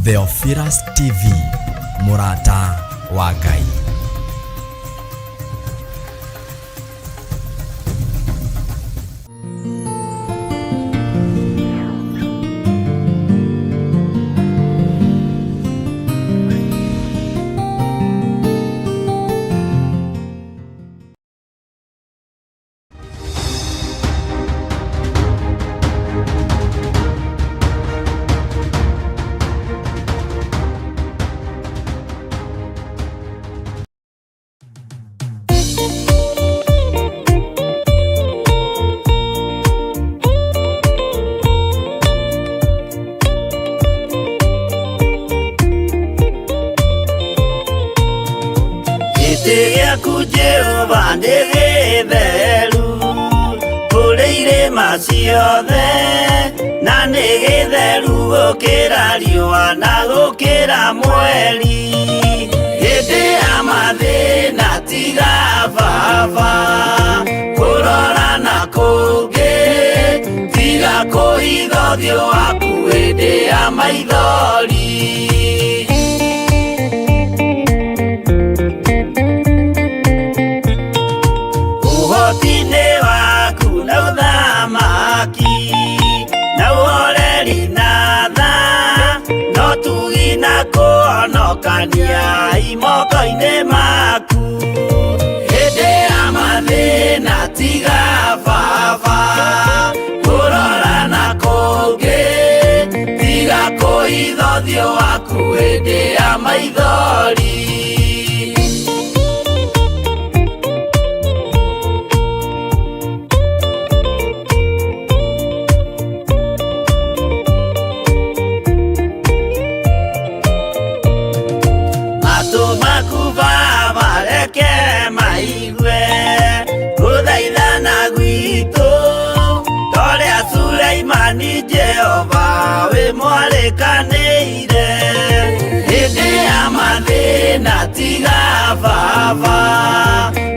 Theophilus TV, Murata wa Ngai. Jehova nĩgĩtheru kũrĩ irĩma ciothe, na nĩgĩtheru gũkĩra riũa na gũkĩra mweri. Hĩndĩ ya mathĩna tiga baba kũrora na kũngĩ, tiga kũhitha ũthiũ waku hĩndĩ ya maithori. Kũhonokania imoko-inĩ maku hĩndĩ ya mathĩna tiga baba kũrora na kũngĩ, tiga kũhitha ũthiũ waku hĩndĩ ya maithori. Jehova we mwarikanĩire hĩndĩ ya mathĩna tiga baba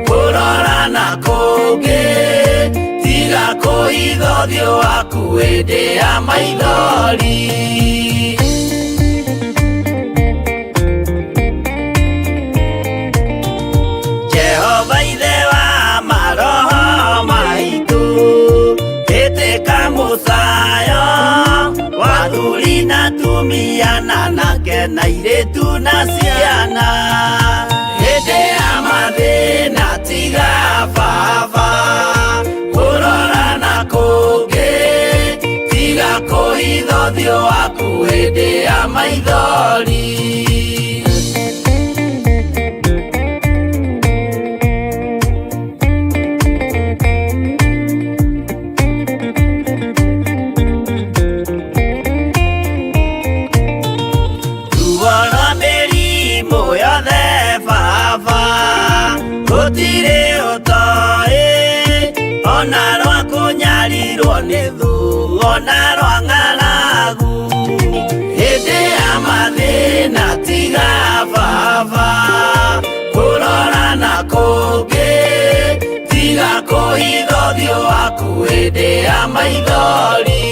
kũrora na kũngĩ, tiga kũhitha ũthiũ waku hĩndĩ ya maithori. Jehova ithe wa maroho maitũ, ĩtĩka mũcayo wathuri na tumia na anake na airĩtu na ciana hĩndĩ ya mathĩna tiga baba kũrora na kũngĩ, tiga kũhitha ũthiũ waku hĩndĩ ya maithori. Gũtirĩ ũtoĩ ona rwa kũnyarirwo nĩ thu ona rwa ng'aragu hĩndĩ ya mathĩna tiga baba kũrora na kũngĩ, tiga kũhitha ũthiũ waku hĩndĩ ya maithori.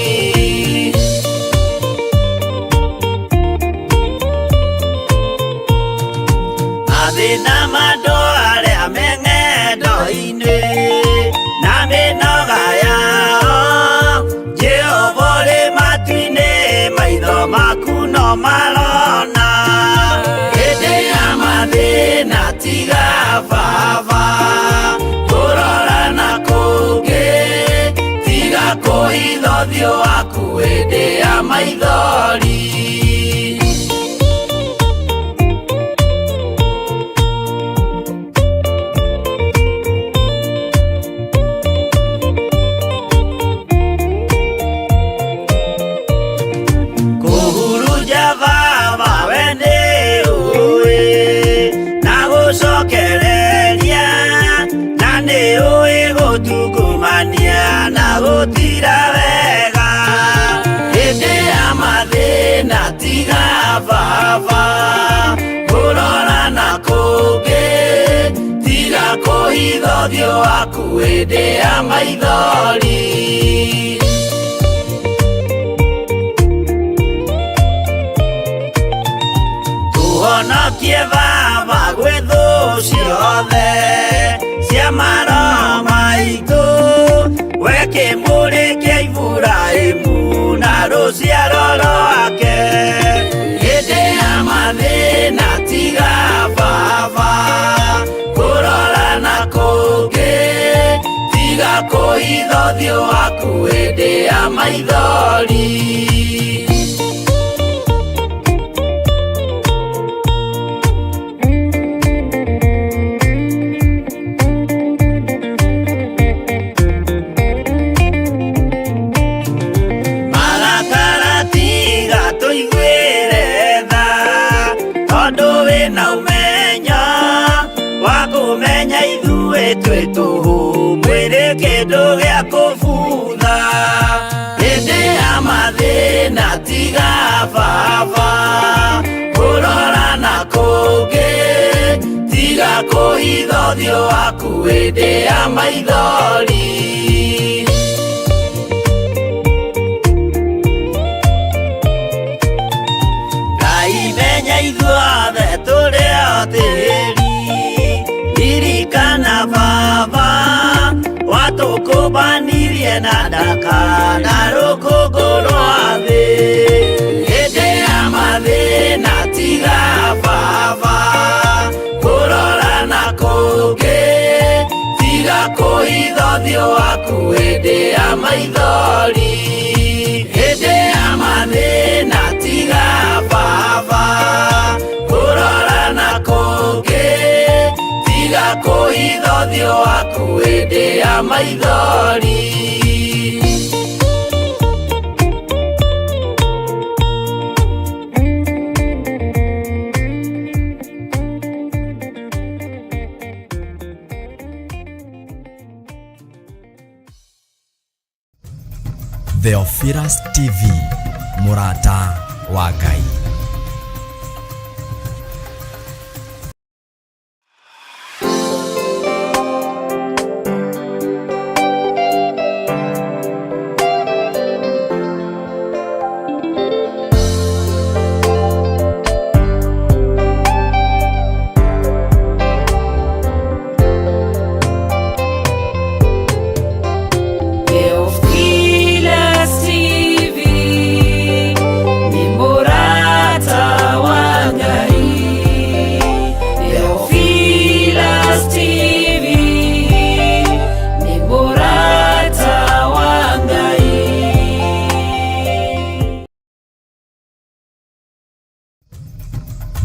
Mathĩna mandũ arĩa me ng'endo-inĩ na mĩnoga yao, Jehova ũrĩ matu-inĩ maitho maku no marona hĩndĩ ya mathĩna tiga baba kũrora na kũngĩ, tiga kũhitha ũthiũ waku hĩndĩ ya maithori. Gũtira wega hĩndĩ ya mathĩna tiga baba kũrora na kũngĩ, tiga kũhitha ũthiũ waku hĩndĩ ya maithori. honokie Baba gwĩ thũ ciothe cia maro maitũ, we kĩmũrĩ kĩa Iburahĩmu na rũciaro rwake. Hĩndĩ ya mathĩna tiga Baba kũrora na kũngĩ, tiga kũhitha ũthiũ waku hĩndĩ ya maithori. Kũmenya ithuĩ twĩ tũhũ mwĩrĩ kĩndũ gĩa kũbutha. Hĩndĩ ya mathĩna tiga Baba kũrora na kũngĩ, tiga kũhitha ũthiũ waku hĩndĩ ya maithori. Ngai menya ithuothe tũrĩ o tĩri, ririkana Baba watũkũmbanirie na ndaka na rũkũngũ rwa thĩ. Hĩndĩ ya mathĩna tiga Baba kũrora na kũngĩ, tiga kũhitha ũthiũ waku hĩndĩ ya maithori. Hĩndĩ ya mathĩna tiga Baba kũrora na kũngĩ, tiga kũhitha ũthiũ waku hĩndĩ ya maithori. Theophilus TV, mũrata wa Ngai.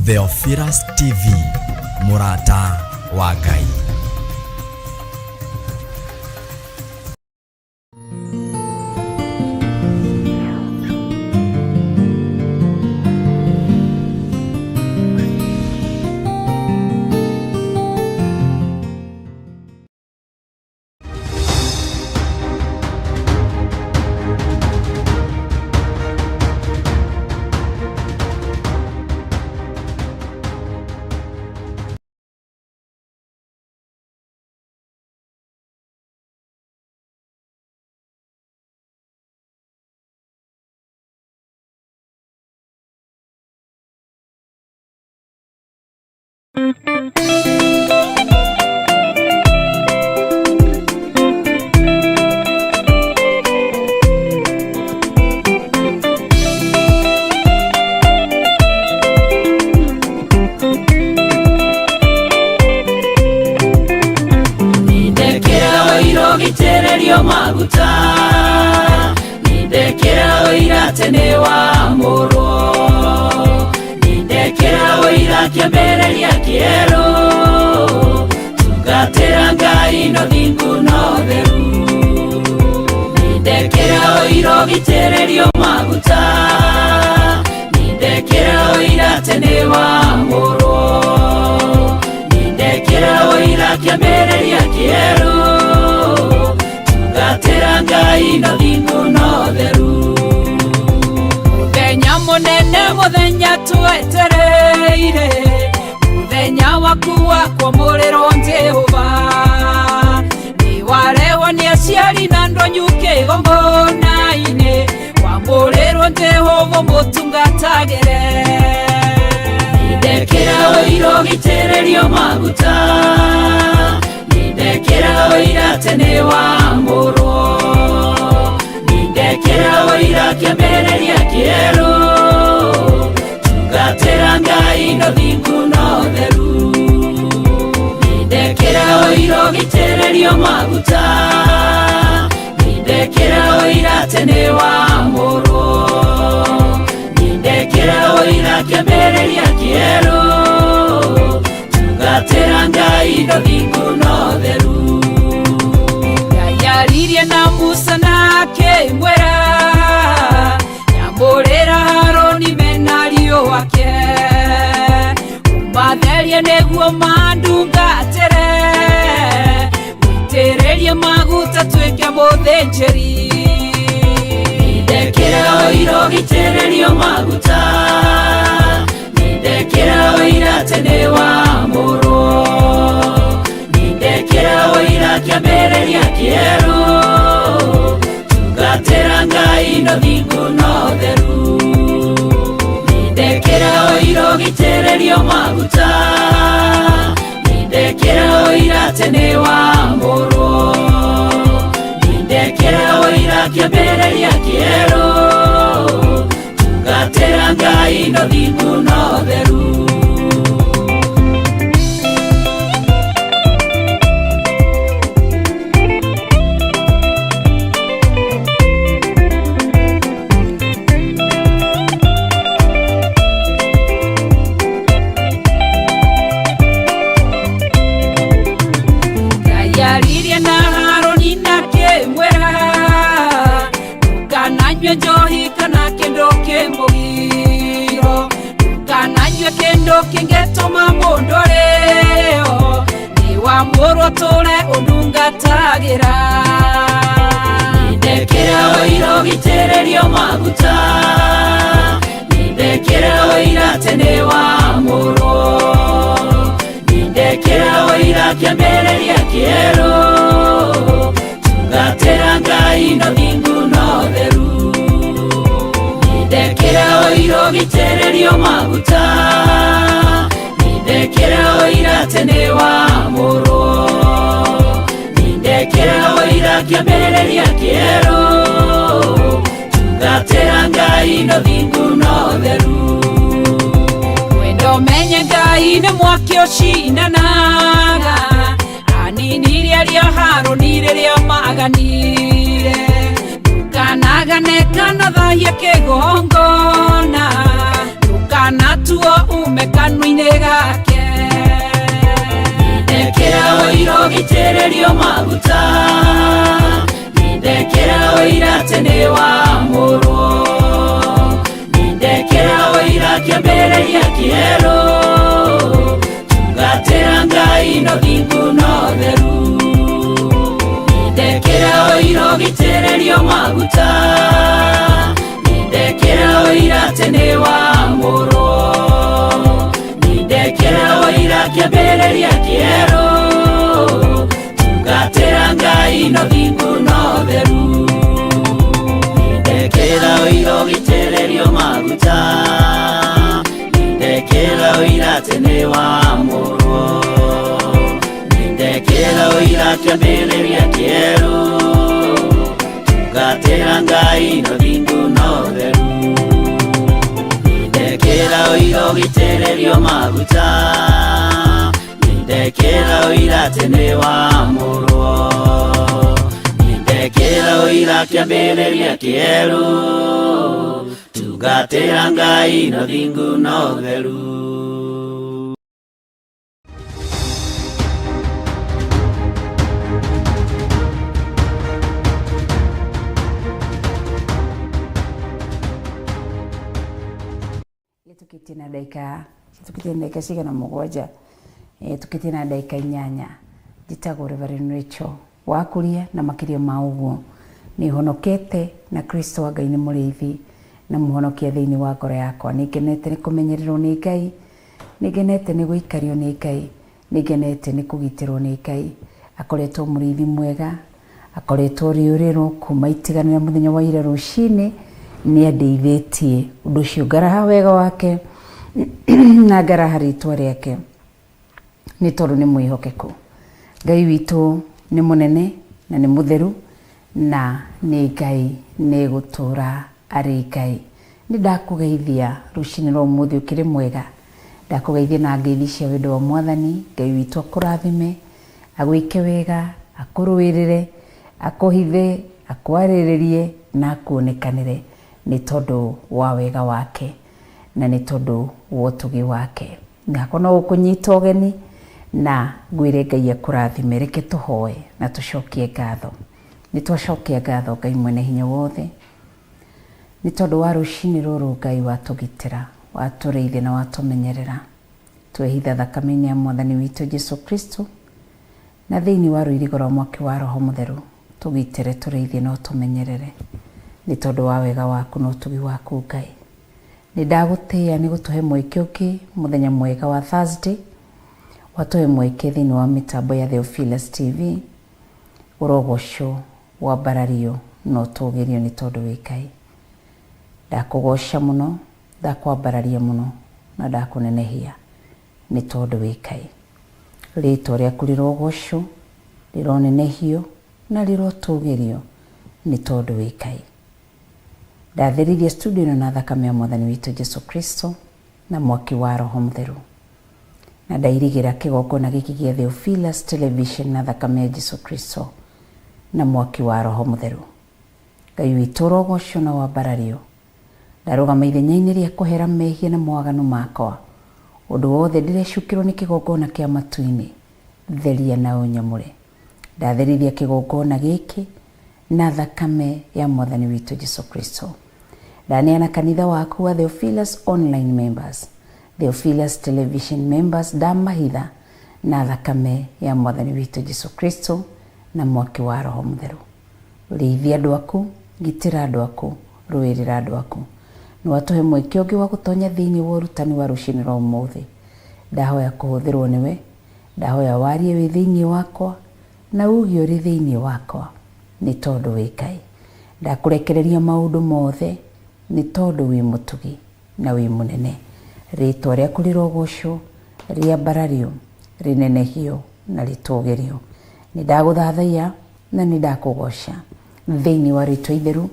Theophilus TV, mũrata wa Ngai. Gĩitĩrĩrio maguta nindekĩra ũira atĩ nĩ wamũrwo, nindekĩra ũira kĩambĩrĩria kĩerũ, tungatĩra Ngai na ũthingu na ũtheru. Nindekĩra ũira gĩitĩrĩrio maguta, nindekĩra ũira atĩ nĩ wamũrwo, nindekĩra ũira kĩambĩrĩria kĩerũ, tungatĩra Ngai na ũthingu na ũtheru. Mũthenya mũnene, mũthenya twetereire, mũthenya waku wa kwamũrĩrwo Jehova, nĩwarehwo nĩ aciari na ndonyu kĩgongona-inĩ, wamũrĩrwo Jehova mũtungatagĩre. Nindekĩra oiro gitererio maguta nindekera oira tene wa moro nindekera oira kiambereria kieru tugatera ngai no thingu no theru nindekera oiro gitererio maguta nindekera oira tene wa moro nindekera oira kiambereria kieru tugatera ngai no thingu no theru yayaririe na Musa nake mwera nyamborera Haroni menario wake umatherie neguo mandungatere mwitererie maguta tweke muthinjiri nindekera oiro gitererio maguta nindekera oira tene wa moro nindekera oira kiambereria kieru tugatera ngai no thingu no theru nindekera oiro gitererio maguta nindekera oira tene wa moro nindekera oira kiambereria kieru tugatera ngai no thingu no theru yayaririe na Haroni nake mwera ndukananywe njohi kana kendo kembogiro ndukananywe kendo kingetuma mundu reo ni wa murwo tule undungatagira nindekera oiro gitererio maguta nindekera oira tene wa murwo nindekera oira kiambereria kieru tugatera ngai no thingu no theru nindekera oiro gitererio maguta nindekera oira tene wa moro nindekera oira kiambereria kieru tugatera ngai no thingu no theru wendo menye ngai ne mwaki ocinanaga aninirie aria Haroni riria maganire ndukanagane kana thahie kigongona ndukanatuo ume kanua-ini gake nindekera oiro gitererio maguta nindekera oira tene wa moro nindekera oira kiambereria kieru tugatera ngai no thingu no theru nindekera oiro gitererio maguta nindekera oira tene wa moro nindekera oira kiambereria kieru tugatera ngai no thingu no theru nindekera oiro gitererio maguta nindekera oira tene wa moro nindekera oira kiambereria kieru tugatera ngai no thingu no theru nindekera oiro gitererio maguta nindekera oira tene wa moro nindekera oira kiambereria kieru tugatera ngai no thingu no theru tukitie na dakika cigana mugwanja tukitie na dakika 8 njitagwo Reverend Rachel wakuria na makiria ma uguo ni honokete na Kristo wa Ngai ni muriithi na muhonokia thiini wa ngoro yakwa ningenete ni kumenyererwo ni Ngai ningenete ni guikario ni Ngai ningenete ni kugitirwo ni Ngai akoretwo muriithi mwega akoretwo riuriro kuma itiganira muthenya wa ira rucini ni andeithitie undu cio ngaraha wega wake na ngaraha ritwa rĩake nĩ tondũ nĩ mwĩhokeku. Ngai witũ nĩ mũnene na nĩ mũtheru na nĩ Ngai nĩ gũtũra arĩ Ngai. Nĩ ndakũgeithia rũcinĩ rwa ũmũthĩ ũkĩrĩ mwega. Ndakũgeithia na ngeithi cia wendo wa Mwathani. Ngai witũ akũrathime, agwĩke wega, akũrũĩrĩre, akũhithe, akwarĩrĩrie na akuonekanĩre nĩ tondũ wa wega wake na nĩ tondũ wa ũtugi wake. Ngako no gũkũnyita ũgeni na ngwĩre Ngai akũrathime. Reke tũhoe na tũcokie ngatho. Nĩ twacokia ngatho Ngai mwene hinya wothe nĩ tondũ wa rũcinĩ rũrũ Ngai watũgitĩra, watũrĩithia na watũmenyerera. Twehitha thakame-inĩ ya Mwathani witũ Jesũ Kristo na thĩinĩ wa rũirigo rwa mwaki wa Roho Mũtheru. Tũgitĩre, tũrĩithie na ũtũmenyerere nĩ tondũ wa wega waku na ũtugi waku Ngai. Nĩ ndagũtĩĩa nĩ gũtũhe mweke ũngĩ mũthenya mwega wa Thursday. Watũhe mweke thĩinĩ wa mĩtambo ya Theophilus TV. Ũrogocwo, wambarario na ũtũgĩrio nĩ tondũ wĩ Ngai. Ndakũgoca mũno, ndakwambararia mũno na ndakũnenehia nĩ tondũ wĩ Ngai. Rĩĩtwa rĩaku rĩrogocwo, rĩronenehio na rĩrotũgĩrio nĩ tondũ wĩ Ngai. Ndatherithia studio ĩno na thakame ya Mwathani witũ Jesũ Kristo na mwaki wa Roho Mũtheru. Na ndairigĩra kĩgongona gĩkĩ gĩa Theophilus Television na thakame ya Jesũ Kristo na mwaki wa Roho Mũtheru. Ngai witũ ũrogocwo na wambarario. Ndarũgama ithenya-inĩ rĩa kũhera mehia na mwaganu makwa. Ũndũ wothe ndĩrecukĩrwo nĩ kĩgongona kĩa matu-inĩ, theria na ũnyamũre. Ndatherithia kĩgongona gĩkĩ na thakame ya Mwathani witũ Jesũ Kristo. Ndaneana kanitha waku wa Theophilus Online Members, Theophilus Television Members, ndamahitha na thakame ya Mwathani witũ Jesũ Kristo na mwaki wa Roho Mũtheru. Rĩithia andũ aku, gitĩra andũ aku, rũĩrĩra andũ aku. Nĩ watũhe mweke ũngĩ wa gũtonya thĩinĩ wa ũrutani wa rũcinĩ rwa ũmũthĩ. Ndahoya kũhũthĩrwo nĩwe, ndahoya warie wĩ thĩinĩ wakwa na uge ũrĩ thĩinĩ wakwa nĩ tondũ wĩ Ngai. Ndakũrekereria maũndũ mothe nĩ tondũ wĩ mũtugi na wĩ mũnene. Rĩĩtwa rĩaku rĩrogocwo, rĩambarario, rĩnenehio na rĩtũgĩrio. Nĩ ndagũthathaiya na nĩ ndakũgoca thĩinĩ wa rĩĩtwa itheru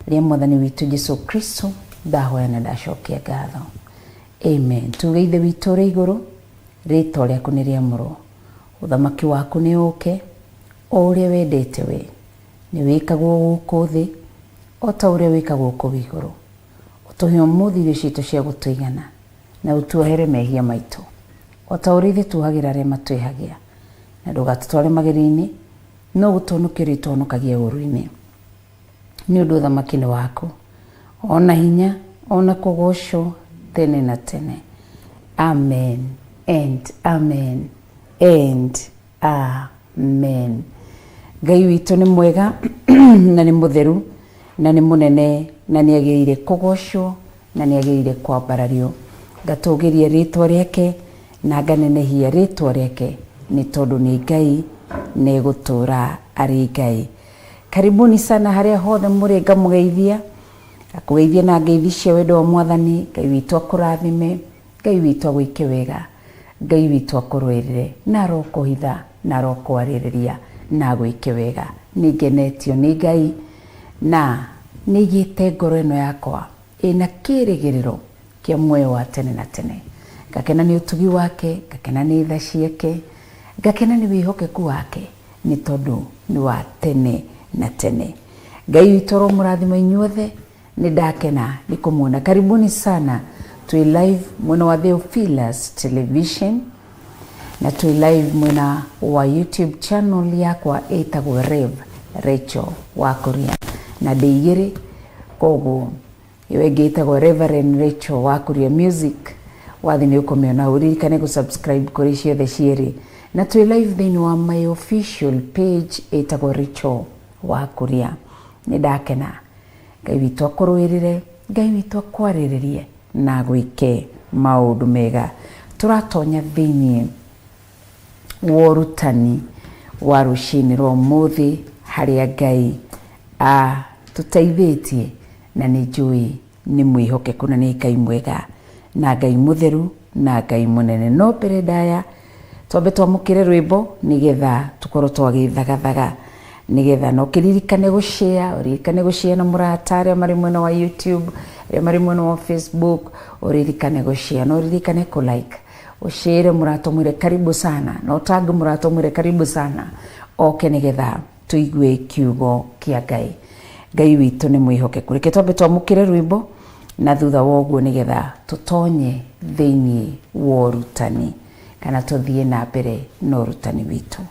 rĩa Mwathani witũ Jesũ Kristo. Ndahoya na ndacokia ngatho. Amen. Tuge Ithe witũ ũrĩ igũrũ, rĩĩtwa rĩaku nĩ rĩamũrwo. Ũthamaki waku nĩ ũke, o ũrĩa wendete we. Nĩ wĩkagwo gũkũ thĩ, o ta ũrĩa wĩkagwo kũu igũrũ. Ũtũhe ũmũthĩ irio ciitũ cia gũtũigana, na ũtuohere mehia maitũ, o ta ũrĩa ithuĩ tuohagĩra arĩa matwĩhagia. Na ndũgatũtware magerio-inĩ, no gũtũhonokia ũrĩa ũtũhonokagia ũũru-inĩ. Nĩ ũndũ ũthamaki nĩ waku, ona hinya, ona kũgocwo tene na tene. Amen and amen and amen. Ngai witũ nĩ mwega na nĩ mũtheru na nĩ mũnene na nĩ agĩrĩire kũgocwo na nĩ agĩrĩire kwambarario. Ngatũgĩria rĩĩtwa rĩake na nganenehia rĩĩtwa rĩake nĩ tondũ nĩ Ngai nĩ gũtũra arĩ Ngai. Karibuni sana harĩa hothe mũrĩ, ngamũgeithia, akũgeithia na ngeithi cia wendo wa Mwathani. Ngai witũ akũrathime, Ngai witũ agwĩke wega, Ngai witũ akũrũĩrĩre na arokũhitha na arokwarĩrĩria na agwĩke wega. Nĩ ngenetio nĩ Ngai na nĩ igĩte ngoro ĩno yakwa ĩna kĩĩrĩgĩrĩro kĩa muoyo wa tene na tene. Ngakena nĩ ũtugi wake, ngakena nĩ tha ciake, ngakena nĩ wĩhokeku wake nĩ tondũ nĩ wa tene na tene. Ngai witũ aromũrathima inyuothe, nĩ ndakena nĩ kũmuona. Karibuni sana, twĩ live mwena wa Theophilus Television na twĩ live mwena wa YouTube channel yakwa ĩtagwo Rev Rachel Wakuria na ndĩigĩrĩ, koguo iwe ĩngĩtagwo Reverend Rachel Wakuria Music. Wathi nĩ ũkũmĩona, ũririkane gũsubscribe kũrĩ ciothe cierĩ. Na twĩ live thĩinĩ wa my official page ĩtagwo Rachel Wakuria. Nĩ ndakena. Ngai witũ akũrũĩrĩre, Ngai witũ akwarĩrĩrie na gwĩke maũndũ mega. Tũratonya thĩinĩ wa ũrutani wa rũcinĩ rwa ũmũthĩ harĩa Ngai tũteithĩtie na nĩ njũĩ nĩ mwĩhokeku na nĩ Ngai mwega na Ngai mutheru na Ngai munene. No mbere ndaya twambe twamukire rwimbo nigetha tukorwo twagithagathaga, nigetha no kiririkane gushare, uririkane gushare na murata aria mari mwena wa YouTube, aria mari mwena wa Facebook, uririkane gushare, no uririkane ku like, ushare murata mwire karibu sana, no tag murata mwire karibu sana, oke nigetha tuigue kiugo kia Ngai. Ngai witu ni mwihokeku. Reke twambe twamukire rwimbo na thutha woguo nigetha tutonye thiini wa urutani kana tuthie na mbere na urutani witu.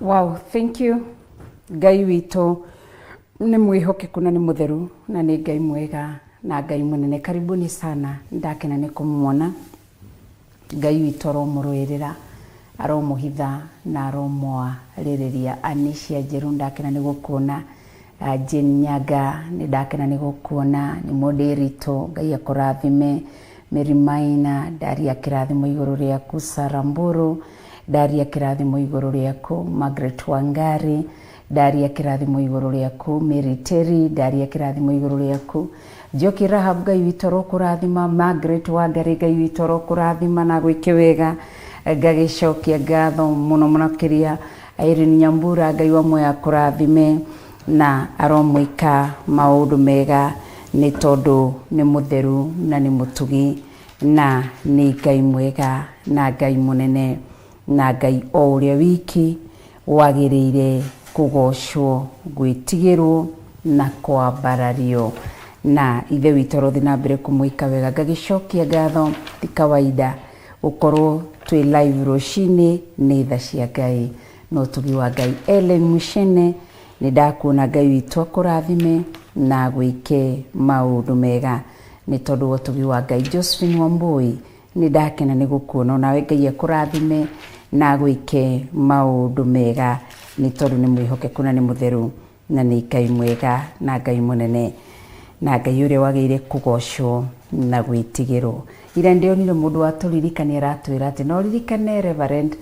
Wow, thank you. Ngai witũ nĩ mwĩhokeku na nĩ mũtheru na nĩ Ngai mwega na Ngai mũnene. Karibuni sana, ndakena nĩ kũmuona. Ngai witũ aromũrũĩrĩra, aromũhitha na aromwarĩrĩria. Anisha Njeru, ndakena nĩ gũkuona. Jane Nyaga, nĩ ndakena nĩ gũkuona. Nĩ mũndũ Rito, Ngai akũrathime. Mary Maina, ndaria kĩrathimo igũrũ rĩaku. Sarah Mburu, ndaria kĩrathimo igũrũ rĩaku. Margaret Wangari, ndaria kĩrathimo igũrũ rĩaku. Mary Terry, ndaria kĩrathimo igũrũ rĩaku. Njoki Rahab, Ngai witũ arokũrathima. Margaret Wangari, Ngai witũ arokũrathima na gwĩke wega. Ngagĩcokia ngatho mũno makĩria. Irene Nyambura, Ngai wamwe akũrathime na aromwĩka maũndũ mega nĩ tondũ nĩ mũtheru na nĩ mũtugi na nĩ Ngai mwega na Ngai mũnene na Ngai o ũrĩa wiki wagĩrĩire kũgocwo, gwĩtigĩrwo na kwambarario. Na ithe witũ arothi na mbere kũmwĩka wega. Ngagĩcokia ngatho ti kawaida gũkorwo twĩ live rũcinĩ nĩ tha cia Ngai na ũtugi wa Ngai. Ellen Mushene, nĩ ndakuona. Ngai witũ akũrathime na gwĩke maũndũ mega nĩ tondũ wa ũtugi wa Ngai. Josephine Wambui, nĩ ndakena nĩ gũkuona. Nawe Ngai akũrathime na gwĩke maũndũ mega nĩ tondũ nĩ mwĩhokeku na nĩ mũtheru na nĩ Ngai mwega na Ngai mũnene na Ngai ũrĩa wagĩrĩire kũgocwo na gwĩtigĩrwo. Ira ndĩonire mũndũ watũririkania aratwĩra atĩ no ririkane Reverend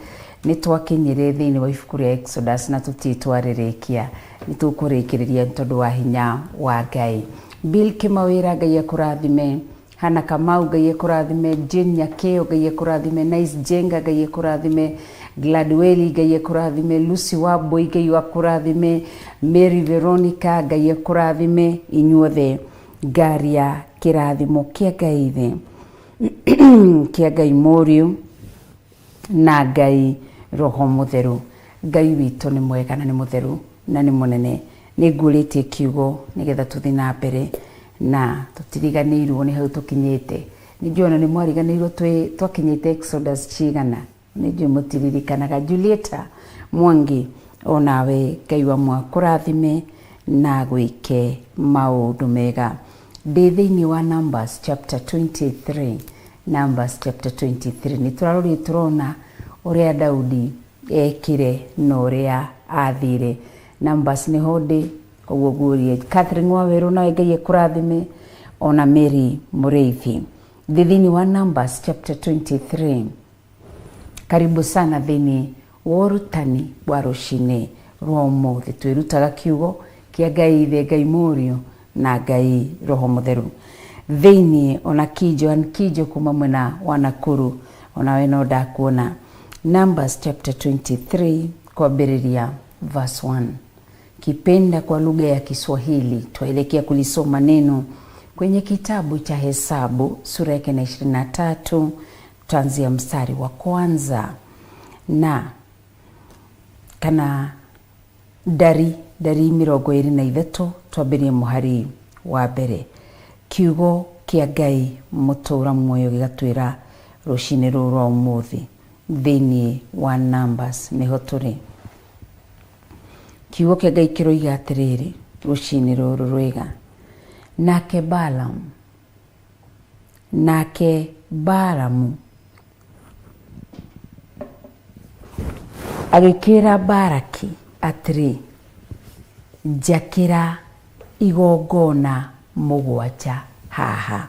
nĩ twakinyire thĩinĩ wa ibuku rĩa Exodus na tũtitwarĩrĩkia. Nĩ tũkũrĩkĩrĩria tondũ wa hinya wa Ngai. Bill Kimawĩra, Ngai akũrathime. Hana Kamau, Ngai akũrathime. Jane Nyakeo, Ngai akũrathime. Nice Jenga, Ngai akũrathime. Gladwell, Ngai akũrathime. Lucy Wambui, Ngai akũrathime. Mary Veronica, Ngai akũrathime. Inyuothe ngaria kĩrathimo kĩa Ngai thĩ kĩa Ngai Mũriũ na Ngai Roho Mũtheru. Ngai witũ nĩ mwega na nĩ mũtheru na nĩ mũnene. Nĩ ngũrĩtie kiugo nĩgetha tũthiĩ na mbere na tũtiriganĩirwo nĩ hau tũkinyĩte. Nĩ njũĩ nĩ mwariganĩirwo twakinyĩte Exodus cigana. Nĩ njũĩ mũtiririkanaga. Julieta Mwangi, onawe Ngai wamwe akũrathime na gwĩke maũndũ mega. Ndĩ thĩinĩ wa Numbers chapter 23. Numbers chapter 23. Nĩ tũrarorire tũrona ũrĩa Daudi ekire na ũrĩa athire. Numbers nĩ hondĩ koguo guorie. Catherine Waweru, nawe Ngai akũrathime. Ona Mary Mũrĩithi. Ndĩ thĩinĩ wa Numbers chapter 23. Karibu sana thĩinĩ wa ũrutani wa rũcinĩ rwa ũmũthĩ. Twĩrutaga kiugo kĩa Ngai Ithe, Ngai Mũriũ na Ngai Roho Mũtheru. Thĩinĩ ona Kijo kuma mwena wa Nakuru, onawe no ndakuona. Numbers chapter 23 kwambĩrĩria verse 1. Kipenda kwa lugha ya Kiswahili tuelekea kulisoma neno kwenye kitabu cha Hesabu sura yake na 23, tuanzia mstari wa kwanza. Na kana dari 23 twambĩrĩrie mũhari wa mbere. Kiugo kĩa Ngai mũtũra muoyo gĩgatwĩra rũcinĩ rũrũ rwa ũmũthĩ thĩinĩ wa Numbers nĩho tũrĩ. Kiugo kĩa Ngai kĩroiga atĩrĩrĩ rũcinĩ rũrũ rwega. Nake Balamu agĩkĩra Baraki atĩrĩ, njakĩra igongona mũgwanja haha.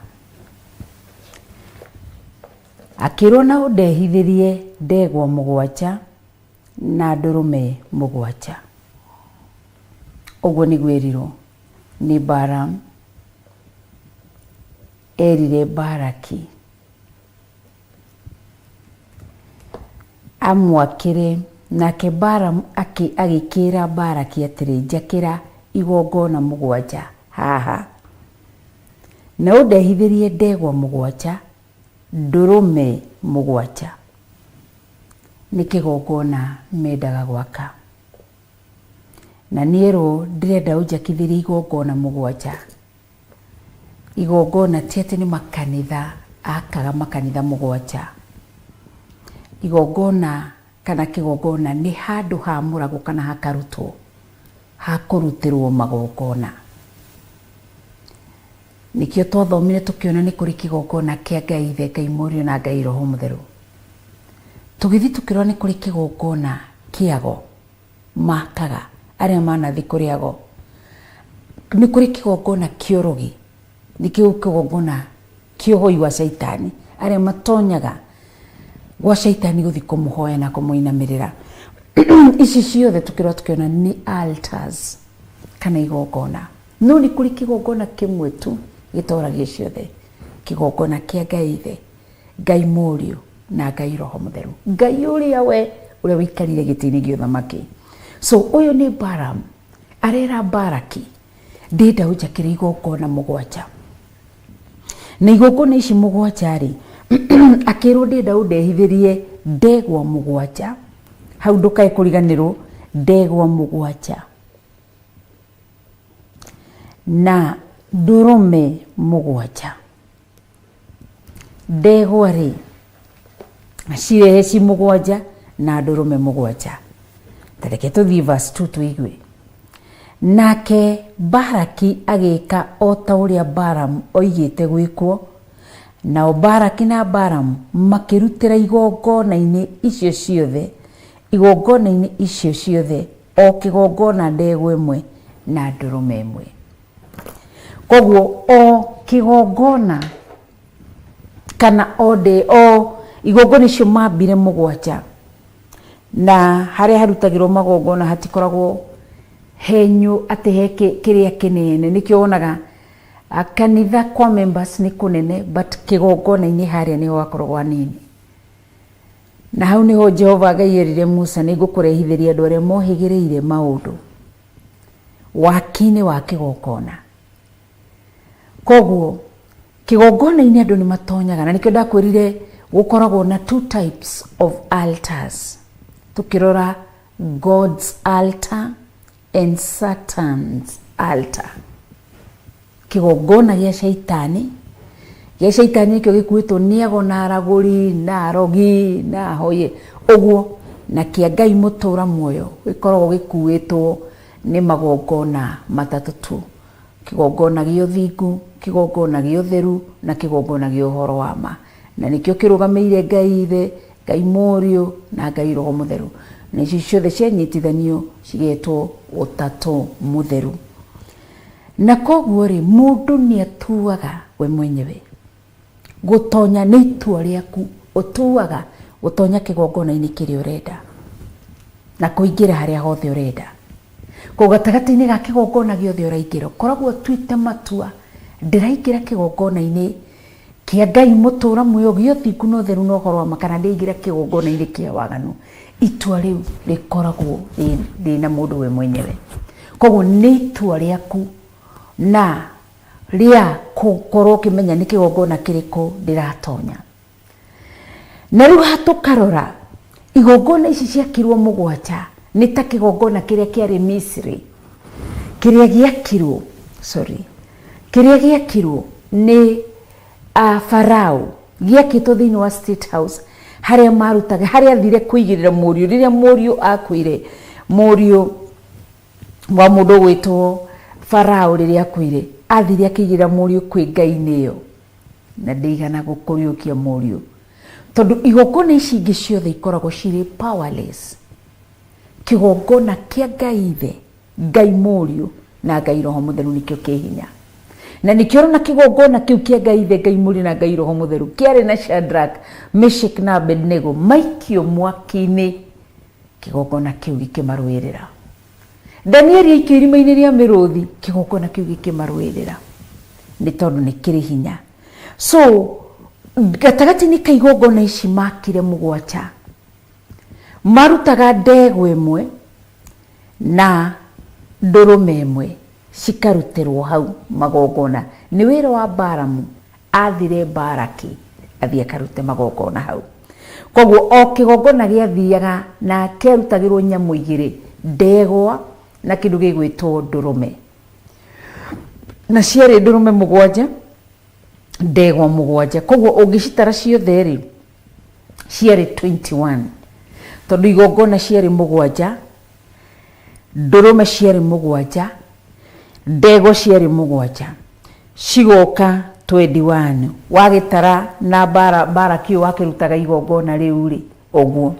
Akĩrwo na ũndehithĩrie ndegwa mũgwanja na ndũrũme mũgwanja. Ũguo nĩguo erirwo nĩ Balamu. Erire Baraki amwakĩre. Nake Balamu agĩkĩra Baraki atĩrĩ, njakĩra igongona mũgwanja haha na ũndehithĩrie ndegwa mũgwanja, ndũrũme mũgwanja. Nĩ kĩgongona mendaga gwaka. Na nĩerwo ndĩrenda ũnjakithĩrie igongona mũgwanja. Igongona ti atĩ nĩ makanitha akaga makanitha mũgwanja. Igongona kana kigongona ni handu ha murago kana hakarutwo hakurutirwo magongona. Nikio twathomire tukiona ni kuri kigongona kia Ngai Ithe, Ngai Mũriũ na Ngai Roho Mũtheru. Tugithi tukirwo ni kuri kigongona kiago makaga aria manathi kuriago, ni kuri kigongona kiorogi, ni kigongona kiohoi wa shaitani aria matonyaga gwa shaitani guthi kumuhoya na kumuinamirira. Ici ciothe tukirwo tukiona ni altars kana igongona. No ni kuri kigongona kimwe tu gitoragia ciothe, kigongona kia Ngai Ithe, Ngai Mũriũ na Ngai Roho Mũtheru, Ngai uria wikarire gitini gĩa ũthamaki. So uyu ni Balaam arera Balaki ndenda ujakire igongona mũgwanja, na igongona ici mũgwanja ri akirwo ndenda undehithirie ndegwa mũgwanja, hau ndukae kuriganirwo ndegwa mũgwanja na ndurume mũgwanja. Ndegwa ri cirehe ci mũgwanja na ndurume mũgwanja. Tareke tuthii verse 2 tuigue. Nake Balaki agika o ta uria Balaam oigite gwikwo, nao Balaki na Balaam makirutira igongona-ini icio ciothe o kigongona ndegwa imwe na ndurume imwe. Koguo o kigongona kana o igongona icio mambire mũgwanja, na haria harutagirwo magongona hatikoragwo henyu ati heke kiria kinene. Nikio wonaga kanitha kwa members ni kunene, but kigongona-ini haria niho hakoragwo hanini. Na hau niho Jehova Ngai erire Musa ni ngukurehithiria andu aria mohigireire maundu waki-ini wa kigongona. Koguo kigongona-ini andu ni matonyaga, na nikio ndakwirire gukoragwo na 2 types of altars. Tukirora God's altar and Satan's altar. Kigongona gia shaitani nikio gikuitwo niago na araguri na arogi na hoye uguo, na kia Ngai mutura muoyo gikoragwo gikuitwo ni magongona matatu tu: kigongona gia uthingu, kigongona gia utheru na kigongona gia uhoro wa ma. Na nikio kirugameire Ngai Ithe, Ngai Mũriũ na Ngai Roho Mũtheru, na ici ciothe cianyitithanio cigetwo Utatu Mutheru. Na koguo ri mundu ni atuaga we mwenyewe gutonya ni itua riaku, utuaga gutonya kigongona-ini kiria urenda na kuingira haria hothe urenda. Ko gatagati-ini ga kigongona giothe uraingira koragwo tuite matua, ndiraingira kigongona-ini kia Ngai mutura muoyo gio thiku no theru no horo wa makana ndingira kigongona-ini kia waganu. Itua riu rikoragwo rina mundu we mwenyewe. Koguo ni itua riaku na ria kukorwo kimenya ni kigongona kiriko ndiratonya. Na riu hatukarora igongona ici ciakirwo mũgwanja ni ta kigongona kiria kiari Misri kiria giakirwo ni Farao, giakitwo thiini wa State House haria marutaga, haria thire kuigirira Mũriũ riria Mũriũ akuire, Mũriũ wa mundu gwitwo Farao riria akuire athire akigirira Mũriũ kwi Ngai-ini iyo, na ndigana gukuriukia Mũriũ tondu igongona ici ingi ciothe ikoragwo ciri powerless. Kigongona kia Ngai Ithe, Ngai Mũriũ na Ngai Roho Mũtheru nikio kihinya. Na nikio na kigongona kiu kia Ngai Ithe, Ngai Mũriũ na Ngai Roho Mũtheru kiari na Shadrach, Meshach na Abednego maikio mwaki-ini, kigongona kiu gikimarwirira. Danieli aikio irima-ini ria miruthi, kigongona kiu gikimarwirira ni tondu ni kiri hinya. So gatagati-ini ka igongona ici makire mũgwanja marutaga ndegwa imwe na ndurume imwe cikarutirwo hau magongona. Ni wira wa Balaam athire Balaki athie akarute magongona hau. Koguo o kigongona giathiaga na kerutagirwo nyamu igiri, ndegwa na kindu gigwitwo ndurume, na ciari ndurume mũgwanja ndegwa mũgwanja. Koguo ungicitara ciothe ri ciari 21. tondu igongona ciari mugwanja, ndurume ciari mugwanja, ndego ciari mugwanja, cigoka 21 wagitara na Baraki wakirutaga igongona riu ri oguo.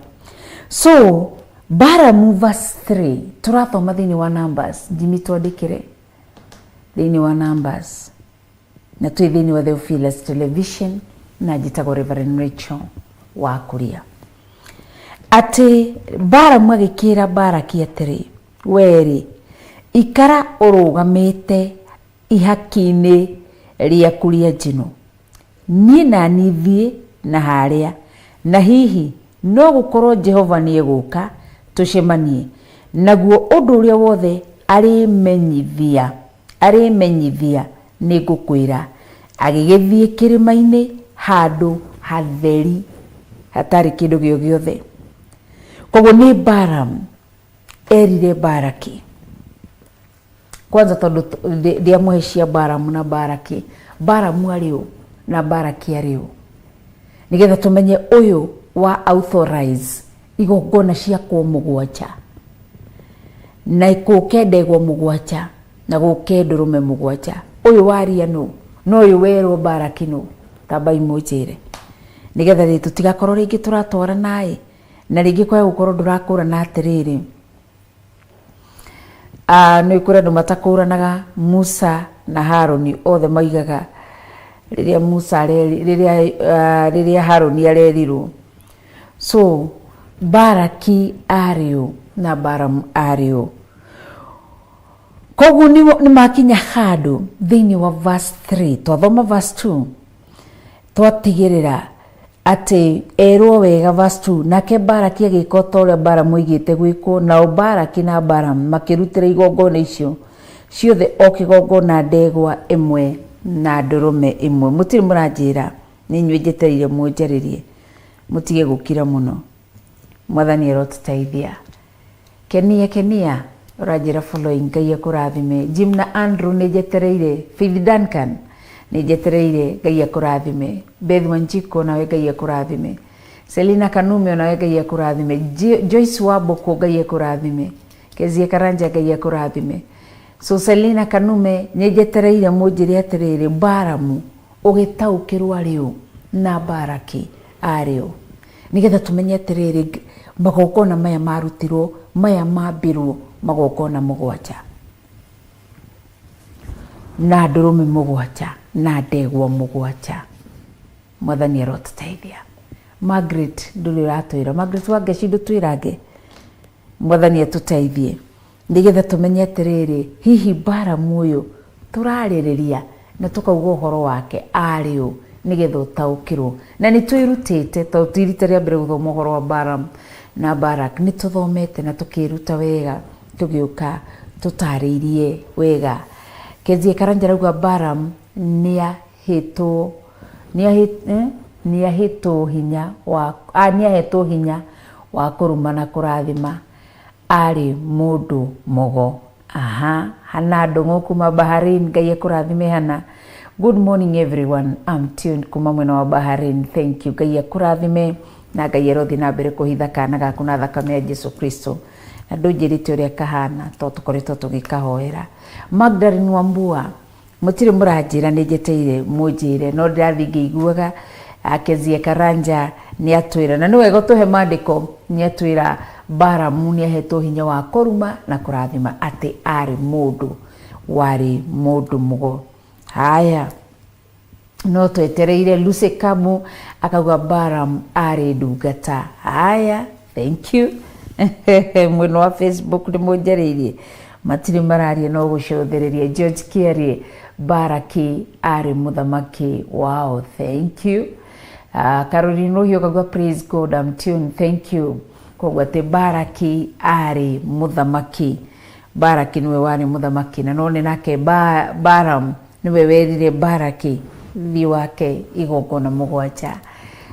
So Balaam verse 3 turathoma thiini wa Numbers, Jimmy twandikire thiini wa Numbers na twi thiini wa Theophilus Television na njitagwo Reverend Rachel wa Kuria. Ati Balaam agikira Baraki atiri, weri ikara urugamite ihaki-ini riaku ria njino, nie na nithie na haria, na hihi no gukorwo Jehova ni eguka tucemanie naguo undu uria wothe arimenyithia ni ngukwira. Agigithie kirima-ini handu hatheri hatari kindu giothe. Koguo ni Balaam erire Baraki. Kwanza tondu ndiamuheshia Balaam na Baraki, Balaam ariu na Baraki ariu, nigetha tumenye uyu wa authorize igongona ciakwo mugwanja na ikuke ndegwa mugwanja na guke ndurume mugwanja. Uyu waria no uyu werwo Baraki no tamba imujire, nigetha ri tutigakorwo ringi turatwara nae na ringi kwa gukorwo ndurakura na atiriri. No ikure andu matakuranaga Musa na Haroni othe maigaga riria Musa riria Haroni arerirwo. So Baraki ario na Balaam ario. Koguo ni makinya handu thiini wa verse 3 twathoma verse 2 twatigirira ati erwo wega verse 2 nake Baraki agika uria Balaam oigite gwikwo, nao Baraki na Balaam makirutira igongona icio ciothe o kigongona ndegwa imwe na ndurume imwe. Mutiri muranjira ni nyue njetereire munjaririe mutige gukira muno. Mwathani arotutaithia. Kenia urajira following, Ngai akurathime. Jim na Andrew ni njetereire. Faith Duncan ni njetereire, Ngai akurathime. Beth Wanjiko nawe Ngai akurathime. Selina Kanume nawe Ngai akurathime. Joyce Waboko Ngai akurathime. Kezia Karanja Ngai akurathime. So Selina Kanume ni njetereire munjire atiriri, Balaam ugitaukirwo ariu na Baraki ariu, nigetha tumenye atiriri magokona maya marutirwo, maya mambirwo magokona mugwanja na ndurume mugwanja na ndegwa mugwanja. Mwathani arotutaithia. Margaret nduri ratwira, Margaret wangeci ndutwirange. Mwathani atutaithie nigetha tumenye atiriri hihi Balaam uyu turaririria na tukauga uhoro wake ariu, nigetha utaukirwo na ni twirutite to twirite ria mbere guthoma uhoro wa Balaam na Baraki. Ni tuthomete na tukiruta wega, tugiuka tutariirie wega. Kezia Karanja rauga Balaam niahetwo hinya wa kuruma na kurathima, ari mundu mogo. Hana ndongo kuma Bahrain, Ngai akurathime hana. Good morning everyone, I'm tuned kuma mwena wa Bahrain. Thank you, Ngai akurathime na Ngai arothi na mbere kuhitha kana gaku na thakame ya Jesu Kristo. Na ndunjirite uria kahana to tukoretwo tugikahoera. Magdalene Wambua mutiri muranjira ni njeteire munjire no ndathi ngiguaga. Kezia Karanja ni atwira na niwe gotuhe mandiko, ni atwira Balaam ni ahetwo hinya wa kuruma na kurathima ati ari mundu wari mundu mugo. Haya no twetereire Lucy Kamu akauga Balaam ari ndungata. Haya, thank you. Mwena wa Facebook ni munjaririe matiri mararia no gucothereria. George Kiari, Baraki ari muthamaki. Wow, thank you. Caroline Rohio kagwa praise God, I'm tuned. Thank you. Kogwa te Baraki ari muthamaki. Baraki niwe wari muthamaki na none nake Balaam niwe werire Baraki thi wake igongona mugwanja.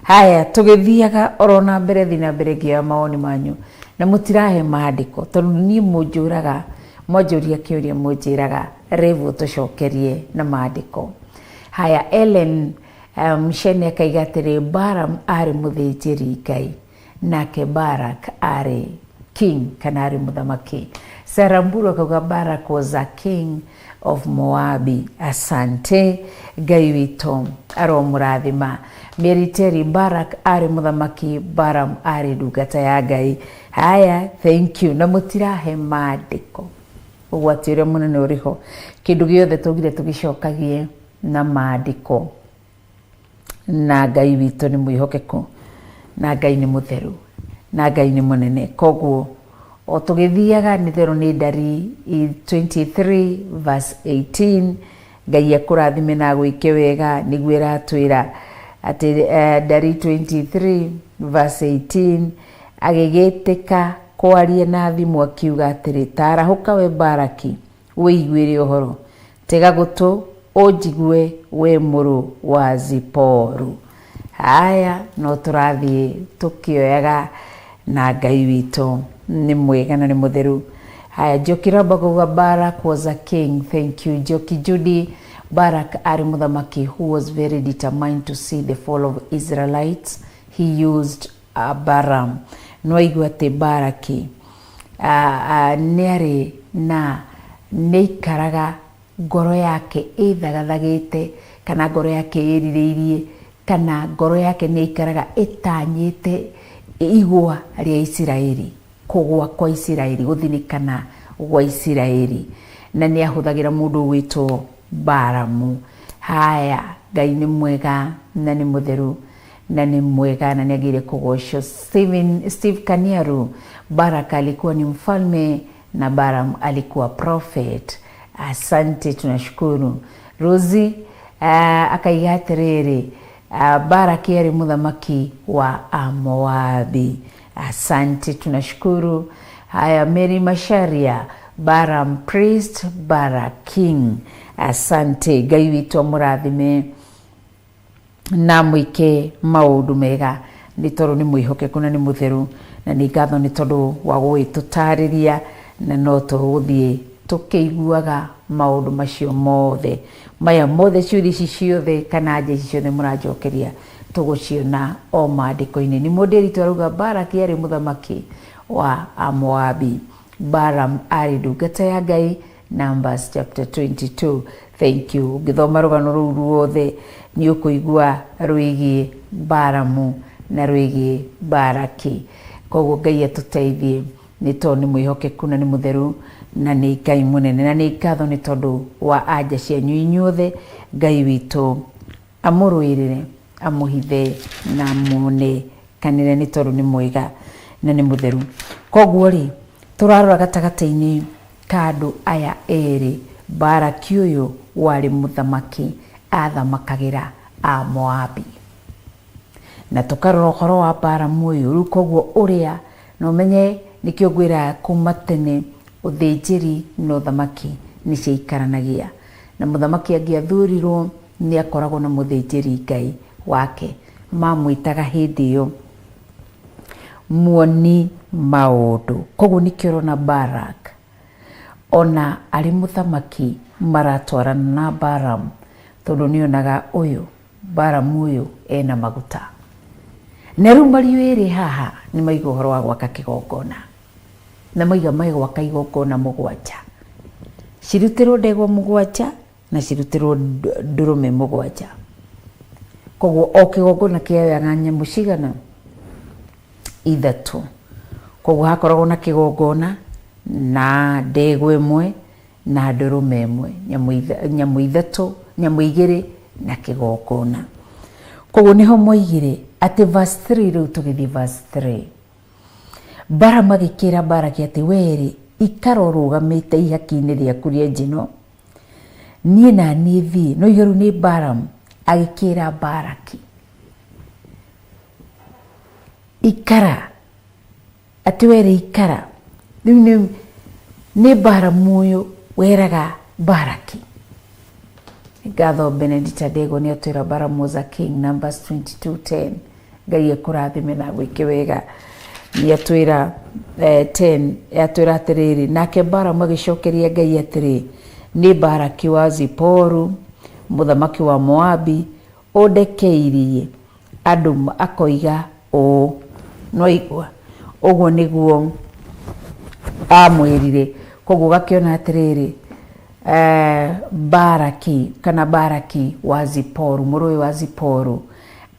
Haya tugithiaga orona mbere thina mbere gia maoni manyu na mutirahe maandiko tondu ni munjuraga mwanjuria kiuria munjiraga revu tucokerie na maandiko. Haya Ellen Mshene akaiga atiri Balaam ari muthinjiri Ngai nake Barak ari king kana ari muthamaki. Saramburu akauga Barak was a king of Moabi. Asante Ngai witũ aromũrathima. Meriteri Barak ari muthamaki, Balaam ari ndungata ya Ngai. Haya, thank you. Na mũtirahe maandĩko ũgwati ũrĩa mũnene ũrĩho. Kĩndũ gĩothe tũgire tũgĩcokagie na maandĩko, na Ngai witũ nĩ mwĩhokeku, na Ngai nĩ mũtheru, na Ngai nĩ mũnene. Koguo o tũgĩthiaga nĩ therũ nĩ Ndari 23 verse 18. Ngai akũrathime na gwĩke wega, nĩguo ĩratwĩra atĩ Ndari 23 verse 18, agĩgĩtĩka kwaria na thimũ akiuga atĩrĩ, tarahũka we Baraki wĩiguĩre ũhoro, tega gũtũ ũnjigue we mũrũ wa Ziporu. Haya, no tũrathiĩ tũkĩoyaga na Ngai witũ nĩ mwega na nĩ mũtheru. Haya, Njoki Ramba Barak was a king. Thank you Njoki Judy. Barak ari muthamaki who was very determined to see the fall of Israelites. He used Balaam. No igua te Baraki nĩarĩ na nĩikaraga ngoro yake ĩthagathagĩte, kana ngoro yake ĩrirĩirie, kana ngoro yake nĩikaraga ĩtanyĩte igwa rĩa Isiraeli, kũgwa kwa Isiraeli, gũthinikana gwa Isiraeli, na nĩahũthagĩra mũndũ gwĩtwo Balamu. Haya, Ngai nĩ mwega na nĩ mũtheru na ni mwega na niagire kugosho. Steve Kaniaru, Barak alikuwa ni mfalme na Balaam alikuwa prophet. Asante, tunashukuru. Rozi akaiga atiriri, Barak yari muthamaki wa Moabi. Asante, tunashukuru. Haya, Mary Masharia, Balaam priest, Barak king. Asante, Ngai witũ mũrathime na mwike maundu mega, ni tondũ ni mwĩhokeku na ni mutheru, na ni ngatho ni tondũ wa gũgĩtũtarĩria, na no tũgũthiĩ tũkĩiguaga maundu macio mothe maya mothe, ciũria ici ciothe kana nja ici ciothe mũranjokeria tũgũciona o maandĩko-inĩ. Nĩ mũndũ ritũ arauga Barak yarĩ mũthamaki wa Moabi, Balaam arĩ ndungata ya Ngai. Numbers chapter 22. Thank you. Ngĩthoma rũgano rũu ruothe nĩ ũkũigua rwĩgiĩ Balamu na rwĩgiĩ Baraki. Koguo Ngai atũteithie, nĩ tondũ nĩ mwĩhokeku na nĩ mũtheru na nĩ Ngai mũnene, na nĩ ngatho nĩ tondũ wa anja cianyu inyuothe. Ngai witũ amũrũĩrĩre, amũhithe na amũne kanĩre, nĩ tondũ nĩ mwega na nĩ mũtheru. Koguo rĩ, tũrarora gatagatĩ-inĩ kandu aya eri, Baraki ũyũ warĩ mũthamaki athamakagĩra Moabi, na tukarora ũhoro wa Balaam ũyũ. Rĩu koguo ũrĩa no menye nĩkĩo ngwĩra kuma tene ũthĩnjĩri na ũthamaki nĩ ciaikaranagia, na mũthamaki angĩathurirwo nĩ akoragwo na mũthĩnjĩri Ngai wake, mamwĩtaga hĩndĩ ĩyo muoni maũndũ. Koguo nĩkĩo ũrona Barak ona arĩ mũthamaki maratwarana na Balaam, tondũ nĩonaga ũyũ Balaam ũyũ ena maguta. Na rĩu Mariũ ĩrĩ haha nĩ maiga ũhoro wa gwaka kĩgongona, na maiga gwaka igongona mũgwanja, cirutĩrwo ndegwa mũgwanja na cirutĩrwo ndũrũme mũgwanja. Koguo o kĩgongona kĩoyaga nyamũ cigana? Ithatũ. Koguo hakoragwo na kĩgongona na ndegwa ĩmwe na ndũrũme ĩmwe, nyamũ ithatũ, nyamũ igĩrĩ na kĩgongona. Koguo nĩho moigire atĩ verse 3, rĩu tũgĩthiĩ verse 3, Balaam agĩkĩra Baraki atĩ, weri ikara ũrũgamĩte ihaki-inĩ rĩaku rĩa njino, niĩ na niĩ thiĩ. No igũrũ nĩ Balaam agĩkĩra Baraki, ikara, atĩ weri ikara. Rĩu nĩ Balaam ũyũ weraga Baraki. Ngatho Benedicta Ndegwa nĩ atwĩra Balaam was a king, Numbers 22:10. Ngai akũrathime na gwĩke wega. Nĩ atwĩra 10, atwĩra atĩrĩrĩ, nake Balaam agĩcokeria Ngai atĩrĩ, nĩ Baraki wa Ziporu mũthamaki wa Moabi ũndekeirie andũ, akoiga ũũ, no igwa uguo niguo amwirire. Koguo gakiona atiriri Baraki wa Ziporu, mũrũwe wa Ziporu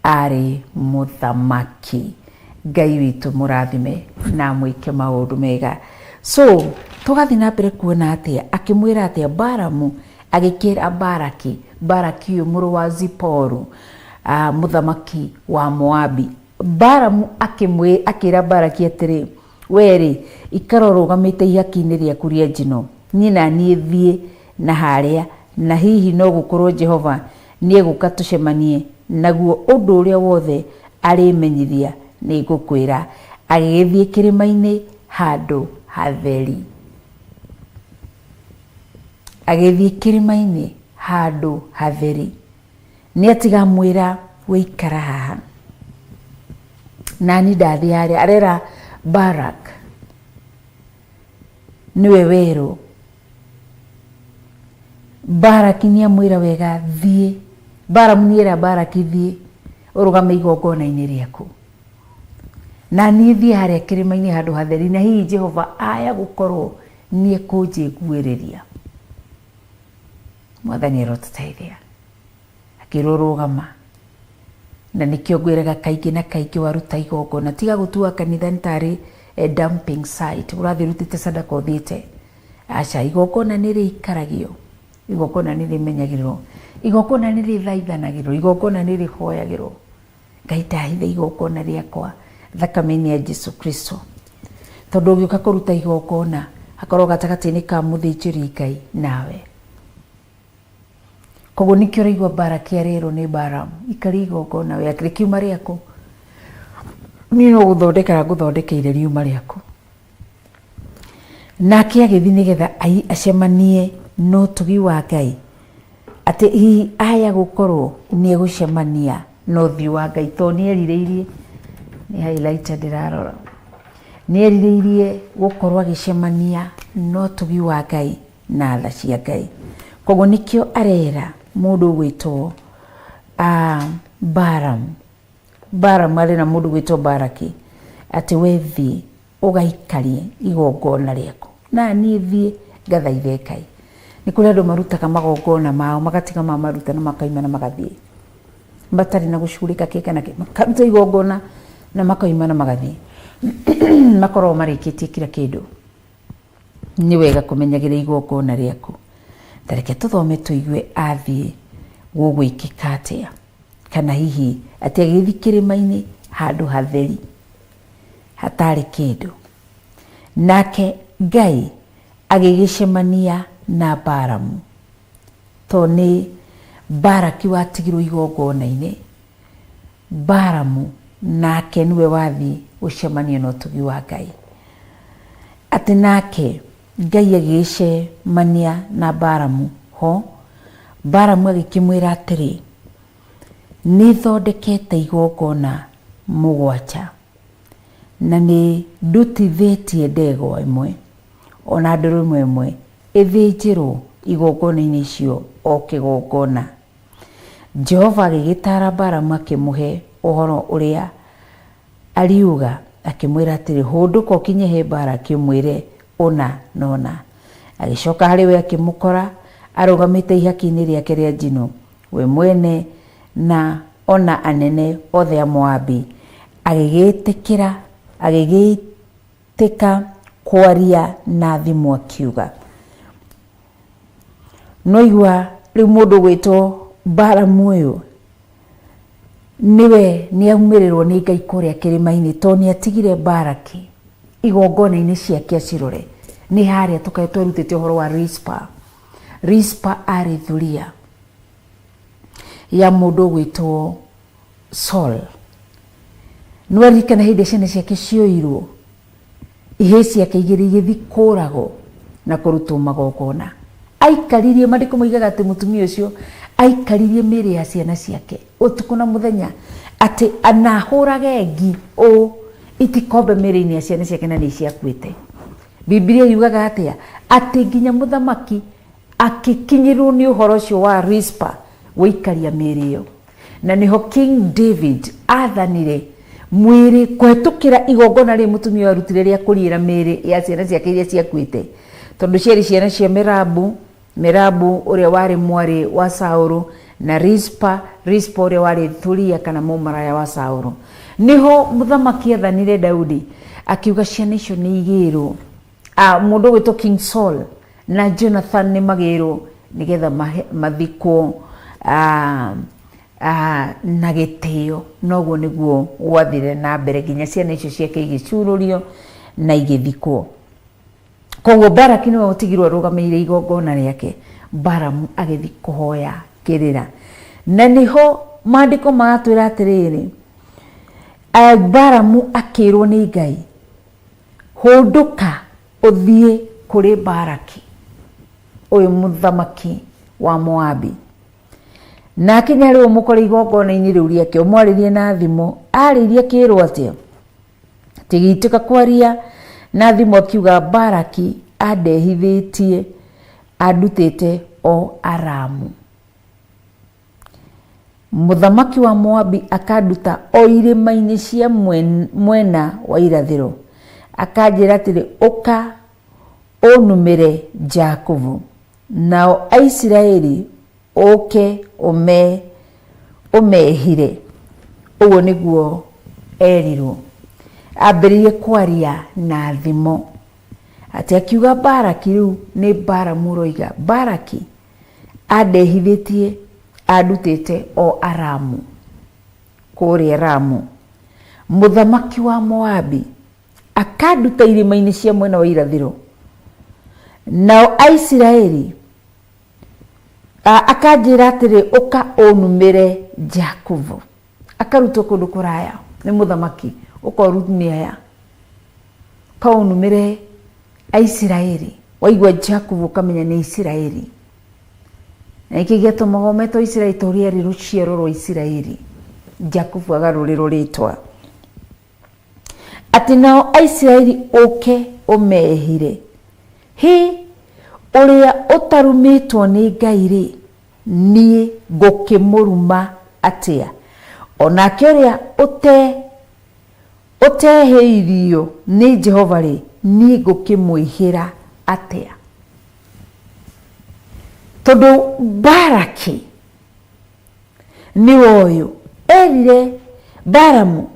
ari muthamaki. Ngai witũ mũrathime na mwĩke maũndũ mega. So tugathi na mbere kuona atia akimwira atia Baramu agikira Baraki uyu mũrũ wa Ziporu muthamaki wa Moabi. Baramu akira Baraki atiri weri ikaro rugamite ihaki-inĩ rĩaku rĩa njino niĩ na niĩ thiĩ na harĩa na hihi no gũkorwo Jehova niĩ gũka tucemanie naguo ũndũ ũrĩa wothe arĩmenyithia nĩ ngũkwĩra. Agĩgĩthiĩ kĩrĩma-inĩ handũ hatheri, agĩthiĩ kĩrĩma-inĩ handũ hatheri. Nĩ atiga mwĩra wĩikara haha nani ndathi harĩa. Arera Barak niwe werũ. Baraki nĩ amwĩra wega thiĩ. Baramu nĩ era Baraki thiĩ ũrũgame igongona-inĩ rĩaku na niĩ thiĩ harĩa kĩrĩma-inĩ handũ hatheri na hihi Jehova aya gũkorwo nĩ ekũnjiguĩrĩria. Mwathani arotũteithia. Akĩrũrũgama na nĩkĩo ngwĩraga kaingĩ na kaingĩ waruta igongona tiga gũtua kanitha nĩ tarĩ dumping site ũrathiĩ rutĩte sadaka ũthiĩte. Aca, igongona nĩ rĩikaragio, igongona nĩ rĩmenyagĩrĩrwo, igongona nĩ rĩthaithanagĩrwo, igongona nĩ rĩhoyagĩrwo. Ngai ndahitha igongona rĩakwa thakame-inĩ ya Jesu Kristo. Tondũ ũgĩũka kũruta igongona hakorwo gatagatĩ-inĩ ka mũthĩnjĩri Ngai nawe. Koguo nĩkĩo ũraigua Baraki arerwo nĩ Baramu ikari igongona we akĩrĩ kiuma rĩaku niĩ no gũthondeka ngũthondekeire riuma rĩaku. Nake agĩthiĩ nĩgetha acemanie no ũtugi wa Ngai atĩ hihi aya gũkorwo nĩ egũcemania no ũthiũ wa Ngai. To nĩ erirĩirie nĩ highlighter ndĩrarora nĩ erirĩirie gũkorwo agĩcemania no ũtugi wa Ngai na tha cia Ngai. Koguo nĩkĩo arera mũndũ gwĩtwo Baramu arĩ na mũndũ gwĩtwo Baraki atĩ we thiĩ ũgaikarie igongona rĩaku na niĩ thiĩ ngathaithe Ngai. Nĩ kũrĩ andũ marutaga magongona mao magatiga mamaruta na makaima na magathiĩ matarĩ na gũcugurĩka kĩka na makaruta igongona na makaima na magathiĩ makorwo marĩkĩtie kila kĩndũ. Nĩ wega kũmenyagĩrĩra igongona rĩaku. Tareke tũthome tũigue athiĩ gũgwĩkĩka atĩa kana hihi atĩ agĩthiĩ kĩrĩma-inĩ handũ hatheri hatarĩ kĩndũ. Nake Ngai agĩgĩcemania na Baramu to nĩ Baraki watigirwo igongona-inĩ. Baramu nake niwe wathiĩ gũcemania na ũtugi wa Ngai. Atĩ nake Ngai agĩcemania na Baramu ho. Baramu agĩkĩmwĩra atĩrĩ nĩ thondekete igongona 7 na nĩ ndutithĩtie ndegwa ĩmwe ona ndũrũme ĩmwe ĩthĩnjĩrwo igongona-inĩ icio o kĩgongona. Jehova agĩgĩtara Baramu akĩmũhe ũhoro ũrĩa ariuga akĩmwĩra atĩrĩ hũndũka ũkinye he Baraki ũmwĩre ona nona. Agĩcoka harĩ we akĩmũkora arũgamĩte ihaki-inĩ rĩake rĩa njino we mwene na ona anene othe a Moabi. Agĩgĩtĩka kwaria na thimũ akiuga. No igua rĩu mũndũ gwĩtwo Baramu ũyũ niwe nĩ aumĩrĩrwo nĩ Ngai kũrĩa kĩrĩma-inĩ to nĩ atigire Baraki igongona-inĩ ciake acirore. Nĩ harĩa tũkae twarutĩte ũhoro wa Rispa arĩ thuria ya mũndũ gwĩtwo Saul. Nĩ aririkana hĩndĩ ciana ciake cioirwo ihĩĩ ciake igĩrĩ igĩthiĩ kũragwo na kũrutwo magongona. Aikaririe maandĩko moigaga atĩ mũtumia ũcio aikaririe mĩĩrĩ ya ciana ciake ũtukũ na mũthenya atĩ anahũrage ngi itikombe mĩĩrĩ-inĩ ya ciana ciake na nĩ ciakuĩte. Biblia yugaga atĩa atĩ nginya mũthamaki akĩkinyĩrwo nĩ ũhoro ũcio wa Rispa gũikaria mĩĩrĩ ĩyo. Na nĩho King David athanire mwiri kwetukira igongona ri mutumia arutire ria kurira miri ya ciana ciake iria ciakuite tondu ciari ciana cia Merabu uria wari mwari wa Saulu na Rispa uria wari thuria kana mumaraya wa Saulu. Niho muthamaki athanire Daudi akiuga ciana icio ni igirwo mundu witwo King Saul na Jonathan ni magirwo nigetha mathikwo na gitio. Noguo niguo gwathire na mbere nginya ciana icio ciake igicururio na igithikwo. Koguo Baraki niwe utigirwo arugameire igongona riake. Balamu agithi kuhoya kirira, na niho maandiko magatwira atiriri, Balamu akirwo ni Ngai, hunduka uthie kuri Baraki uyu muthamaki wa Moabi. Na kinya riu mukore igongona-ini riu riake umwaririe na thimo. Aririe kirwo atia tigituka kwaria na thimo akiuga Baraki andehithitie andutite o Aramu. Muthamaki wa Moabi akaduta o irima-ini cia mwena wa irathiro, akanjira atiri uka unumire Jakobu, nao Aisiraeli uke umehire. Uguo niguo erirwo. Ambiririe kwaria na thimo ati akiuga Baraki riu ni Balamu roiga Baraki andehithitie andutite o Aramu kuri Aramu. Muthamaki wa Moabi akaduta irima-ini cia mwena wa irathiro, nao Aisiraeli akanjira atiri uka unumire Jakobu. Akaruta kundu kuraya ni muthamaki ukorumia ya kaunumire Aisiraeli. Waigwa Jakobu kamenya ni Isiraeli, na ikigeto magometo Isiraeli toria ri ruciaro rwa Isiraeli. Jakobu agaruriro ritwa ati nao Aisiraeli uke umehire. Hi uria utarumitwo ni Ngai ri nie ngukimuruma atia, onake uria uteheirio ni Jehova ri nie ngukimwihira atia. Tondu Baraki ni uyu erire Balamu,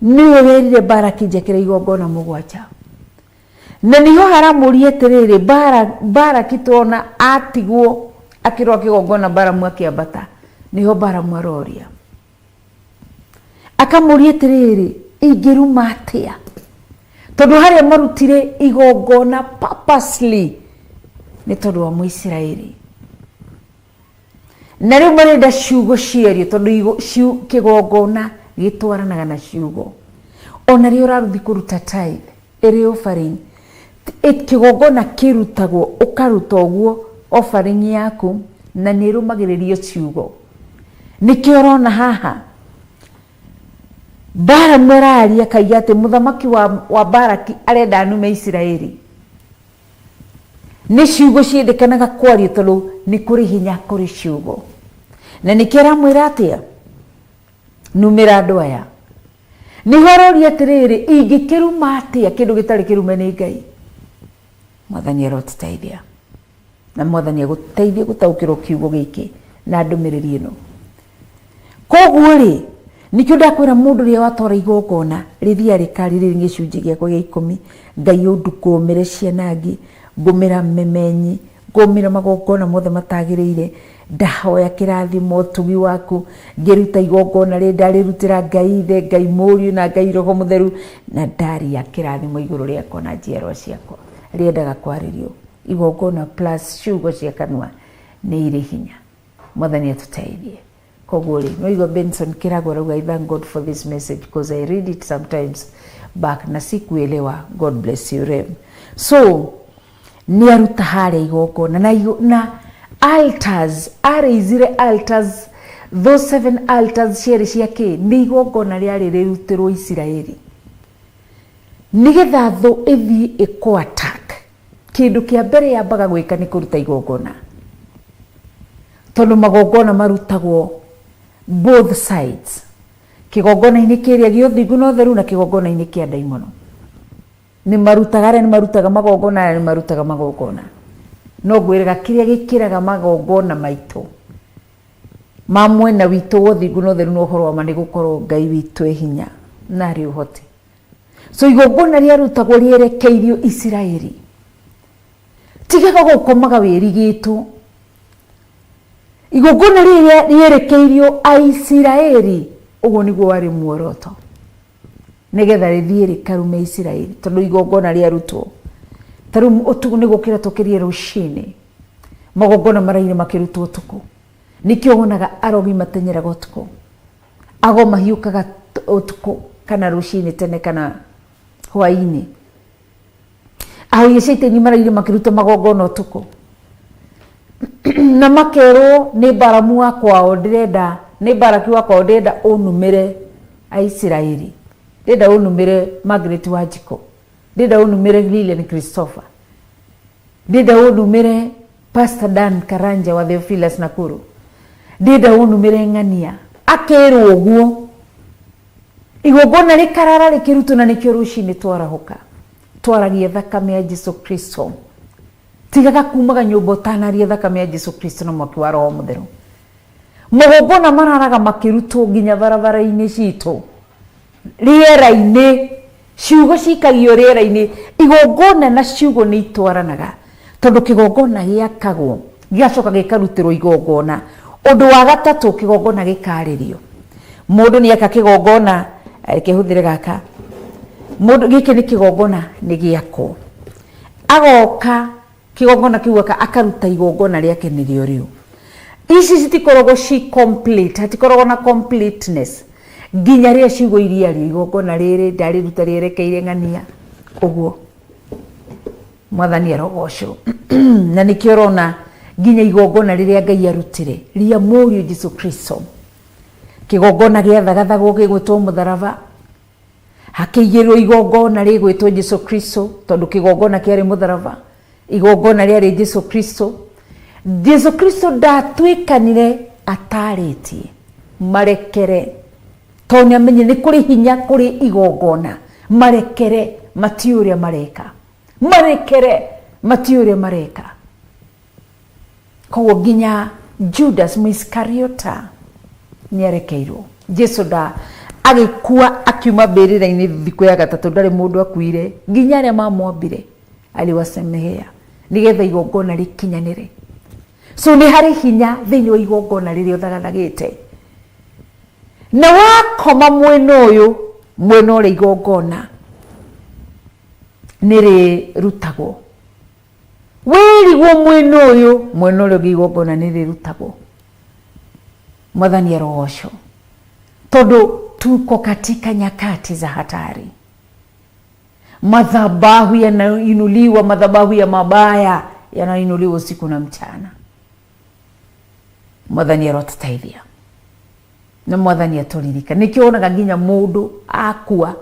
niwe werire Baraki njekere igongona mugwanja, na niho haramurie atiriri Baraki tuona atigwo akirwa kigongona Balamu akiambata. Niho Balamu aroria akamurie atiriri ingiruma atia, tondu haria marutire igongona purposely ni tondu wa Muisiraeli, na riu marenda ciugo cierio tondu kigongona gitwaranaga na ciugo. Ona rio raruthi kuruta tithe iri offering, kigongona kirutagwo ukaruta uguo offering yaku na nirumagiririo ciugo. Nikio rona haha Balamu araria kaiga ati muthamaki wa Baraki arenda anume Isiraeli. Ni ciugo ciendekanaga kwario tondu ni kuri hinya kuri ciugo, na nikira mwira atia numira andu aya. Niho aroria atiriri ingikiruma atia kindu gitari kirume ni Ngai. Mwathani arotiteithia, na Mwathani aguteithie gutaukirwo kiugo giki na ndumiriri ino. Koguo ri nikio ndakwira mundu ria watora igongona rithia rikari riri gicunji giakwa gia 10, Ngai undukumire ciana ngi, ngumira memenyi, ngumira magongona mothe matagiriire, ndahoya kirathimo tugi waku, ngiruta igongona ri ndarirutira Ngai Ithe, Ngai Muriu na Ngai Roho Mutheru, na ndaria kirathimo iguru riakwa na njiarwa ciakwa. Riendaga kwaririo igongona plus ciugo cia kanua ni iri hinya. Mwathani atuteithie. Koguo ri no igo Benson Kirago rauga, I thank God for this message because I read it sometimes back na sikuelewa. God bless you Rem. So ni aruta haria igongona na altars, areizire altars, those 7 altars ciari ciake ni igongona riari rirutirwo Isiraeli nigetha thu ithi iko attack. Kindu kia mbere yambaga gwika ni kuruta igongona, tondu magongona marutagwo both sides. kigongona-inĩ kĩrĩa gĩa ũthingu na ũtheru na kigongona-inĩ kĩa ndaimono. Nĩ marutaga magongona. No ngwĩraga kĩrĩa gĩkĩraga magongona maitũ ma mwena witũ wa ũthingu na ũtheru na ũhoro wa ma nĩ gũkorwo Ngai witũ e hinya na arĩ ũhoti. So igongona rĩarutagwo rĩerekeirio Isiraeli. Tigaga gũkomaga wĩrigĩtwo. Igongona rĩrĩa rĩerekeirio Aisiraeli, ũguo nĩguo warĩ muoroto, nĩgetha rĩthiĩ rĩkarume Isiraeli, tondũ igongona rĩarutwo. Tarĩu ũtukũ nĩ gũkĩra tũkĩrie rũcinĩ, magongona maraire makĩrutwo ũtukũ. Nĩkĩo wonaga arogi mateng'eraga ũtukũ, ago mahiũkaga ũtukũ kana rũcinĩ tene kana hwainĩ. Ahoria caitani maraire makĩruta magongona ũtukũ. Na makerwo nĩ Balamu wa kwao nĩ Balaki wa kwao ndĩrenda ũnumĩre Aisiraeli, ndĩrenda ũnumĩre Margaret Wanjikũ, ndĩrenda ũnumĩre Lilian Christopher, ndĩrenda ũnumĩre Pastor Dan Karanja wa Theophilus Nakuru, ndĩrenda ũnumĩre Ng'ania. Akerwo ũguo. Igongona rĩkarara rĩkĩrutwo, na nĩkĩo rũcinĩ twarahũka twaragia thakame ya Jesu Kristo. Tigaga kumaga nyũmba ũtanaria thakame ya Jesu Kristo na mwaki wa Roho Mũtheru. Magongona mararaga makĩrutwo nginya barabara-inĩ citũ, rĩera-inĩ, ciugo cikagio rĩera-inĩ. Igongona na ciugo nĩ itwaranaga, tondũ kĩgongona gĩakagwo gĩgacoka gĩkarutĩrwo igongona. Ũndũ wa gatatũ, kĩgongona gĩkarĩrio. Mũndũ nĩ aka kĩgongona kĩhũthĩre gaka. Mũndũ gĩkĩ nĩ kĩgongona nĩ gĩakwo. Agoka kĩgongona kĩu akaruta igongona rĩake nĩrĩo rĩu. Ici citikoragwo ci complete, hatikoragwo na completeness nginya rĩrĩa ciugo iria rĩu. Igongona rĩrĩ ndarĩruta rĩerekeire Ng'ania ũguo. Mwathani arogocwo. Na nĩkĩo ũrona nginya igongona rĩrĩa Ngai arutire rĩa mũriũ Jesu Kristo, kĩgongona gĩathagathagwo gĩgwĩtwo mũtharaba, hakĩigĩrwo igongona rĩgwĩtwo Jesu Kristo, tondũ kĩgongona kĩarĩ mũtharaba. Igongona rĩarĩ Jesu Kristo. Jesu Kristo ndatwĩkanire atarĩtie marekere, tondũ nĩamenye nĩ kũrĩ hinya kũrĩ igongona. Marekere matiĩ ũrĩa mareka, marekere matiĩ ũrĩa mareka. Koguo nginya Judas Iskariota nĩarekeirwo. Jesu agĩkua akiuma mbĩrĩra-inĩ thikũ ya gatatũ, ndarĩ mũndũ akuire, nginya arĩa mamwambire aliwasemehea, nĩgetha igongona rĩkinyanĩre. So nĩ harĩ hinya thĩinĩ wa igongona rĩrĩa ũthagathagĩte. Na wakoma mwena ũyũ, mwena ũrĩa igongona nĩrĩrutagwo. Wĩrigwo mwena ũyũ, mwena ũrĩa igongona nĩrĩrutagwo. Mwathani arogocwo. Tondũ tuko katika nyakati za hatari. Madhabahu yanainuliwa, madhabahu ya mabaya yanainuliwa usiku na mchana. Mwathani arotũteithia na Mwathani atũririka. Nĩkĩo wonaga nginya mũndũ akua,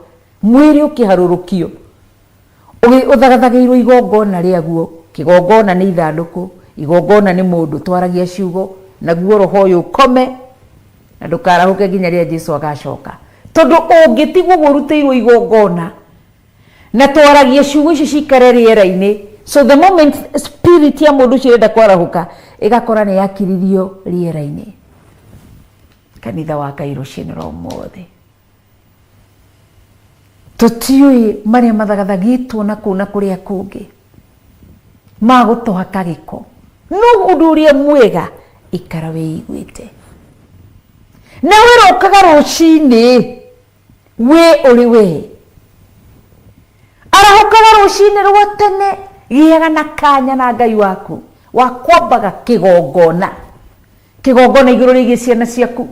mwĩrĩ ũkĩharũrũkio, ũthagathagĩirwo igongona rĩaguo. Kĩgongona nĩ ithandũkũ, igongona nĩ mũndũ twaragia ciugo, naguo roho ũyũ ũkome na ndũkarahũke nginya rĩrĩa Jesu agacoka. Tondũ ũngĩtigwo ũrutĩirwo igongona na twaragia ciugo ici cikare rĩera-inĩ, so the moment spirit ya mũndũ ũcio ĩrenda kwarahũka, ĩgakora nĩ yakiririo rĩera-inĩ. Kanitha wa Ngai rũciinĩ rwa ũmũthĩ, tũtiũĩ marĩa mathagathagĩtwo na kũu na kũrĩa kũngĩ magũtũhaka gĩko. No ũndũ ũrĩa mwega, ikara wĩiguĩte. Na wĩrokaga rũcinĩ wĩ ũrĩ we, arahũkaga rũcinĩ rwa tene, gĩaga na kanya na Ngai waku wa kwambaga kĩgongona. Kĩgongona igũrũ rĩgiĩ ciana ciaku,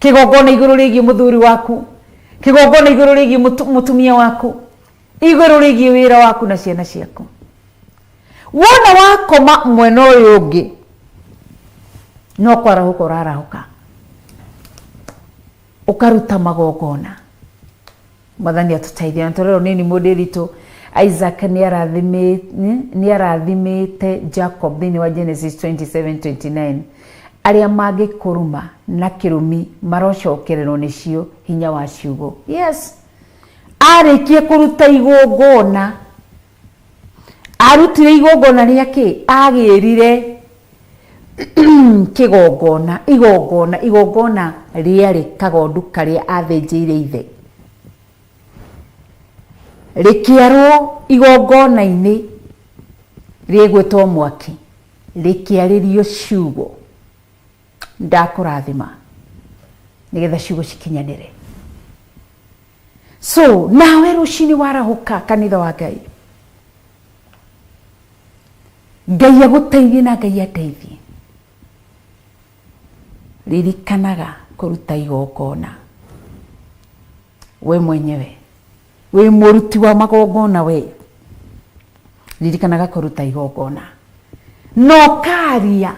kĩgongona igũrũ rĩgiĩ mũthuri waku, kĩgongona igũrũ rĩgiĩ mũtumia waku, igũrũ rĩgiĩ wĩra waku na ciana ciaku. Wona wakoma mwena ũyũ ũngĩ, no kwarahũka ũrarahũka, ũkaruta magongona. Mwathani atũteithie. Na tũrero nini mũndĩritũ Isaac nĩ arathimĩte Jacob thĩinĩ wa Genesis 27:29, aria mangikuruma na kirumi marocokererwo nicio hinya wa ciugo. Yes, arikie kuruta igongona, arutire igongona riake, agirire igongona riari kagondu karia athenjeire ithe, rikiarwo igongona-ini riegwetwo mwaki, rikiaririo ciugo. Ndakurathima nigetha ciugo cikinyanire. So nawe rucini warahuka kanitha wa Ngai, Ngai aguteithie na Ngai ateithie. Ririkanaga kuruta igongona. We mwenyewe, we muruti wa magongona, we ririkanaga kuruta igongona. No karia,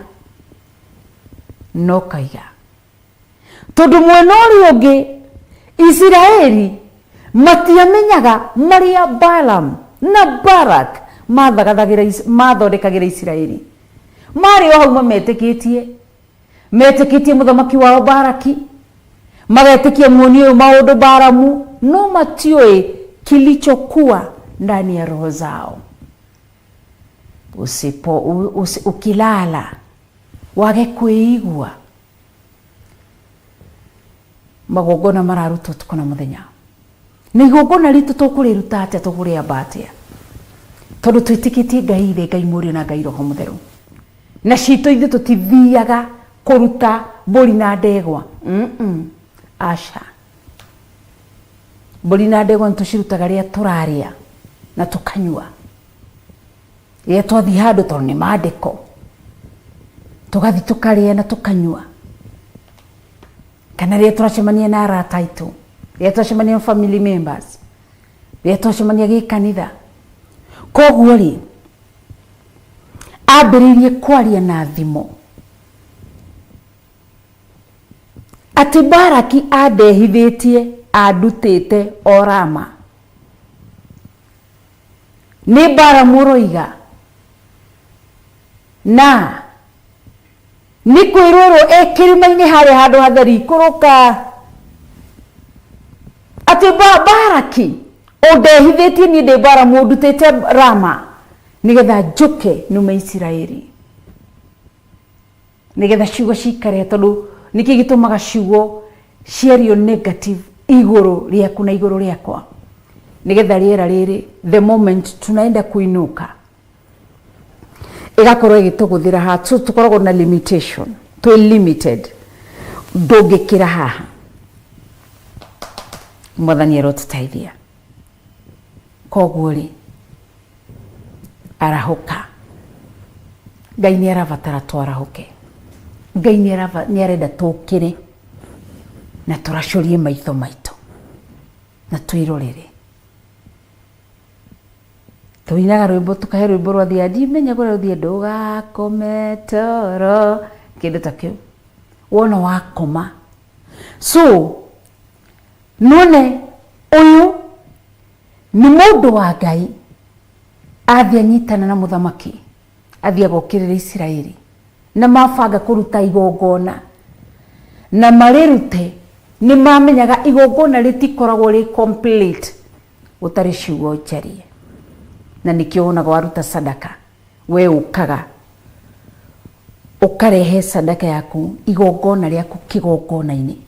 no kaiga. Tondu mwena uria ungi Israeli matiamenyaga maria Balaam na Barak mathondekagira Israeli. Mari o hau mametikitie muthamaki wao Baraki, magetikia muoni uyu maundu Balamu, no matioi kilichokuwa ndani ya roho zao. Ukilala wage kuigua magongona mararutwo tuko na muthenya, na igongona ritu tukuriruta atia, tukuriamba atia, tondu twitikitie Ngai ithe, Ngai Murio na Ngai Roho Mutheru, na cito ithe tutithiaga kuruta mburi na ndegwa. Asha, mburi na ndegwa nitucirutaga ria turaria na tukanyua, ria twathi handu tondu ni maandiko, tugathi tukaria na tukanyua, kana ria turacemania na arata aitu, ria turacemania na family members, ria turacemania gikanitha. Koguo ri ambiririe kwaria na thimo ati Baraki andehithitie andutite Orama, ni Balamu roiga, na ni kwirwo ekirima-ini hari handu hatheri kuruka ati Baraki ondehithitie ni ndi Balamu ndutite Rama nigetha njuke nume Israeli, nigetha ciugo cikare, tondu niki gitumaga ciugo ciario negative iguru riaku na iguru riakwa, nigetha riera riri the moment tunaenda kuinuka igakorwo igituguthira ha, tukoragwo na limitation, to limited, ndungikira haha. Mwathani arotutaithia. Koguo ri arahuka, Ngai ni aravatara twarahuke, Ngai ni arenda tukire na turacurie maitho maitu na twirorere. Tuinaga rwimbo, tukahe rwimbo rwa thiadi menya gwa ruthie ndugakome toro, kindu ta kiu wona wakoma. So none uyu ni mundu wa Ngai athia nyitana na muthamaki, athia gukirira Israeli, na mabanga kuruta igongona, na marirute ni mamenyaga igongona ritikoragwo ri complete utari ciugo njarie. Na nikio wonaga waruta sadaka, we ukaga ukarehe sadaka yaku, igongona riaku kigongona-ini,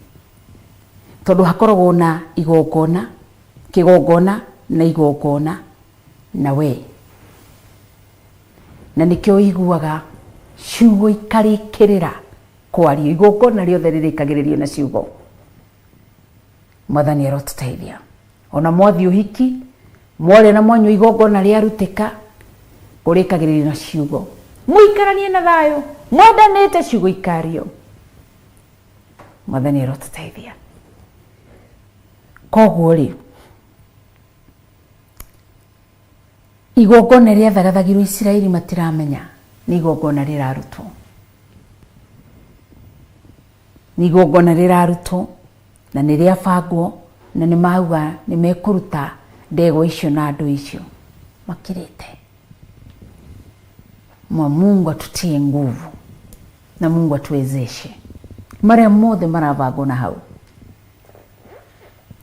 tondu hakoragwo na igongona, kigongona na igongona na we, na nikio iguaga ciugo ikarikirira kwario, igongona riothe ririkagiririo na ciugo. Mwathani arotutaithia. Ona mwathi uhiki mwore na mwanyu igongona riarutika, urikagiririo na ciugo, muikaranie na thayo, mwendanite ciugo ikario. Mwathani arotutaithia. Koguo ri igongona riathagathagirwo Israeli matiramenya ni igongona rirarutwo, ni igongona rirarutwo na ni riabangwo, na ni mauga ni mekuruta ndego icio na andu icio makirite. Mungu atutie nguvu na Mungu atuwezeshe maria mothe maravagwo na hau.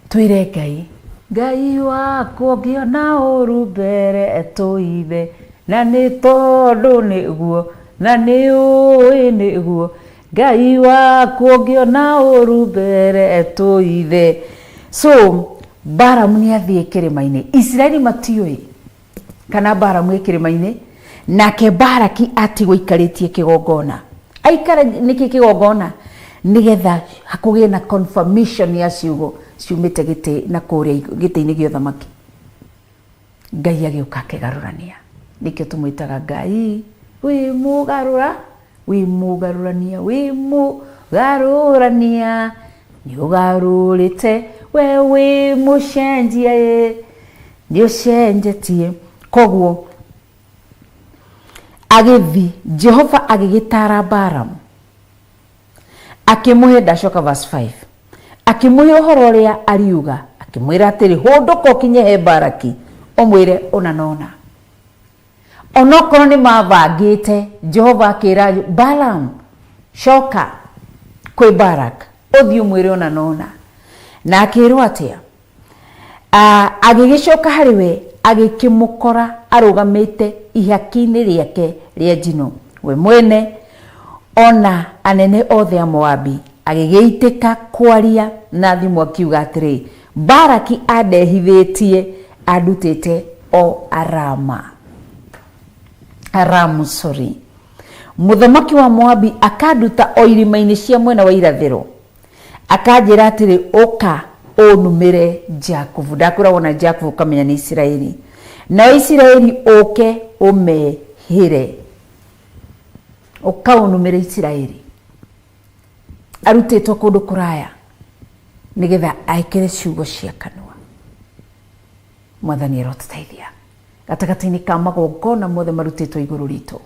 Twire Ngai wakwa ngiona ũru mbere tũithe, na nĩ tondũ nĩguo na nĩ ũĩ nĩguo. Ngai wakwa ngiona ũru mbere tũithe. So Balaam nĩ athiĩ kĩrĩma-inĩ. Israeli matiũĩ kana Balaam ĩ kĩrĩma-inĩ, nake Balaki atigwo aikarĩtie kĩgongona. Aikara nĩkĩ kĩgongona? Nĩgetha hakũgĩe na confirmation ya ciugo ciumĩte gĩtĩ na kũrĩa gĩtĩ-inĩ gĩa ũthamaki. Ngai agĩũka akĩgarũrania. Nĩkĩo tũmwĩtaga Ngai wĩ mũgarũrania, wĩ mũgarũrania, nĩ ũgarũrĩte we wĩ mũcenjia nĩ ũcenjetie. Koguo agĩthi Jehova agĩgĩtara Balaam, akĩmũhe, ndacoka verse 5, akĩmũhe ũhoro ũrĩa ariuga, akĩmwĩra atĩrĩ, hũndũka ũkinye he Balaki ũmwĩre ũna na ũna. Onokorwo nĩ mabangĩte, Jehova akĩra Balaam, coka kwĩ Balak ũthiĩ ũmwĩre ũna na ũna. Na akĩrwo atĩa? Agĩgĩcoka harĩ we, agĩkĩmũkora arũgamĩte ihaki-inĩ rĩake rĩa njino, we mwene ona anene othe a Moabi. Agĩgĩitĩka kwaria na thimũ akiuga atĩrĩ, Balaki andehithĩtie andutĩte o Aramu, mũthamaki wa Moabi akanduta o irima-inĩ cia mwena wa irathĩro, akanjĩra atĩrĩ, ũka ũnumĩre Jakubu. Ndakwĩra wona Jakubu ũkamenya nĩ Isiraeli. Na Isiraeli ũke ũmehĩre, ũka ũnumĩre Isiraeli. Arutĩtwo kũndũ kũraya nĩgetha aikĩre ciugo cia kanua. Mwathani arotũteithia gatagatĩ-inĩ ka magongona mothe marutĩtwo igũrũ ritũ,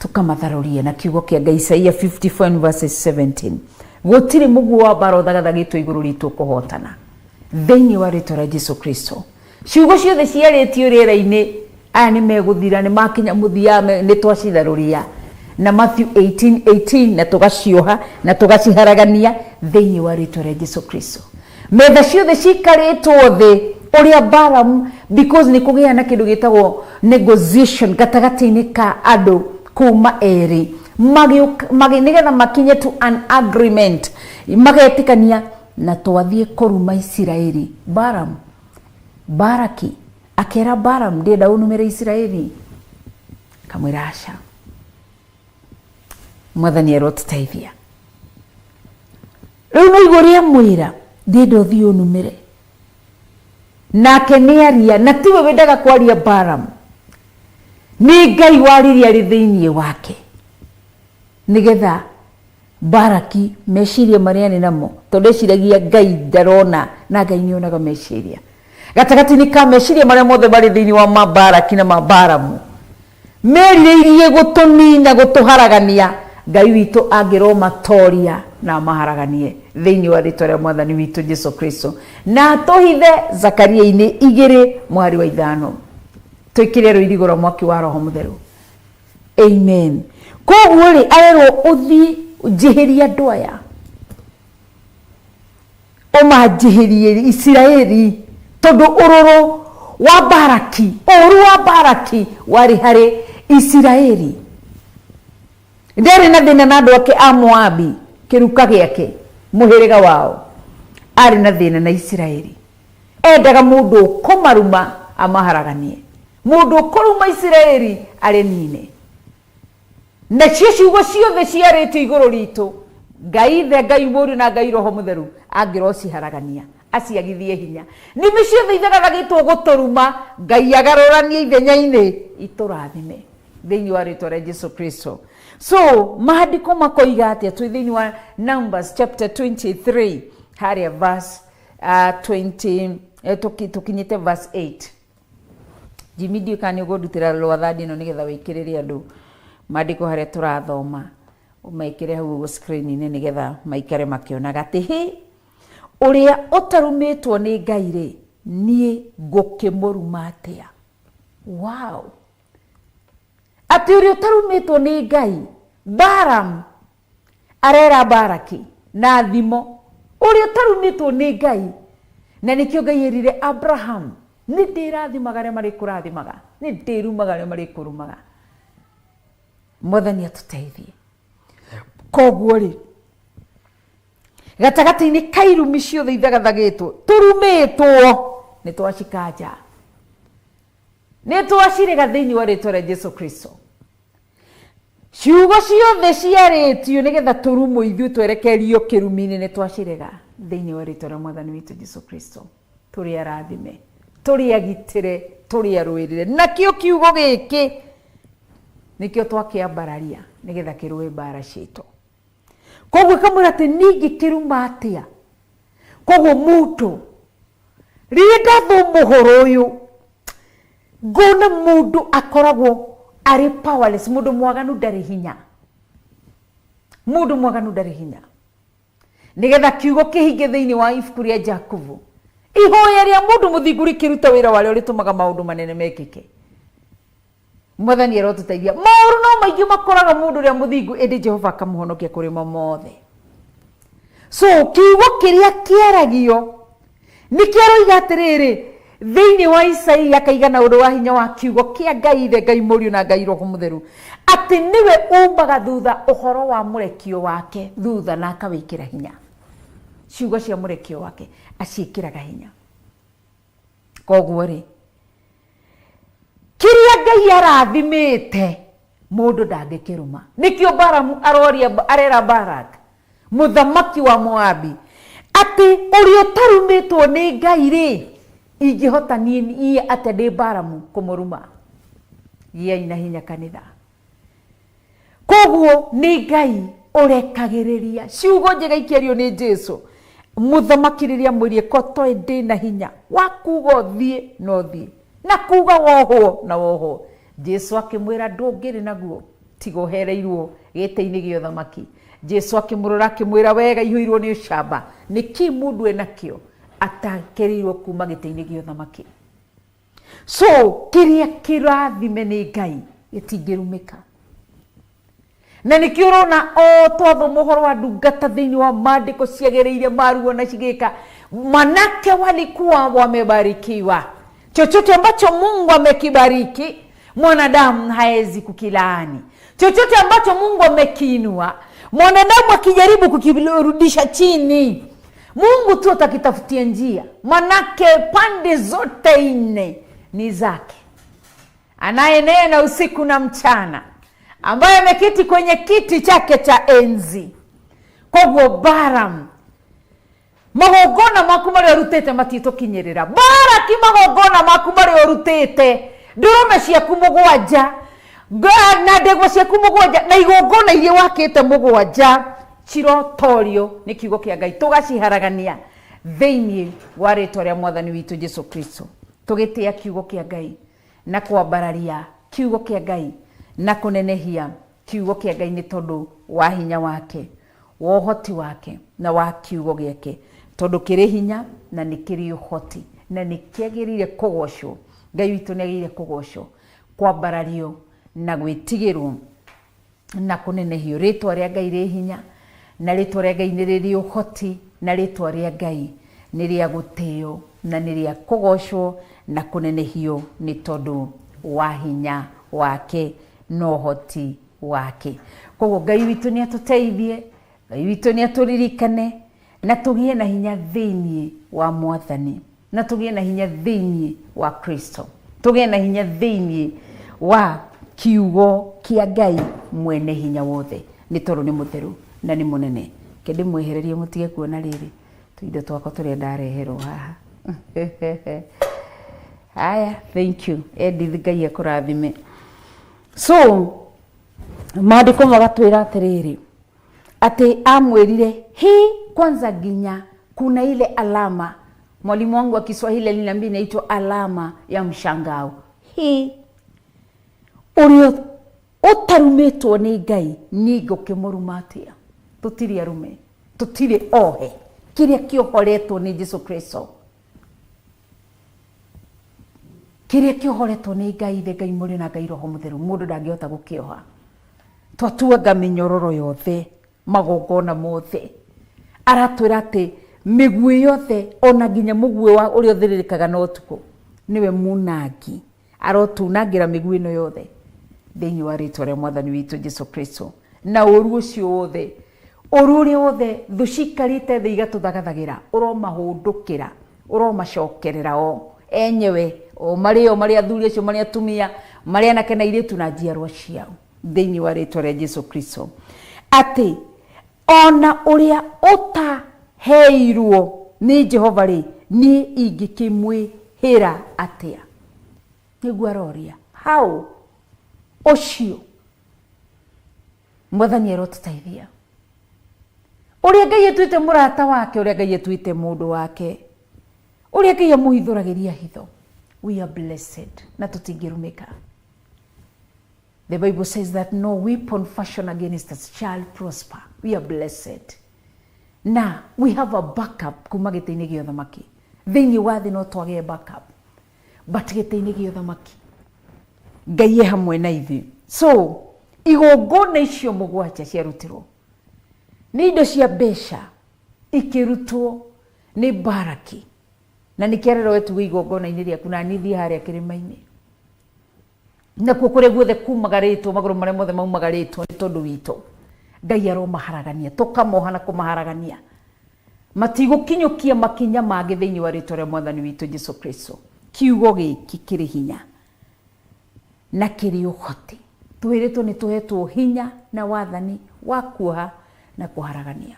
tũkamatharũria na kiugo kĩa Ngai. Isaia 54:17, gũtirĩ mũguo wa mbara ũthagathagĩtwo igũrũ ritũ kũhotana thĩinĩ wa rĩtwa rĩa Jesũ Kristo. Ciugo ciothe ciarĩtio rĩera-inĩ, aya nĩ megũthira, nĩ makinya mũthia, nĩ twacitharũria na Matthew 18:18, na tũgacioha na tũgaciharagania thĩinĩ wa rĩtwa rĩa Jesũ Kristo. Metha ciothe cikarĩtwo thĩ ũrĩa Balaam, because nĩ kũgĩa na kĩndũ gĩtagwo negotiation gatagatĩ-inĩ ka andũ kuma erĩ, nĩgetha makinye to an agreement, magetĩkania na twathiĩ kũruma Isiraeli. Balaki akera Balaam, ndĩenda ũnumĩre Isiraeli, kamwĩra aca. Mwathani arotũteithia. Rĩu no igũrũ rĩa mwĩra, ndĩenda ũthiĩ ũnumĩre. Nake nĩ aria, na tiwe wendaga kwaria Balaam, nĩ Ngai waririe arĩ thĩinĩ wake, nĩgetha Balaki meciria marĩa nĩ namo, tondũ eciragia Ngai ndarona, na Ngai nĩ onaga meciria. Gatagatĩ-inĩ ka meciria marĩa mothe marĩ thĩinĩ wa Balaki na Balaam, merirĩirie gũtũnina, gũtũharagania, Ngai witũ angĩrwo matoria na maharaganie thĩinĩ wa rĩtwa rĩa Mwathani witũ Jesũ Kristo, na tũhithe Zakaria-inĩ 2:5, twĩkĩre rũirigo rwa mwaki wa Roho Mũtheru. Amen. Koguo rĩ, arerwo ũthiĩ njĩhĩria andũ aya, ũmanjĩhĩrie Isiraeli, tondũ ũrũrũ wa Balaki, ũru wa Balaki warĩ harĩ Isiraeli. Ndarĩ na thĩna na andũ ake a Moabi, kĩruka gĩake, mũhĩrĩga wao, arĩ na thĩna na Isiraeli. Endaga mũndũ kũmaruma amaharaganie, mũndũ kũruma Isiraeli arĩ nine. Na ciugo ciothe ciarĩtio igũrũ ritũ, Ngai Ithe, Ngai Mũriũ na Ngai Roho Mũtheru angĩrwo ciharagania, aciagithie hinya. Nĩmĩ ciothe ithagatagĩtwo gũtũruma, Ngai agarũranie ithenya-inĩ itũrathime thĩinĩ wa rĩtwa rĩa Jesũ Kristo. So maandĩko makoiga atĩa? Twĩ thĩinĩ wa Numbers chapter 23 harĩa verse 20, tukinyĩte verse 8. Jimidio kani ũgũndutĩra rwathani ĩno nĩgetha wĩkĩrĩre andũ maandĩko harĩa tũrathoma, ũmaikĩre hau ũguo screen-inĩ nĩgetha maikare makĩonaga atĩ ũrĩa ũtarumĩtwo nĩ Ngai rĩ, niĩ ngũkĩmũruma atĩa. Wow! Atĩ ũrĩa ũtarumĩtwo nĩ Ngai, Balaam arera Baraki na thimo uria tarumitwo ni Ngai, na nikio Ngai erire Abraham, ni ndirathimaga aria mari kurathimaga, ni ndirumaga aria mari kurumaga. Mwathani atuteithie. Koguo ri gatagati-ini ka irumi ciothe ithagathagitwo turumitwo ni twacikanja, ni twacirega thiini wa ritwa ria Jesu Kristo. Ciugo ciothe ciaritio nigetha turumwo ithuĩ twerekerio kirumi-ini ni twacirega thiini wa ritwa ria Mwathani witu Jesu Kristo. Turi arathime, turi agitire, turi arwirire. Nakio kiugo giki nikio twakiambararia nigetha kirue mbara citu. Koguo kamwira ati ningi kiruma atia. Koguo mundu rinda thumuhoro uyu ngona mundu akoragwo ari powerless, mundu mwaganu ndari hinya, mundu mwaganu ndari hinya. Nigetha kiugo kihinge thiini wa ibuku ria Jakubu, ihoya ria mundu muthingu rikiruta wira wario ritumaga maundu manene mekike. Mwathani arotuteithia. Mauru no maingi makoraga mundu ria muthingu, indi Jehova akamuhonokia kuri mo mothe. So kiugo kiria kiaragio nikiaroiga atiriri thiini wa Isaia akaigana undu wa hinya wa kiugo kia Ngai ithe, Ngai Muriu na Ngai Roho Mutheru, ati niwe umaga thutha uhoro wa murekio wake thutha na akawikira hinya. Ciugo cia murekio wake aciikiraga hinya. Koguo ri kiria Ngai arathimite mundu ndangikiruma. Nikio Balamu arera Barak muthamaki wa Moabi ati uria utarumitwo ni Ngai ri, ingihota nie ati ndi Balamu kumuruma. Giai na hinya kanitha. Koguo ni Ngai urekagiriria ciugo njega ikerio ni Jesu muthamaki riria mwirie ko toi ndi na hinya wa kuga thie no thie na kuga wohwo na wohwo. Jesu akimwira ndungiri naguo tiga uhereirwo gite-ini gio thamaki. Jesu akimurora akimwira wega ihuirwo ni ucamba, niki mundu enakio atakerirwo kuma gite-ini gio thamaki. So kiria kirathime ni Ngai gitingirumika. Na nikio rona o twatho mohoro wa ndungata thiini wa maandiko ciagereire maruo na cigika, manake walikuwa wamebarikiwa. Chochote ambacho Mungu amekibariki mwanadamu haezi kukilaani. Chochote ambacho Mungu amekiinua mwanadamu akijaribu kukirudisha chini, Mungu tu atakitafutia njia, manake pande zote nne ni zake. Anayenena usiku na mchana, ambaye ameketi kwenye kiti chake cha enzi. Koguo Balaam magogona maku mari orutete matitokinyirira. Baraki magogona maku mari orutete ndurume ciaku mugwanja na ndegwa ciaku mugwanja na igogona iria wakite mugwanja cirotorio ni kiugo kia Ngai. Tugaciharagania thiini wa ritwa ria Mwathani witu Jesu Kristo, tugitia kiugo kia Ngai na kwambararia kiugo kia Ngai na kunenehia kiugo kia Ngai ni tondu wa hinya wake, wa uhoti wake na wa kiugo giake. Tondu kiri hinya na nikiri uhoti na nikiagirire kugocwo. Ngai witu niagirire kugocwo, kwambarario na gwitigirwo na kunenehio. Ritwa ria Ngai ri hinya na ritwa ria Ngai ni riri uhoti na ritwa ria Ngai ni ria gutio na ni ria kugocwo na kunenehio ni tondu wa hinya wake no hoti wake. Koguo Ngai witu ni atuteithie, Ngai witu ni aturirikane na tugie na hinya thiini wa Mwathani, na tugie na hinya thiini wa Kristo, tugie na hinya thiini wa kiugo kia Ngai mwene hinya wothe, ni tondu ni mutheru na ni munene. Kende mwehererie mutige kuona riri tuindo twako turia ndareherwo haha. Aya, thank you. Edith Ngai akurathime. So maandiko magatwira atiriri ati amwirire kwanza ginya kuna ile alama. Mwalimu wangu wa Kiswahili aliniambia inaitwa alama ya mshangao. Urio utarumetwo ni Ngai nigo kimurumatia. Tutiri arume, tutiri ohe. Kiria kiohoretwo ni Jesu Kristo, kiria kiohoretwo ni Ngai ithe, Ngai Muriu na Ngai Roho Mutheru, mundu ndangihota gukioha. Twatuaga minyororo yothe magongona mothe. Aratwira ati miguo yothe ona nginya muguo wa uri othiririkaga na utuku niwe munangi arotunangira miguo ino yothe thiini wa ritwa ria mwathani witu Jesu Kristo. Na uru ucio wothe ururi wothe thu cikarite thi igatuthagathagira uromahundukira uromacokerera o enyewe o mari athuri acio mari atumia mari anake na iritu na njiarwa ciao thiini wa ritwa ria Jesu Kristo. Ati ona uria utaheirwo ni Jehova ri ni ingikimwihira atia. Niguo aroria how ucio mwathani arotutaithia uria Ngai etuite murata wake, uria Ngai etuite mundu wake, uria Ngai amuhithuragiria hitho. We are blessed na tutingirumika. The Bible says that no weapon fashioned against us shall prosper. We are blessed. Na we have a backup kuma gitaini gia thamaki. Thiini wa thi no twage backup, but gitaini gia thamaki Ngai e hamwe na ithi. So igongona icio mugwanja ciarutirwo ni indo cia mbeca ikirutwo ni Baraki, na nikiarero wetu igongona-ini riaku na nithi haria kirima-ini na kuo guothe kumagaritwo maguru maria mothe maumagaritwo ni tondu witu. Ngai aromaharagania tukamoha na kumaharagania matigukinyukia makinya mangi thiini wa ritwa ria mwathani witu Jesu Kristo. Kiugo giki kiri hinya na kiri uhoti. Twiritwo ni tuhetwo hinya na wathani wa kuoha na kuharagania.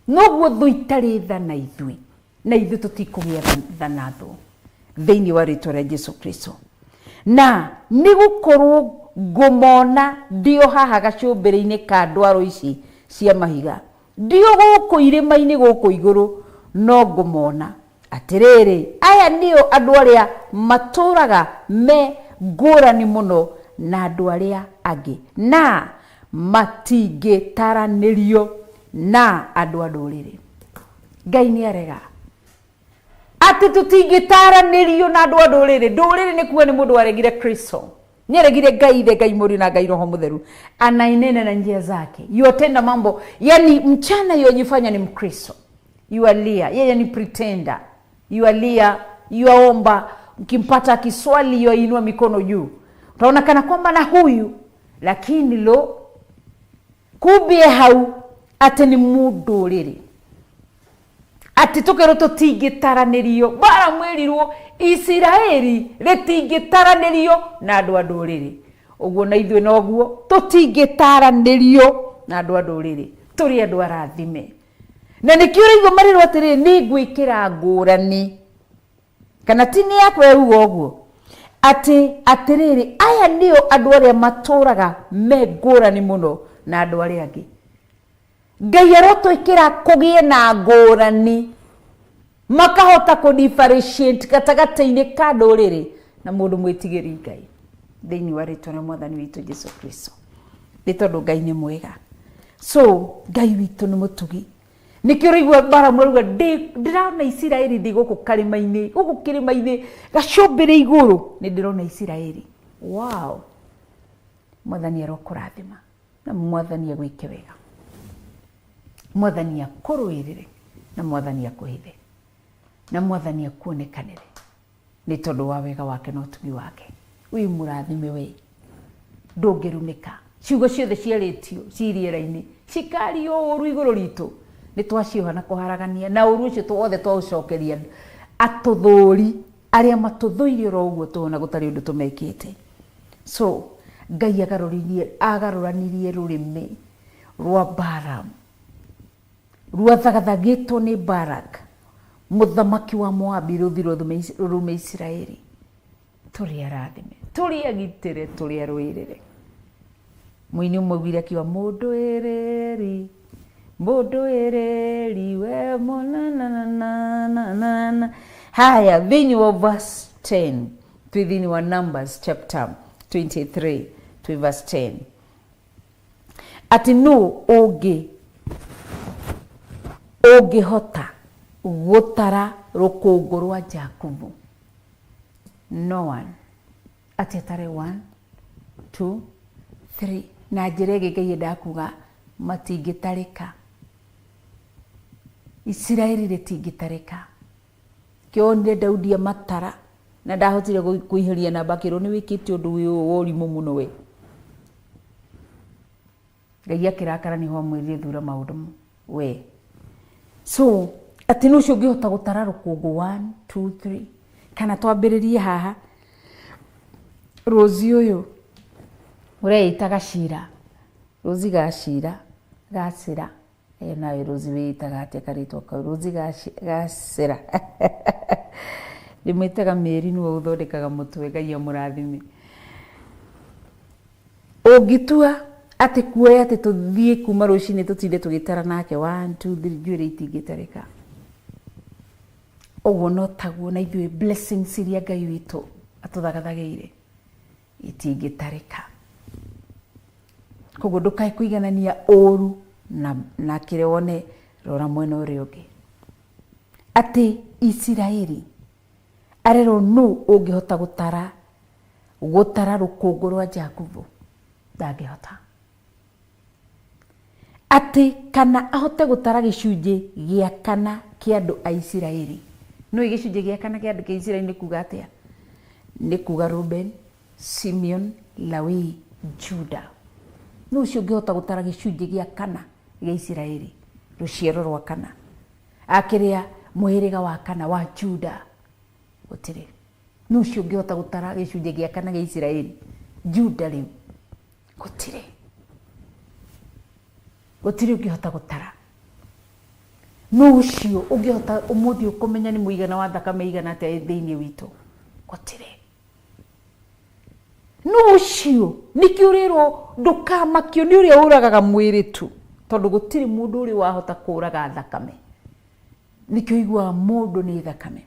Noguo thu itari tha na ithui na ithu tutikugia tha na thu thiini wa ritwa ria Jesu Kristo. Na nigukorwo ngumona ndio haha gacumbiri-ini ka ndwaro ici cia mahiga, ndio guku irima-ini guku iguru, no ngumona atiriri aya nio andu aria maturaga me ngurani muno na andu aria angi na matingitaranĩrio na andu a ndũrĩrĩ. Ngai ni arega ati tutingitaranĩrio na andu a ndũrĩrĩ. Ndũrĩrĩ ni kuo ni mundu aregire Kristo, ni aregire Ngai Ithe, Ngai Mũriũ na Ngai Roho Mũtheru, anainena na njia zake, yotenda mambo. Yani mchana yojifanya ni Mkristo, yualia yeye ni pretender, yualia yuaomba, ukimpata kiswali yuinua mikono juu, utaona kana kwamba na huyu, lakini lo kubie hau ati ni mundũrĩrĩ. Ati tukero tutingitaranĩrio, bara mwirirwo Isiraeli ritingitaranĩrio na andu a ndũrĩrĩ. Uguo na ithuĩ noguo tutingitaranĩrio na andu a ndũrĩrĩ, turi andu arathime. Na nikio igwo marirwo atiri ni ngwikira ngurani kana tini yakwe uguo ati atiriri aya nio andu aria maturaga me ngurani muno na andu aria angi. Ngai arotwikira kugie na ngurani makahota ku differentiate gatagata-ini ka ndũrĩrĩ na mundu mwitigiri Ngai thiini wa ritwa ria mwathani witu Jesu Kristo. Ni tondu Ngai ni mwega. So Ngai witu ni mutugi. Nikio rigwa bara mwaruga ndirona Isiraeli ndi guku karima-ini guku kirima-ini gacumbire iguru ni ndirona Isiraeli. Wow, mwathani arokurathima na mwathani agwike wega, mwathani akuruirire na mwathani akuhithe na mwathani akuonekanire ni tondu wa wega wake na utugi wake. Wi murathime we ndungirumika. Ciugo ciothe ciaritio ciriera-ini cikario uru iguru ritu ni twacioha na kuharagania na uru ucio tuothe twaucokeria atuthuri aria matuthuirie ro uguo tuona gutari undu tumekite. So Ngai agaruranirie rurimi rwa Balaam rwathagathagetwo ni Barak muthamaki wa Moabi rume Isiraeli. Turi arathime, turi agitire, turi arwirire. Muini umwe akiwa mundu ereri we mona na. Haya, thiini wa verse 10 thiini wa Numbers chapter 23 to verse 10. Ati no hota gutara rukungu rwa Jakubu. No one. Ati atare 1 2 3 na njire Ngai ndakuga matingitarika. Isiraeli ritingitarika. Kionire Daudi amatara na ndahotire kuiheria namba akirwo ni wikite undu uyu worimu muno we. Ngai akirakara niho amwirire thura maundu we. So ati nucio ngihota gutara rukungu 1 2 3 kana twambiririe haha Rozi uyu ureita Gacira. Rozi Gacira Gacira nawe Rozi witaga atia karitwa kau Rozi Gacira ndimwitaga Meri niwe uthondekaga mutwe Ngai amurathime. Ungitua ati kuoya ati tuthie kuma rucini tutinde tugitara nake 1 2 3 njwire itingitarika. Oguo no taguo na ithuĩ blessings iria Ngai witũ atũthagathageire itingitarika. Koguo ndukae kuiganania ũru na kĩrĩa wone rora mwena ũrĩa ũngĩ. Ati Isiraeli arerwo nũ ũngĩhota gũtara rũkũngũ rwa Jakubu? Ndangĩhota. Ati kana ahote gũtara gĩcunjĩ gĩa 4 kĩa andũ a Isiraeli? No gĩcunjĩ gĩa 4 kĩa andũ a Isiraeli nĩ kuga atĩa? Nĩ kuga Reuben, Simeon, Lawi, Juda. No ũcio ũngĩhota gũtara gĩcunjĩ gĩa 4 gĩa Isiraeli, rũciaro rwa 4, akĩrĩa mũhĩrĩga wa 4 wa Juda? Gũtirĩ. No ũcio ũngĩhota gũtara gĩcunjĩ gĩa 4 gĩa Isiraeli, Juda rĩu? Gũtirĩ. Gũtirĩ ũngĩhota gũtara. No ũcio ũngĩhota ũmũthĩ ũkũmenya nĩ mũigana wa thakame igana atĩa thĩinĩ witũ? Gũtirĩ. No ũcio nĩkĩo ũrĩrwo ndũkamakio nĩ ũrĩa ũragaga mwĩrĩ tu, tondũ gũtirĩ mũndũ ũrĩ wahota kũraga thakame. Nĩkĩo iguaga mũndũ nĩ thakame,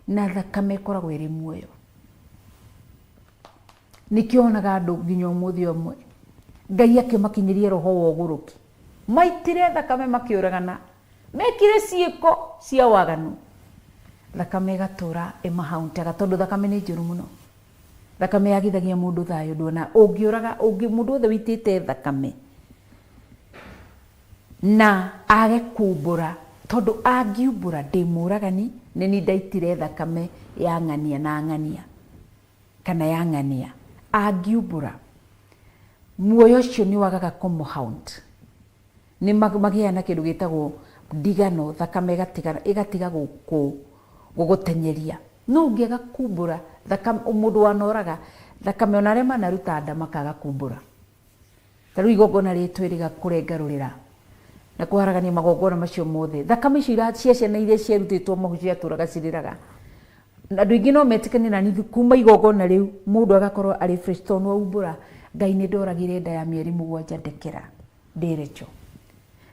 na thakame ĩkoragwo ĩrĩ muoyo. Nĩkĩo onaga andũ nginya ũmũthĩ ũmwe Ngai akĩmakinyĩria roho wa ũgũrũki, maitire thakame makĩũragana, mekire ciĩko cia waganu, thakame ĩgatũra ĩmahauntaga, tondũ thakame nĩ njũru mũno. Thakame yagithagia mũndũ thayũ. Nduona ũngĩũraga mũndũ othe wĩitĩte thakame na age kumbũra, tondũ angiumbũra ndĩ mũragani nĩ ni ndaitire thakame ya ng'ania na ng'ania kana ya ng'ania, angiumbũra muoyo ũcio nĩ wagaga kũmũhaunt. Nĩ magĩa na kĩndũ gĩtagwo ndigano, thakame ĩgatiga gũgũtenyeria. No ũngĩaga kumbũra thakame, mũndũ wanoraga thakame ona arĩa manaruta nda makaga kumbũra. Ta rĩu igongona rĩtũ rĩgakũrengarũrĩra na kũharagania magongona macio mothe, thakame icio cia ciana iria ciarutĩtwo mahu ciatũraga cirĩraga. Andũ aingĩ no metĩkanie na niĩ kuma igongona rĩu mũndũ agakorwo arĩ fresh, tondũ waumbũra Ngai nĩ ndoragire nda ya mĩeri 7 ndekera ndĩ Rachel,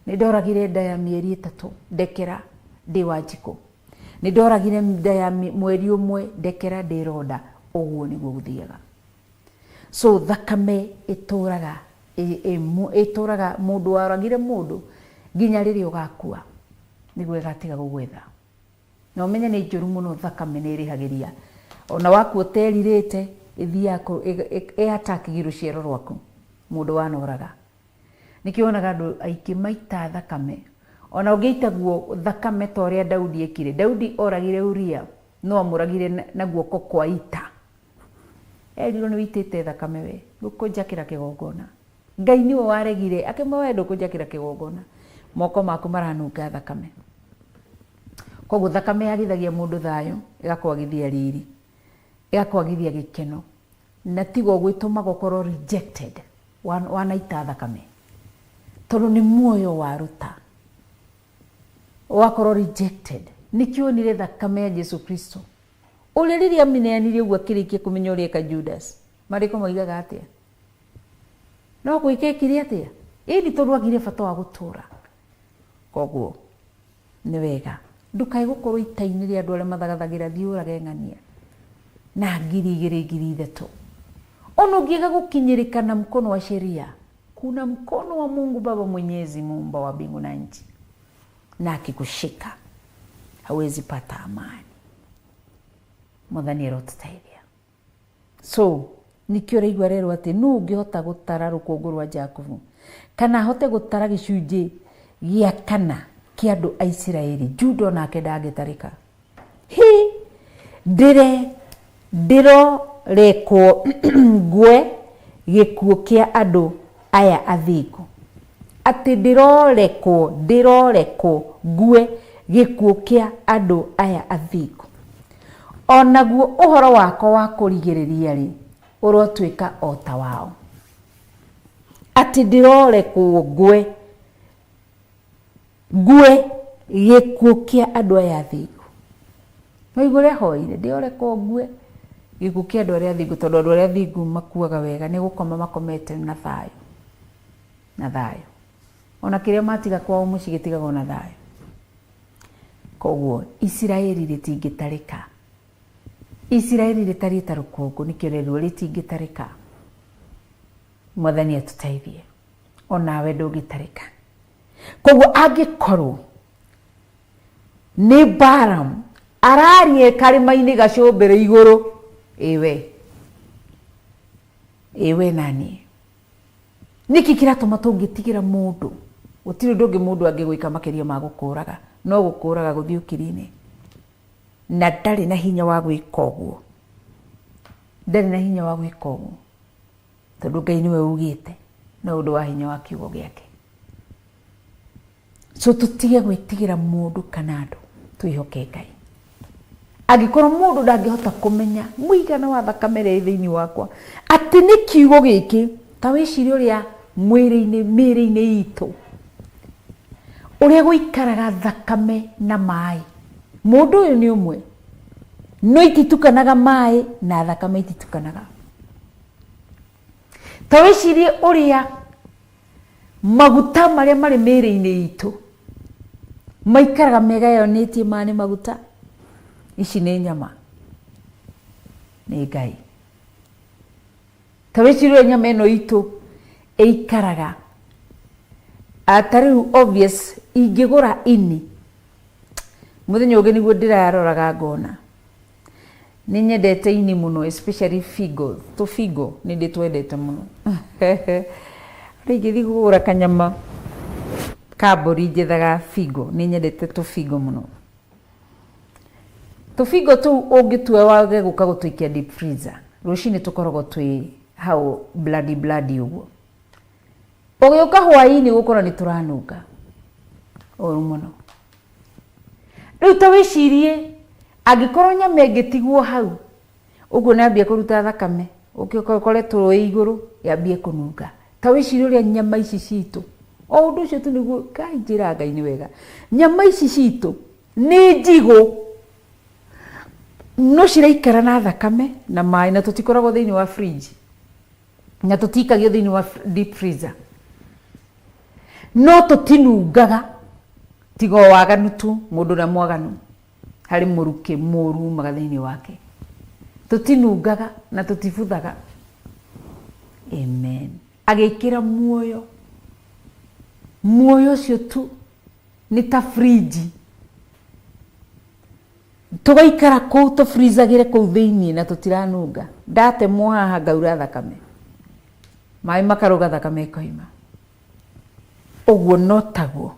nĩ ndoragire nda ya mĩeri 3 ndekera ndĩ Wanjikũ, nĩ ndoragire nda ya mweri 1 ndekera ndĩ Roda. Ũguo nĩguo gũthiaga. So thakame ĩtũraga mũndũ waragire mũndũ nginya rĩrĩa ũgakua nĩguo ĩgatiga gũgwetha. Na ũmenye nĩ njũru mũno thakame nĩ ĩrĩhagĩria. Ona wakua ũterirĩte ĩthiaga attack rũciaro rwaku, mũndũ wanoraga. Nĩkĩo onaga andũ aingĩ maita thakame. Ona ũngĩita guo thakame ta ũrĩa Daudi ekire. Daudi oragire Uria, no amũragire na guoko kwa ita. Erirwo nĩ wĩitĩte thakame we, ndũkũnjakĩra kĩgongona. Ngai nĩwe waregire, akĩmwe ndũkũnjakĩra kĩgongona, moko maku maranunga thakame. Koguo thakame yagithagia mũndũ thayũ, ĩgakwagithia riri, ĩgakwagithia gĩkeno, na tigo gwĩtũmaga ũkorwo rejected wanaita thakame, tondũ nĩ muoyo waruta wakorwo rejected. Nĩkĩo onire thakame ya Jesu Kristo ũrĩa rĩrĩa amineanirie ũguo akĩrĩkia kũmenya ũrĩa eka Judas, marĩko maigaga atĩa? No gwĩkekire atĩa? Ĩni tondũ agire bata wa gũtũra. Koguo nĩ wega ndukae gũkorwo ita-inĩ rĩa andũ arĩa mathagathagĩra thiũrage ng'ania na 2,000 Ona ũngĩaga gũkinyĩrĩka na mkono wa sheria, kuna mkono wa Mungu Baba Mwenyezi, Muumba wa mbingu na nchi, na akikushika hawezi pata amani. Mwathani arotutethia. So nikio raigua rero ati nu ungihota gutara rukungu rwa Jakobu kana hote gutara gicunji gia kana kia andu a Isiraeli. Juda nake ndagitarika. Ndiro rekwo ngwe gikuo kia andu aya athingu. Ati ndirorekwo ngwe gikuo kia andu aya athingu. Onaguo uhoro wako wa kurigiriria ri urotwika ota wao. Ati ndirorekwo ngwe gikuo kia andu aya athingu. Maigure hoire ndirorekwo ngwe gikuo kia andu aya athingu, tondu andu aya athingu makuaga wega, ni gukoma makomete na thayo. Ona kiria matiga kwao muci gitigagwo na thayo. Koguo Isiraeli ritingitarika. Isiraeli ritarita rukungu nikio rero ritingitarika. Mwathani atutaithie. Onawe ndungitarika. Koguo angikorwo ni Balaam ararie karima-ini gacumbire iguru, iwe nani niki kiratuma tungitigira mundu? Gutiri ndungi mundu angigwika makiria ma gukuraga, no gukuraga guthiukiri-ini, na ndari na hinya wa gwika uguo. Tondu Ngai niwe ugite na undu wa hinya wa kiugo giake. So tutige gwitigira mundu kana andu, twihoke Ngai. Angikorwo mundu ndangihota kumenya muigana wa thakame ri thiini wakwa ati ni kiugo giki, ta wiciria uria mwiri-ini itu uria guikaraga thakame na mai. Mundu uyu ni umwe, no ititukanaga mai na thakame ititukanaga. Ta wicirie uria maguta maria mari miri-ini itu maikaraga megayanĩtie mani maguta. Ici ni nyama, ni Ngai. Ta wicirie nyama ino itu ikaraga atari obvious ingigura ini. Muthenya ungi niguo ndiraroraga ngona ni nyendete ini muno, especially figo. To figo ni nditwendete muno. Ringi thigura kanyama kabori njethaga figo, ni nyendete to figo muno. To figo tu ungitua wage guka gutwikia deep freezer, rucini tukoragwo twi hau bloody uguo. Ugiuka hwaini gukora ni turanunga oru muno. Riu ta wicirie angikorwo nyama ingitigwo hau uguo nambia kuruta thakame, ukikore tũrũĩ iguru yambie kununga. Ta wicirie uria nyama ici citu, o undu ucio tu niguo Ngai njira Ngai ni wega. Nyama ici citu ni njigu, no ciraikara na thakame na mai, na tutikoragwo thiini wa fridge, na tutikagio thiini wa deep freezer. No tutinungaga, tigo waganu tu, mundu na mwaganu hari muruke muru magathini wake. Tutinungaga na tutifuthaga. Amen. Agikira muoyo cio tu ni ta fridge, tugaikara kuu to freezagire kuu thiini na tutiranunga. Ndatemwo haha ngaura thakame, mai makaruga thakame ikoima. Uguo no taguo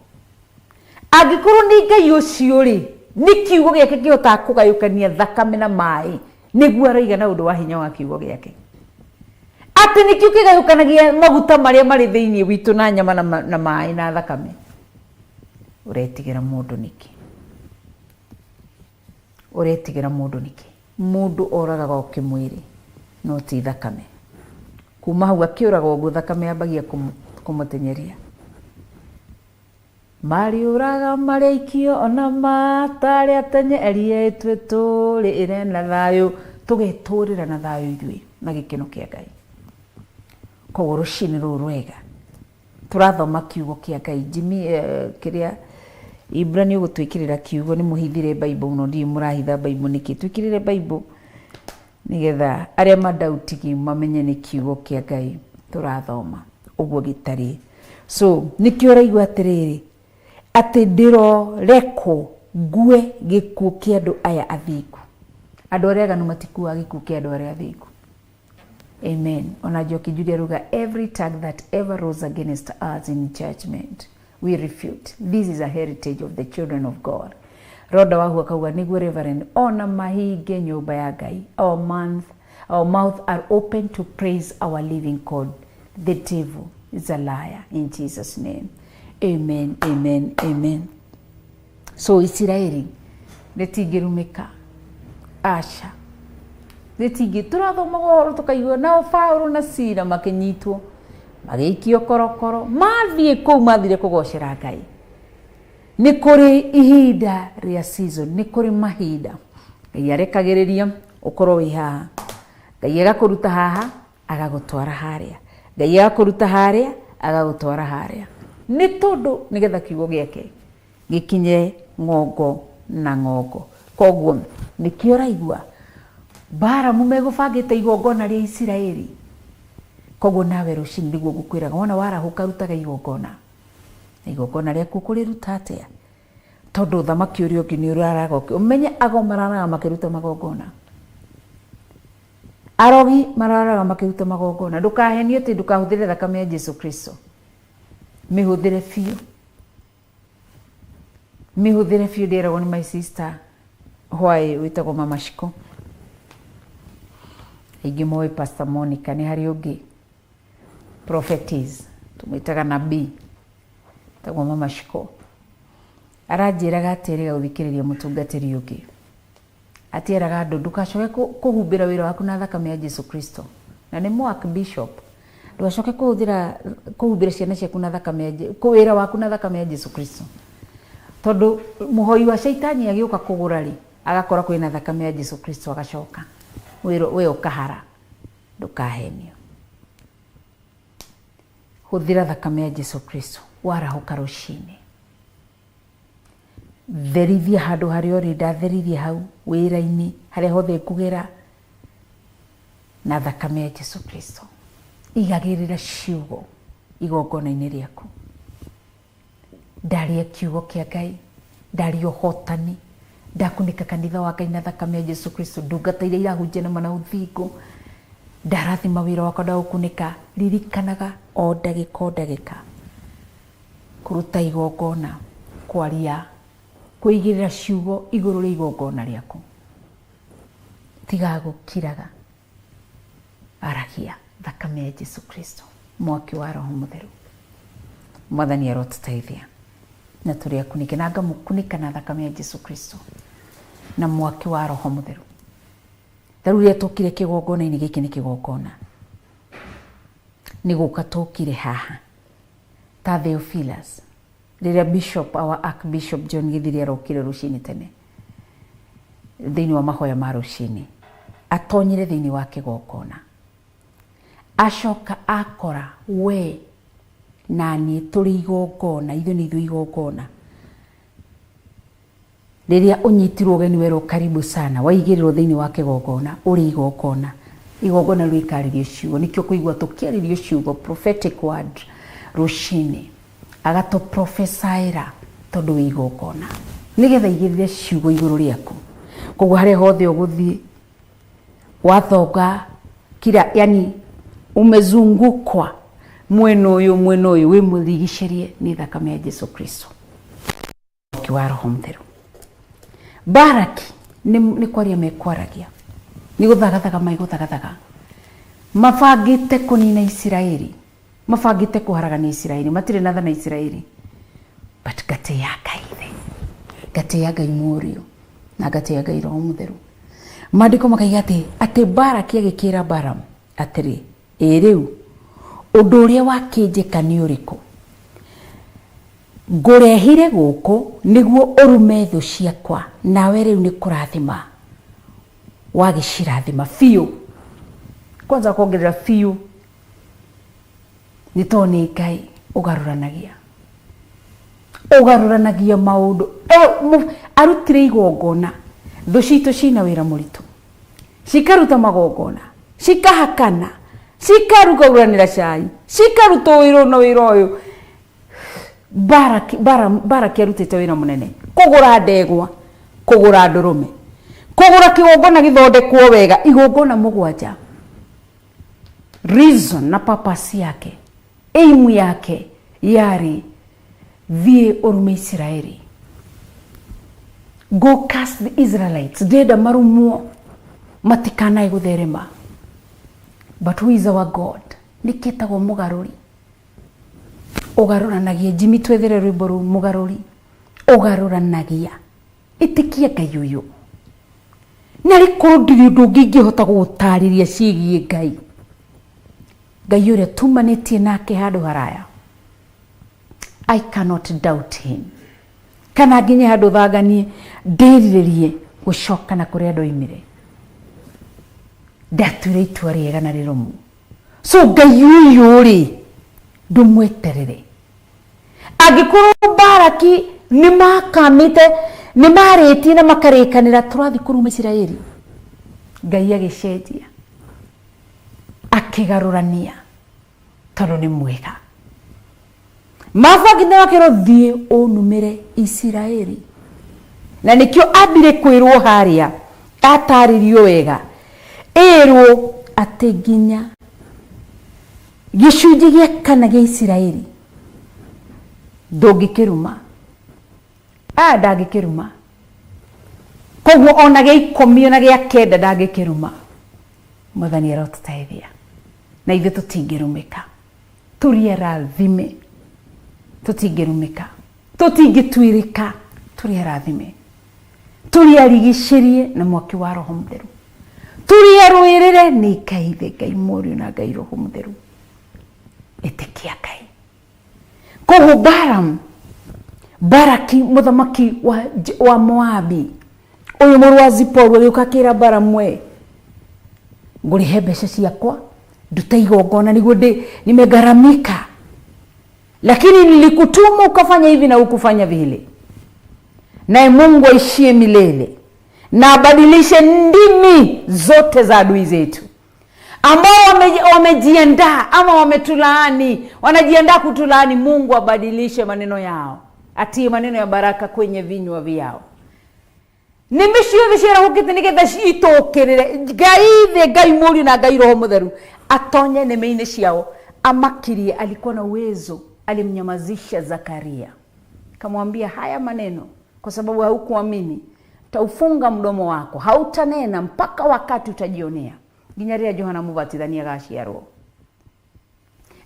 angikorwo ni Ngai ucio ri ni kiugo giake kihota kugayukania thakame na mai, niguo araiga na undu wa hinya wa kiugo giake. Ati ni kiugo kigayukanagia maguta maria mari thiini witu na nyama na mai na thakame. Uretigira mundu niki? Mundu oragaga o kimwiri, no ti thakame. Kuma hau akiuraga uguo thakame yambagia kumutenyeria. Mariuraga mareikio ona matari atenyerie itwe turi ire na thayu, tugeturira na thayu ithui na gikeno kia Ngai. Koguo rucini ruru rwega turathoma kiugo kia Ngai. Jimmy kiria Ibrani ugutwikirira kiugo ni muhithire Bible no ndi murahitha Bible niki twikirire Bible nigetha aria madautigi mamenye ni kiugo kia Ngai turathoma uguo gitari. So nikio raigua atiriri ati ndiroreko ngwe gikuo kia andu aya athingu. Andu aria aganu matikuaga gikuo kia andu aria athingu. Amen. Ona Njoki Judy aruga, every tongue that ever rose against us in judgment we refute. This is a heritage of the children of God. Roda wahu akauga, niguo Reverend, ona mahinge nyumba ya Ngai. Our mouth are open to praise our living God. The devil is a liar in Jesus' name. Amen, amen, amen. So Israeli netingirumika acha netingi turathoma goro tukaigua nao Paulo na Sila makinyitwo magĩikio korokoro mathie kũu mathire kũgocera Ngai. Nĩ kũrĩ ihinda rĩa season, nĩ kũrĩ mahinda Ngai arekagĩrĩria ũkorwo wĩ haha, Ngai agakũruta haha agagũtwara harĩa, Ngai agakũruta harĩa agagũtwara harĩa, nĩ tondũ nĩgetha kiugo gĩake gĩkinye ngongo na ngongo. Koguo nĩkĩo ũraigua Baramu megũbangĩte igongona rĩa Isiraeli. Koguo nawe rũcinĩ nĩguo ngũkwĩraga, wona warahũka rutaga igongona. Igongona rĩaku kũrĩruta atĩa? Tondũ thamaki ũrĩa ũngĩ nĩ ũraraga ũmenye ago mararaga makĩruta magongona. Arogi mararaga makĩruta magongona. Ndũkahenio atĩ ndũkahũthĩre thakame ya Jesu Kristo. Mĩhũthĩre biũ. Mĩhũthĩre biũ ndĩragwo nĩ my sister Hwaĩ wĩtagwo Mama Shiko. Aingĩ moĩ Pastor Monica, nĩ harĩ ũngĩ prophetess tumwĩtaga nabii tagwo Mama Shiko. Aranjĩraga atĩrĩga gũthikĩrĩria mũtungatĩri ũngĩ. Atieraga andũ ndũgacoke kũhumbĩra wĩra waku na thakame ya Jesu Kristo. Na nĩ Archbishop. Ndũgacoke kũhumbĩra ciana ciaku na thakame ya wĩra waku na thakame ya Jesu Kristo. Tondũ mũhoi wa shaitani agĩũka kũgũra rĩ, agakora kwĩna thakame ya Jesu Kristo agacoka. We ũkahara, ndũkahenio. Hũthĩra thakame ya Jesu Kristo warahũka rũcinĩ. Therithia handũ harĩa ũrĩ, ndatherithia hau wĩra-inĩ harĩa hothe ngũgera na thakame ya Jesu Kristo. Igagĩrĩra ciugo igongona-inĩ rĩaku. Ndaria kiugo kĩa Ngai, ndaria ũhotani, ndakunĩka kanitha wa Ngai na thakame ya Jesu Kristo, ndungata iria irahunjia na mana ũthingu, ndarathima wĩra wakwa ndaũkunĩka. Ririkanaga o ndagĩka kũruta igongona, kwaria, kwĩigĩrĩra ciugo igũrũ rĩa igongona rĩaku. Tiga gũkiraga, aragia thakame ya Jesu Kristo, mwaki wa Roho Mũtheru. Mwathani arotũteithia na tũrĩ akunĩke na ngamũkunĩka na thakame ya Jesu Kristo na mwaki wa Roho Mũtheru. Tarĩu rĩrĩa tũkire kĩgongona-inĩ gĩkĩ nĩ kĩgongona, nĩ gũka tũkire haha ta Theophilus, rĩrĩa Bishop, our Archbishop John Gĩthiri arokire rũcinĩ tene thĩinĩ wa mahoya ma rũcinĩ, atonyire thĩinĩ wa kĩgongona, acoka akora we na niĩ tũrĩ igongona, ithuĩ nĩ ithuĩ igongona. Rĩrĩa ũnyitirwo ũgeni werwo karibu sana, waigĩrĩrwo thĩinĩ wa kĩgongona, ũrĩ igongona. Igongona rĩkarĩrio ciugo, nĩkĩo kũigua tũkĩarĩrio ciugo, prophetic word rũcinĩ, agatũprofesaĩra tondũ wĩ igongona, nĩgetha igĩrĩre ciugo igũrũ rĩaku. Koguo harĩa hothe ũgũthiĩ wathonga kila, yani umezungukwa mwena ũyũ wĩ mũrigicĩrie nĩ thakame ya Jesu Kristo, mwaki wa Roho Mũtheru. Baraki nĩ kwaria mekwaragia, nĩ gũthagathaga maigũthagathaga, mabangĩte kũnina Isiraeli, mabangĩte kũharagania Isiraeli, matirĩ na tha na Isiraeli, but gatĩ ya Ngai, gatĩ ya Ngai Mũriũ na gatĩ ya Ngai Roho Mũtheru. Maandĩko makaiga atĩ Baraki agĩkĩra Balamu atĩrĩ, rĩu ũndũ ũrĩa wakĩnjĩka nĩ ũrĩkũ? Ngũrehire gũkũ nĩguo ũrume thũ ciakwa, nawe rĩu nĩ kũrathima wagĩcirathima biũ. Kwanza kuongerera biũ nĩ tondũ nĩ Ngai ũgarũranagia maũndũ. Arutire igongona, thũ citũ cina wĩra mũritũ, cikaruta magongona, cikahakana, cikaruga ũranĩra cai, cikarutwo wĩra na wĩra ũyũ. Baraki arutĩte wĩra mũnene, kũgũra ndegwa, kũgũra ndũrũme, kũgũra kĩgongona gĩthondekwo wega, igongona 7. reason na purpose yake, aim yake yari thie urume Israeli. Go cast the Israelites, deda marumuo matikana igutherema. But who is our God? Niketagwo mugaruri. Ugaruranagia Jimmy twethere rwimbo ru mugaruri. Ugaruranagia. Itikia Ngai uyu. Nari kondiri undu ngingihota gutariria ciigie Ngai. Ngai uria tumanitie nake handu haraya. I cannot doubt him. Kana nginye handu thanganie ndiriririe gucoka na kuria ndoimire. Ndatwire itua riega na rirumu. So Ngai uyu ri ndumweterere. Agikorwo Baraki nimakamite nimarĩtie na makarekanĩra tũrathi kũruma Isiraeli, Ngai agĩcenjia akĩgarũrania tondũ nĩ mwega. Mabangine wakĩrwo thiĩ ũnumĩre Isiraeli, na nĩkĩo ambire kwĩrwo harĩa atarĩrio wega, ĩrwo atĩ nginya gĩcunjĩ gĩa kana gĩa Isiraeli ndũngĩkĩruma. Ndangĩkĩruma. Koguo ona gĩa 10 ona gĩa 9 ndangĩkĩruma. Mwathani arotũteithia na ithuĩ tũtingĩrumĩka. Tũrĩ arathime, tũtingĩrumĩka, tũtingĩtuĩrĩka, tũrĩ arathime, tũrĩ arigicĩrie na mwaki wa Roho Mũtheru, tũrĩ arũĩrĩre nĩ Ngai, Ngai Mũriũ na Ngai Roho Mũtheru. Ĩtĩkia Ngai. Koguo Baraki muthamaki wa Moabi, uyu mũrũ wa Ziporu agĩũka akĩra Balamu, we ngũrĩhe mbeca ciakwa nduta igongona nĩguo nimegaramika, lakini nilikutuma ukafanya hivi na ukufanya vile. Naye Mungu aishie milele na abadilishe ndimi zote za adui zetu ambao wamejiandaa ama wametulaani, wanajiandaa kutulaani. Mungu abadilishe maneno yao, atie maneno ya baraka kwenye vinywa vyao. Nimeshio bishira hukite nigetha citokerere Ngai Mũriũ na Ngai Roho Mũtheru atonye neme-inĩ ciao, amakirie. Alikuwa na uwezo, alimnyamazisha Zakaria, kamwambia haya maneno kwa sababu haukuamini, taufunga mdomo wako, hautanena mpaka wakati utajionea. Nginya rĩrĩa Johana Mũbatithania agaciarwo.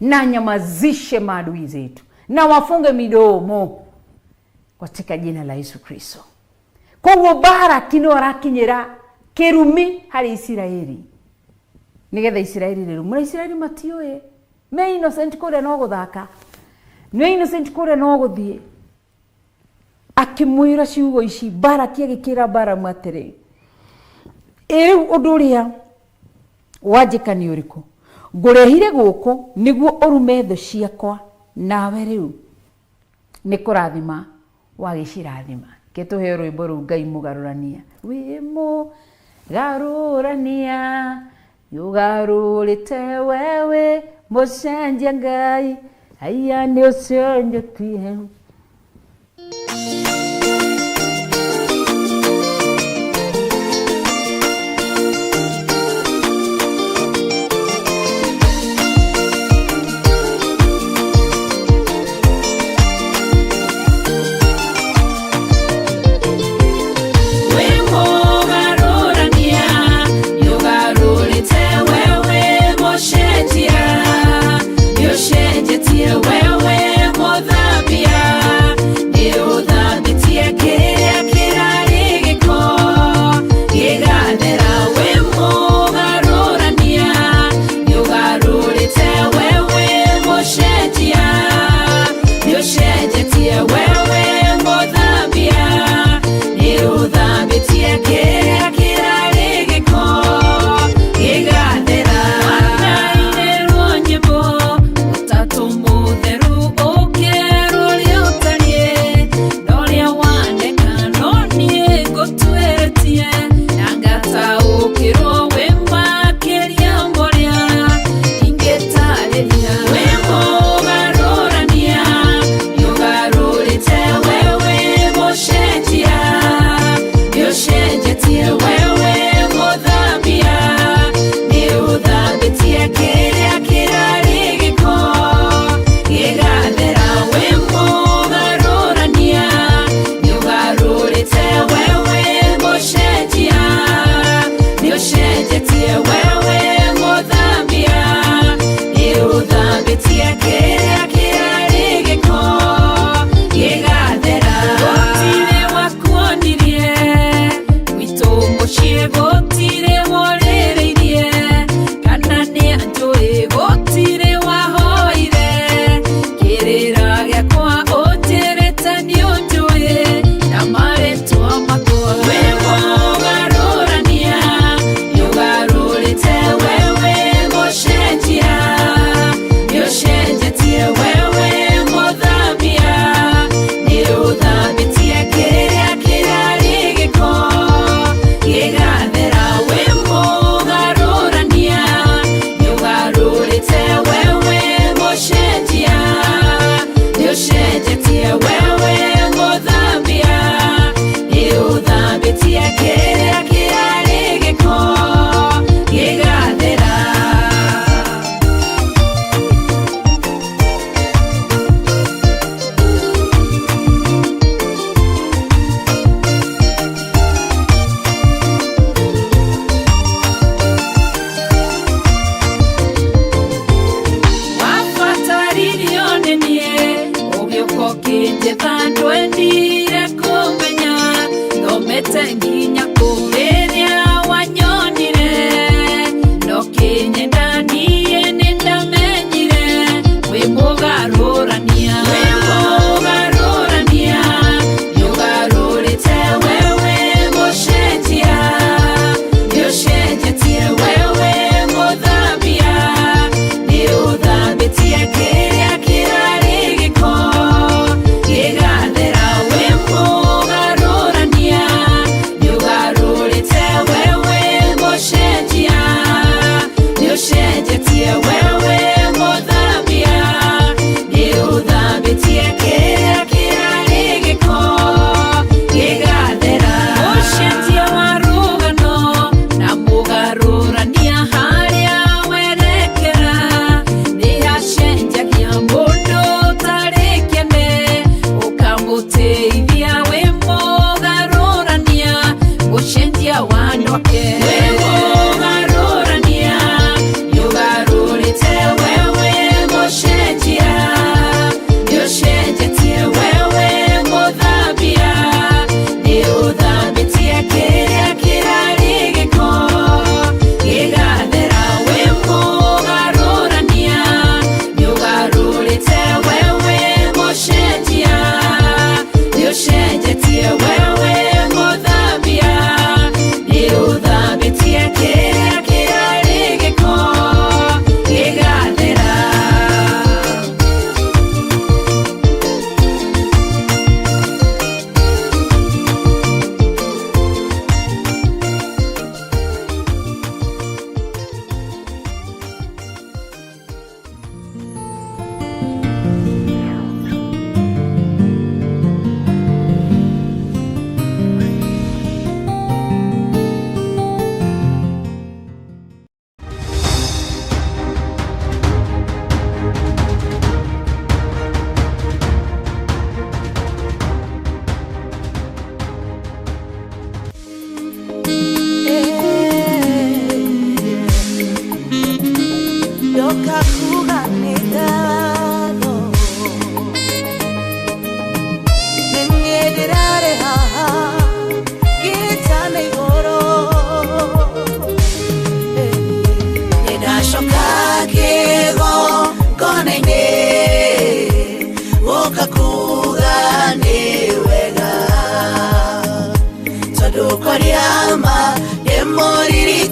Na nyamazishe maadui zetu na wafunge midomo katika jina la Yesu Kristo. Koguo Baraki no arakinyira kĩrumi harĩ Isiraeli, nigetha Isiraeli rĩrumũre. Isiraeli matioe me innocent kũrĩa no gũthaka, me innocent kũrĩa no gũthiĩ. Akĩmwĩra ciugo ici, Baraki agĩkĩra Balamu atĩrĩ, rĩu ũndũ ũrĩa wanjĩka nĩ ũrĩkũ? Ngũrehire gũkũ nĩguo ũrume thũ ciakwa, nawe rĩu nĩ kũrathima wagĩcirathima. Ketũheo rwĩmbo rũu Ngai mũgarũrania. Wĩ mũgarũrania ũgarũrĩte wewe mũcenjia Ngai, aya nĩ ũcenjetie. Wewe Modhabia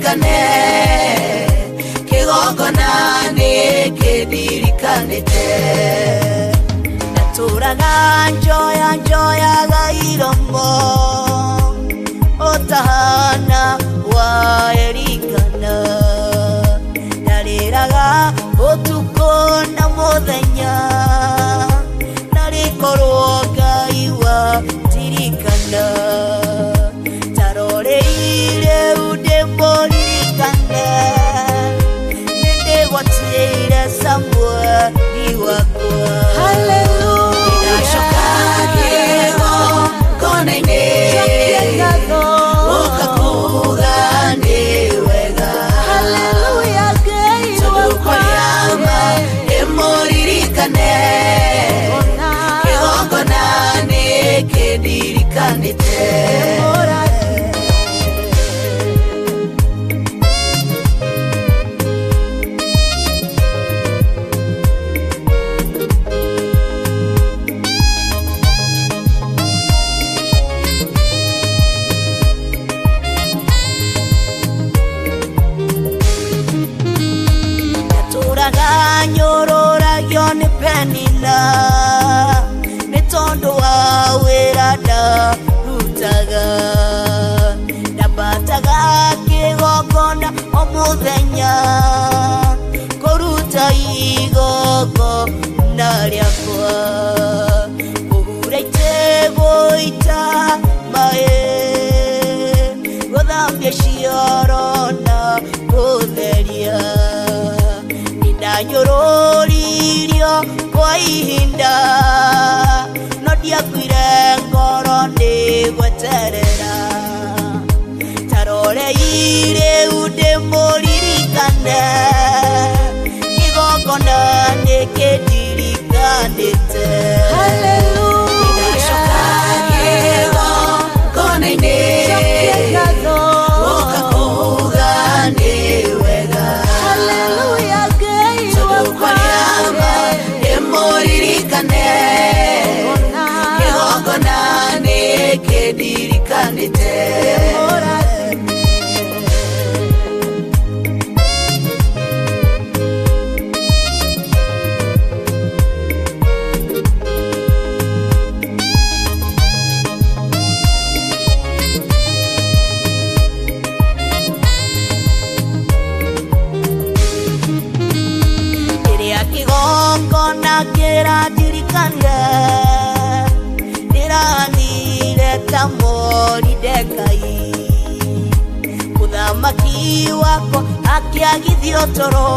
moririkane kigongona nikindirikanite naturaga njoyaga iromo otahana wa Elikana nariraga utuko na muthenya narikorwo Ngai wa tirikana taroreire udemoririkane nindigwatire Samweli wakwa haleluya ninashoka kigongona-inĩ ukakuga nĩ wega haleluya Ngai wakwa ndĩmũririkane kigongona nĩkĩndirikanĩte nyororagio nĩ Penina nĩ tondũ wa wĩra ndarutaga ndambataga kĩgongona o mũthenya kũruta igongona rĩakwa kũhura gũita maĩ gũthambia cioro na gũtheria ndanyũrũririo kwa ihinda no ndiakuire ngoro ndigweterera taroreire ndĩmũririkane kigongona nĩkĩndirikanĩte haleluya ndinacoka kigongona-inĩ ũkakuga nĩ wega haleluya ndĩmũririkane kigongona nĩkĩndirikanĩte kigongona kĩrandirikana ndĩranire ta Moridekai mũthamaki wakwa akĩagithio toro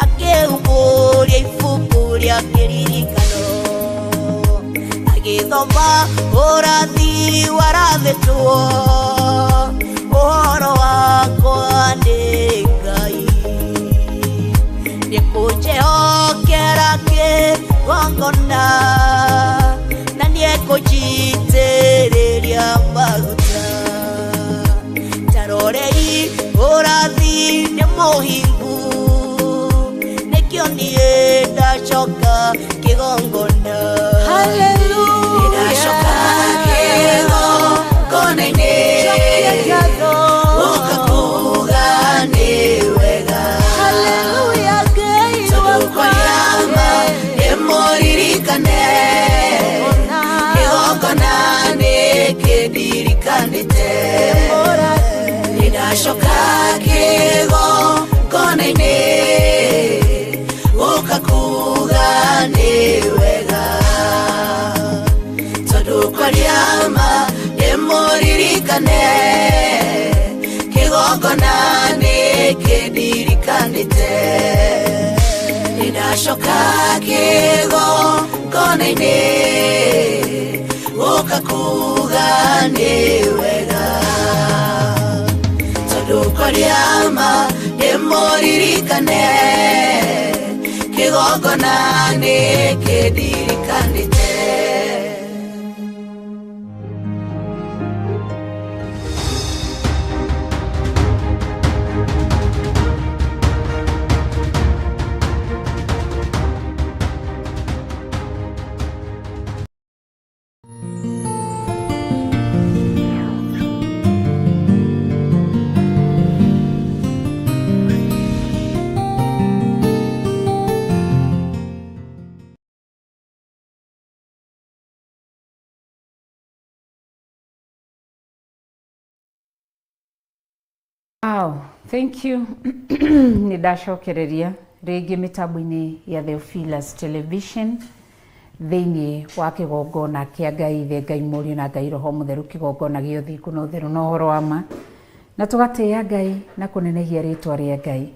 akĩhumbũria ibuku rĩa kĩririkano agĩthoma ũrathi warathĩtwo ũhoro wakwa nĩ Ngai nĩkũnjĩhokera kĩgongona na nĩekũnjitĩrĩria maguta tarorei ũrathi nĩ mũhingu nĩkĩo niĩ ndacoka kĩgongona haleluya ndacoka kĩgongona-inĩ ũkakuga nĩ wega haleluya Ngai wakwa ndĩmũririkane kigongona nĩkĩndirikanĩte ndinacoka kigongona-inĩ ũkakuga nĩ wega tondũ kwaria ma ndĩmũririkane kigongona nĩkĩndirikanĩte ndinacoka kigongona-inĩ ũkakuga nĩ wega tondũ kwaria ma ndĩmũririkane kigongona nĩkĩndirikanĩte Wow, thank you. Nidashokereria rĩngĩ mĩtambo-inĩ ya Theophilus Television thĩinĩ wa kĩgongona kĩa Ngai Ithe, Ngai Mũriũ na Ngai Roho Mũtheru, kĩgongona gĩa ũthingu na ũtheru na ũhoro wa ma, na tũgatĩĩa Ngai na kũnenehia rĩtwa rĩa Ngai.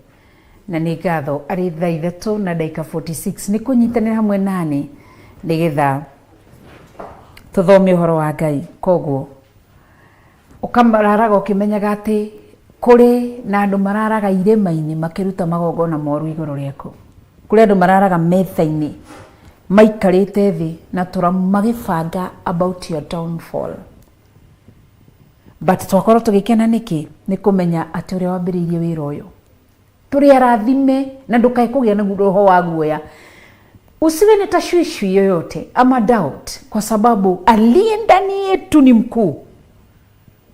Na nĩ ngatho arĩ thaa ithatũ na ndagĩka 46 nĩ kũnyitanĩra hamwe nani nĩgetha tũthome ũhoro wa Ngai. Koguo ũkamararaga ũkĩmenyaga atĩ kũrĩ na andũ mararaga irĩma-inĩ makĩruta magongona moru igũrũ rĩaku. Kũrĩ andũ mararaga metha-inĩ maikarĩte thĩ na tũramu magĩbanga about your downfall. But twakorwo tũgĩkena nĩkĩ? Nĩ kũmenya atĩ ũrĩa wambĩrĩirie wĩra ũyũ tũrĩ arathime na ndũkae kũgĩa na roho wa guoya. Usiwe na tashwishi yoyote ama doubt, kwa sababu aliye ndani yetu ni mkuu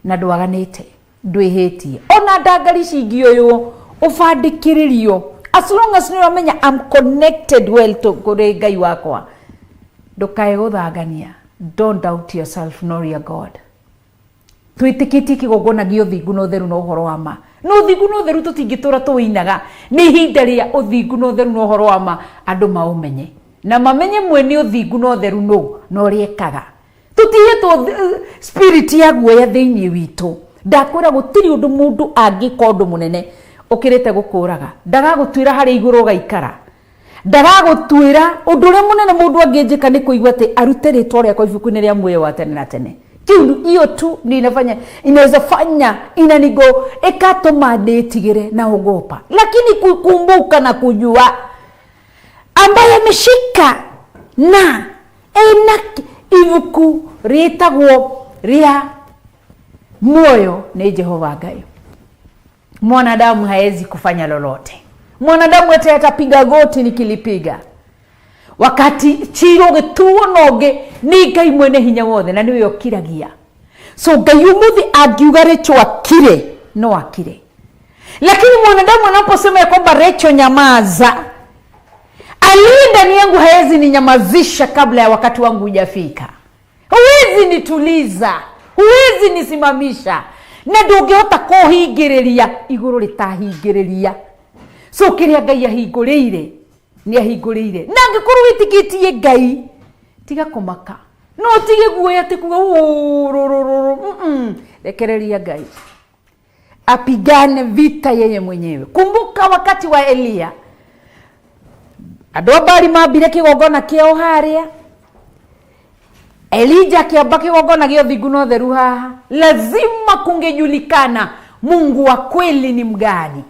na ndwaganĩte, ndwĩhĩtie. Ona ndangari cingĩoywo ũbandĩkĩrĩrio, as long as nĩũramenya I'm connected well to kũrĩ Ngai wakwa, ndũkae gũthangania. Don't doubt yourself nor your God. Twĩtĩkĩtie kĩgongona gĩa ũthingu na ũtheru na ũhoro wa ma. No ũthingu na ũtheru tũtingĩtũra tũwĩinaga. Nĩ ihinda rĩa ũthingu na ũtheru na ũhoro wa ma andũ maũmenye, na mamenye mwene ũthingu na ũtheru na ũrĩa ekaga. Tũtihetwo spirit ya guoya thĩinĩ witũ. Ndakwĩra gũtirĩ ũndũ mũndũ angĩka ũndũ mũnene ũkĩrĩte gũkũraga. Ndagagũtuĩra harĩ igũrũ ũgaikara. Ndagagũtuĩra ũndũ ũrĩa mũnene mũndũ angĩnjĩka nĩ kũigua atĩ arute rĩtwa rĩakwa ibuku-inĩ rĩa muoyo wa tene na tene. Hiyo tu inaweza fanya inanigo ikatuma nitigire na ogopa. Lakini kukumbuka na kujua ambaye ameshika na ibuku ritagwo ria moyo ni Jehova Ngai. Mwanadamu haezi kufanya lolote. Mwanadamu atapiga goti nikilipiga. Wakati chiro gĩtuo noge ni Ngai mwene hinya wothe na niwe okiragia. So Ngai umuthi angiuga Rachel akire, no akire. Lakini mwanadamu anaposema ya kwamba Rachel nyamaza, aliye ndani yangu haezi ninyamazisha kabla ya wakati wangu hujafika. Huwezi nituliza, huwezi nisimamisha, na ndũngĩhota kũhingĩrĩria igũrũ rĩtahingĩrĩria. So kĩrĩa Ngai ahingũrĩire ni ahingũrĩire. Na angĩkorwo wĩtĩkĩtie Ngai, tiga kũmaka. No tige guoya ati kuga rekereria Ngai apigane vita yeye mwenyewe. Kumbuka wakati wa Elia, andũ abari mambire kĩgongona kĩao harĩa, Elijah akĩamba kĩgongona gĩa ũthingu na ũtheru haha. Lazima kungejulikana Mungu wa kweli ni mgani.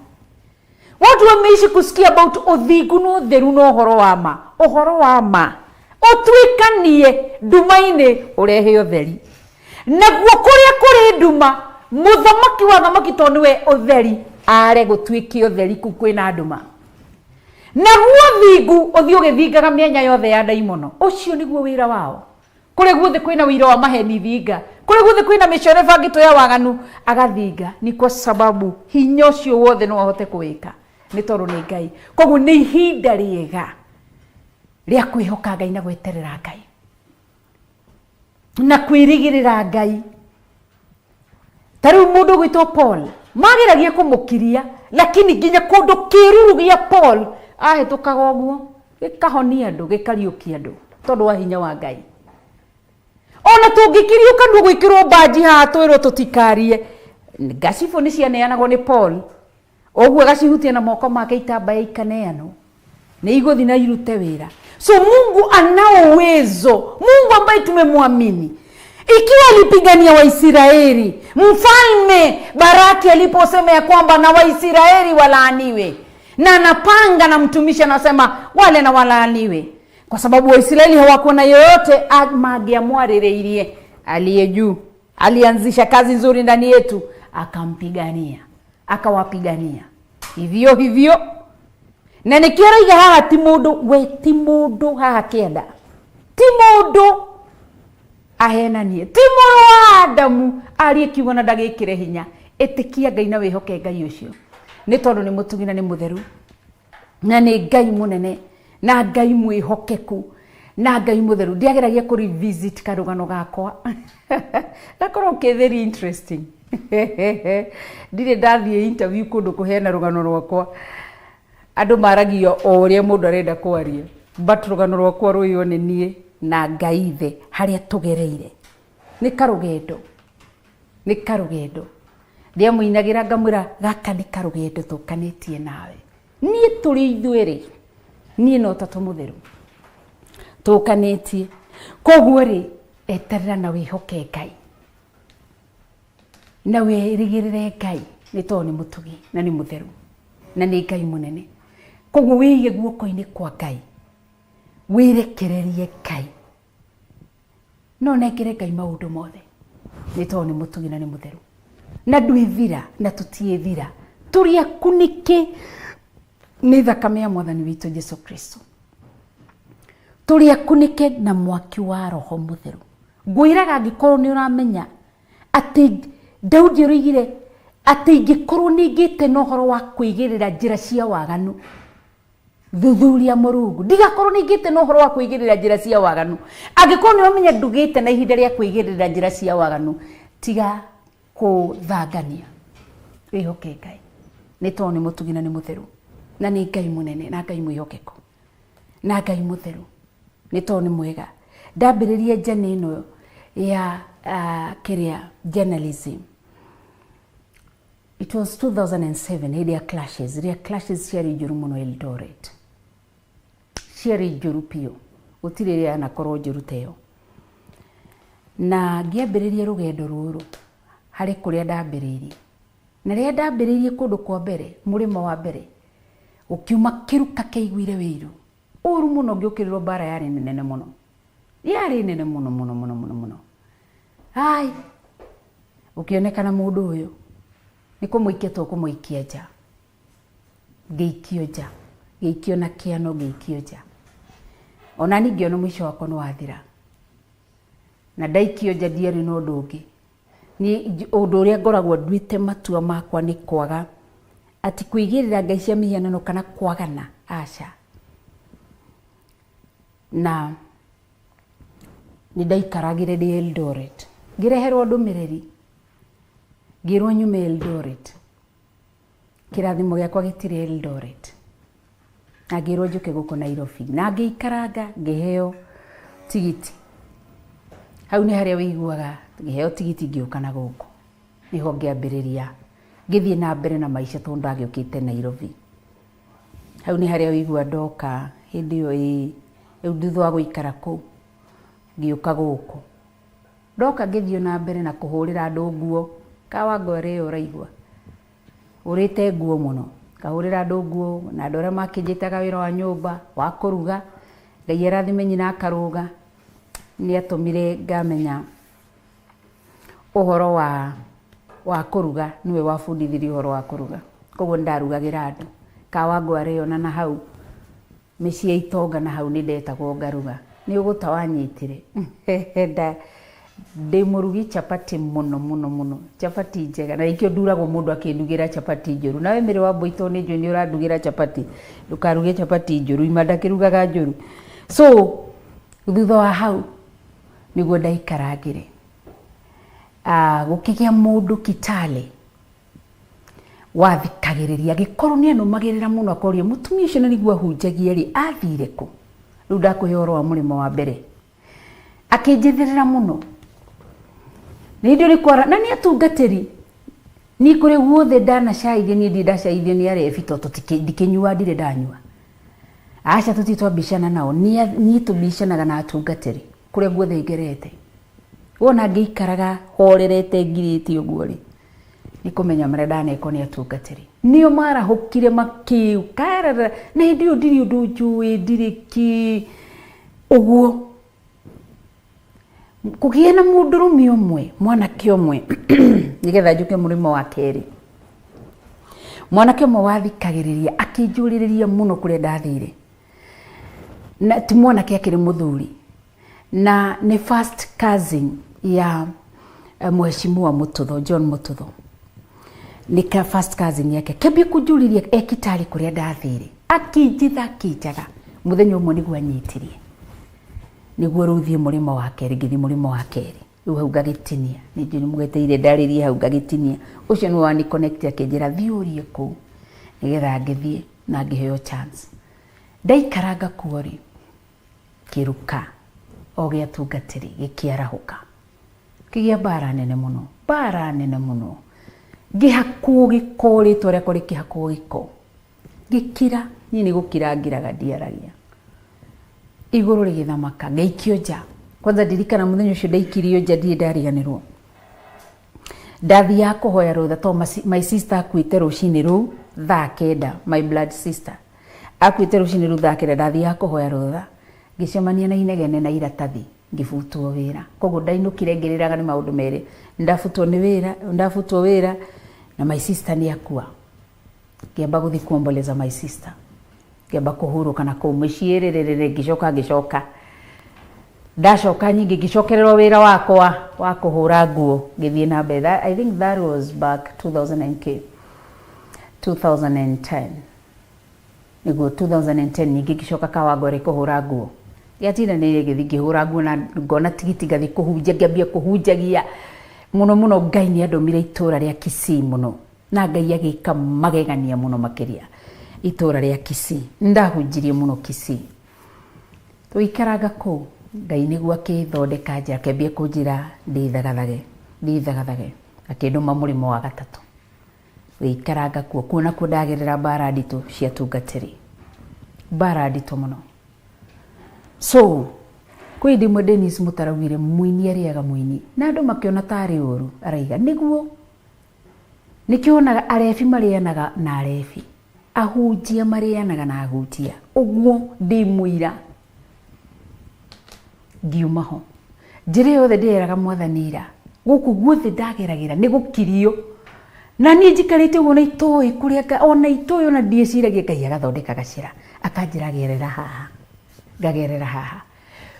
Watu wameishi kusikia about ũthingu na ũtheru na ũhoro wa ma. Ũhoro wa ma ũtuĩkanie nduma-inĩ ũrehe ũtheri. Naguo kũrĩa kũrĩ nduma, mũthamaki wa thamaki tondũ we ũtheri are gũtuĩke ũtheri kũ kwĩna nduma. Naguo ũthingu ũthiĩ ũgĩthingaga mĩanya yothe ya ndaimono. Ũcio nĩguo wĩra wao. Kũrĩ guothe kwĩna wĩra wa maheni thinga. Kũrĩ guothe kwĩna mĩcore bangĩtwo ya waganu agathinga. Ni kwa sababu hinya ũcio wothe no ahote kũwĩka nĩ tondũ nĩ Ngai. Koguo nĩ ihinda rĩega rĩa kwĩhoka Ngai na gweterera Ngai na kwĩrĩgĩrĩra Ngai. Tarĩu mũndũ gwĩtwo Paul mageragia kũmũkiria, lakini nginya kũndũ kĩruru gĩa Paul ahĩtũkaga ũguo gĩkahonia andũ, gĩkariũkia andũ tondũ wa hinya wa Ngai. Ona tũngĩkirio kandu gwĩkĩrwo baji haha twĩrwo tũtikarie, ngacibũ nĩ cianeanagwo nĩ Paul, ũguo gacihutia na moko make itambaya ikaneanwo, nĩ igũthi na irute wĩra. So Mungu anao uwezo, Mungu ambaye tumemwamini. Ikiwa alipigania Waisraeli, mfalme Baraki aliposema ya kwamba na Waisraeli walaaniwe, na anapanga na mtumishi anasema wale na walaaniwe, kwa sababu Waisraeli hawakuwa na yoyote magiamwarereirie aliye juu. Alianzisha kazi nzuri ndani yetu, akampigania, akawapigania hivyo hivyo. Na nikiaraiga haha ti mũndũ haha kĩenda, ti mũndũ ahenanie, ti mũrũ wa Adamu aliyekiuga na ndagĩkĩre hinya. Ĩtĩkia Ngai na wĩhoke Ngai ũcio, nĩ tondũ nĩ mũtugi na nĩ mũtheru na nĩ Ngai mũnene na Ngai mwĩhokeku na Ngai mũtheru. Ndiageragia kũ revisit karũgano gakwa gakorwo ke very interesting. ndire ndathie interview kundu kuheana rugano rwakwa andu maragio o uria mundu arenda kwaria but rugano rwakwa ruyo ni nie na Ngai the haria tugereire ni karugendo ndia muinagira ngamwira gaka ni karugendo tukanitie nawe nie turi ithueri nie no tatu mutheru tukanitie koguo ri eterera na wihoke Ngai na wirigirire Ngai ni to ni mutugi na ni mutheru na ni Ngai munene koguo wige guoko-ini kwa Ngai wirekererie Ngai no nekire Ngai maundu mothe ni to ni mutugi na ni mutheru na ndwithira na tutiithira turi akuniki ni thakame ya mwathani witu Jesu Kristo turi akunike na mwaki wa roho mutheru ngwiraga ngikorwo ni uramenya ati Daudi oigire ati ngikorwo ningite no horo wa kuigirira njira cia waganu thuthuria Murungu ndigakorwo ningite no horo wa kuigirira njira cia waganu angikorwo ni uramenya ndugite na ihinda ria kuigirira njira cia waganu tiga kuthangania wihoke Ngai ni to ni mutugi na ni mutheru na ni Ngai munene na Ngai mwihokeko na Ngai mutheru ni to ni mwega ndambiririe njane ino ya career journalism. It was 2007 area clashes ciari njuru muno Eldoret ciari njuru pio utirire ana korwo njuru teo na ngiambiririe rugendo ruru hari kuria ndambiririe na ria ndambiririe kundu kwa mbere murimo wa mbere ukiuma kiruka keiguire wiru uru muno ngiukirirwo bara yari nene muno muno ai ukionekana mundu uyu ni kumuikia to kumuikia nja geikio na kiano geikio nja ona ningiona mwisho wako no wathira na ndaikio nja ndiari no ndungi ni undu uria ngoragwo nduite matua makwa ni kwaga ati kuigirira ngai cia mihianano kana kwagana aca na ni ndaikaragire ndi Eldoret ngireherwo ndumiriri ngirwo nyume Eldoret kirathimo giakwa gitire Eldoret na ngirwo njuke guku Nairobi na ngiikaranga ngiheo tigiti hau ni haria wiguaga ngiheo tigiti ngiuka na guku niho ngiambiriria ngithie na mbere na maisha tondu ndagiukite Nairobi hau ni haria wigua ndoka hindi yo thutha wa guikara kuu ngiuka guku ndoka ngithio na mbere na kuhurira andu nguo kawa ngore uraigua urite nguo muno kahurira andu nguo na andu aria makinjitaga wira wa nyumba wa kuruga Ngai arathime nyina akaruga ni atumire ngamenya uhoro wa kuruga niwe wafundithirie uhoro wa kuruga koguo ndarugagira andu kawa ngore ona na hau micii itonga na hau ni ndetagwo ngaruga ni ugutawanyitire ndi murugi chapati muno chapati njega na ikio nduragwo mundu akindugira chapati njuru nawe mire wa boito ni njo ni urandugira chapati ndukaruge chapati njuru imanda kirugaga njuru so thutha wa hau niguo ndaikaragire gukigia mundu Kitale wathikagiriria gikorwo ni anumagirira muno akoria mutumia ucio niguo hunjagia ri athire ku riu ndakuhoro wa murimo wa mbere akinjithirira muno ni ndio rikwara na ni atungatiri ni kure guothe ndana caithio ni ndacaithio ni arebi to ndikinyua ndire ndanyua aca tutitwambicana nao ni tubicanaga na atungatiri kure guothe ngerete wona ngiikaraga horerete ngiriti uguo ri ni kumenya mara ndaneko ni atungatiri nio marahukire makiukara na ndio ndiri undu njui ndiriki uguo kugia na mundurumi umwe mwanake umwe nigetha njuke murimo wa keri mwanake umwe wathikagiriria akinjuririria muno kure ndathire na ti mwanake akiri muthuri na ni first cousin ya mheshimiwa Mututho John Mututho ni ka first cousin yake kebi kujuriria Kitale kure ndathire akinjitha kijaga muthenya umwe niguo anyitirie niguo ruthie murimo wa keri ngithi murimo wa keri riu hau ngagitinia ni ndio mugeteire ndaririe hau ngagitinia ucio ni wani connect akinjira thiurie ku nigetha ngithie na ngiheo chance ndaikaranga kuori kiruka o gia tungatiri gikiarahuka kigia bara nene muno gihakwo gikori tore kori kihakwo giko gikira nyini gukira ngiraga ndiaragia iguru rigithamaka ngeikio nja kwanza ndirikana muthenya ucio ndaikirio nja ndie ndariganirwo ndathia kuhoya rutha to my sister akuite rucini ru thaa kenda my blood sister akuite rucini ru thaa kenda ndathia kuhoya rutha ngicemania na inegene na iratathi ngibutwo wira koguo ndainukire ngiriraga ni maundu meri ndafutwo wira na my sister ni akua ngiamba guthi kuomboleza my sister ngiamba kuhuruka na kumuciererere ngicoka ndacoka nyingi ngicokererwo wira wakwa wa kuhura nguo ngithie na mbere. I think that was back 2010 niguo 2010 nyingi ngicoka Kawangware kuhura nguo yatina nire githi ngihura nguo na ngona tigiti ngathi kuhunja ngambia kuhunjagia muno Ngai ni andomire itura ria Kisii muno na Ngai agika magegania muno makiria itura ria Kisii ndahunjirie muno Kisii tuikaraga ku Ngai niguo akithondeka nja akambia kunjira ndithagathage akinduma murimo wa gatatu wikaranga kuo kuona kudagerera bara ndito cia tungatiri bara ndito muno. So kwi ndimwe Dennis Mutarawire muini ariaga muini na andu makiona tari uru araiga niguo nikionaga arefi marianaga na arefi ahunjia marianaga na ahunjia uguo ndimuira ngiumaho njire yothe ndiraga mwathanira guku guothe ndageragira ni gukirio na ni njikarite uguo na itoi kuria ona itoi ona ndieciragia Ngai agathondeka gacira akanjira ngagerera haha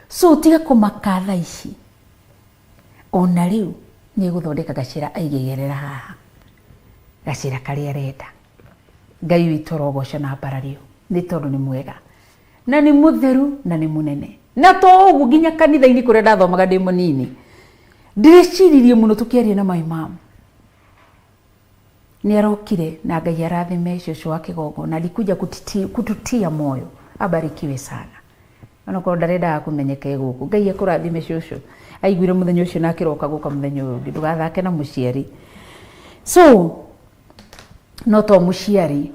so tiga kumakatha ici ona riu ni guthondeka gacira aigegerera haha gacira karia arenda Ngai witu rogoca na mbarario ni tondu ni mwega na ni mutheru na ni munene na to ugu nginya kanitha-ini kuria ndathomaga ndi munini ndiriciririe muno tukiaria na maimamu ni arokire na Ngai arathime cũcũ wa Kigongo na alikuja kututia moyo abarikiwe sana ona ko ndarenda kumenyeke guku Ngai akurathime cũcũ aiguire muthenya ucio na akiroka guka muthenya uyu ndugathake na muciari so no to muciari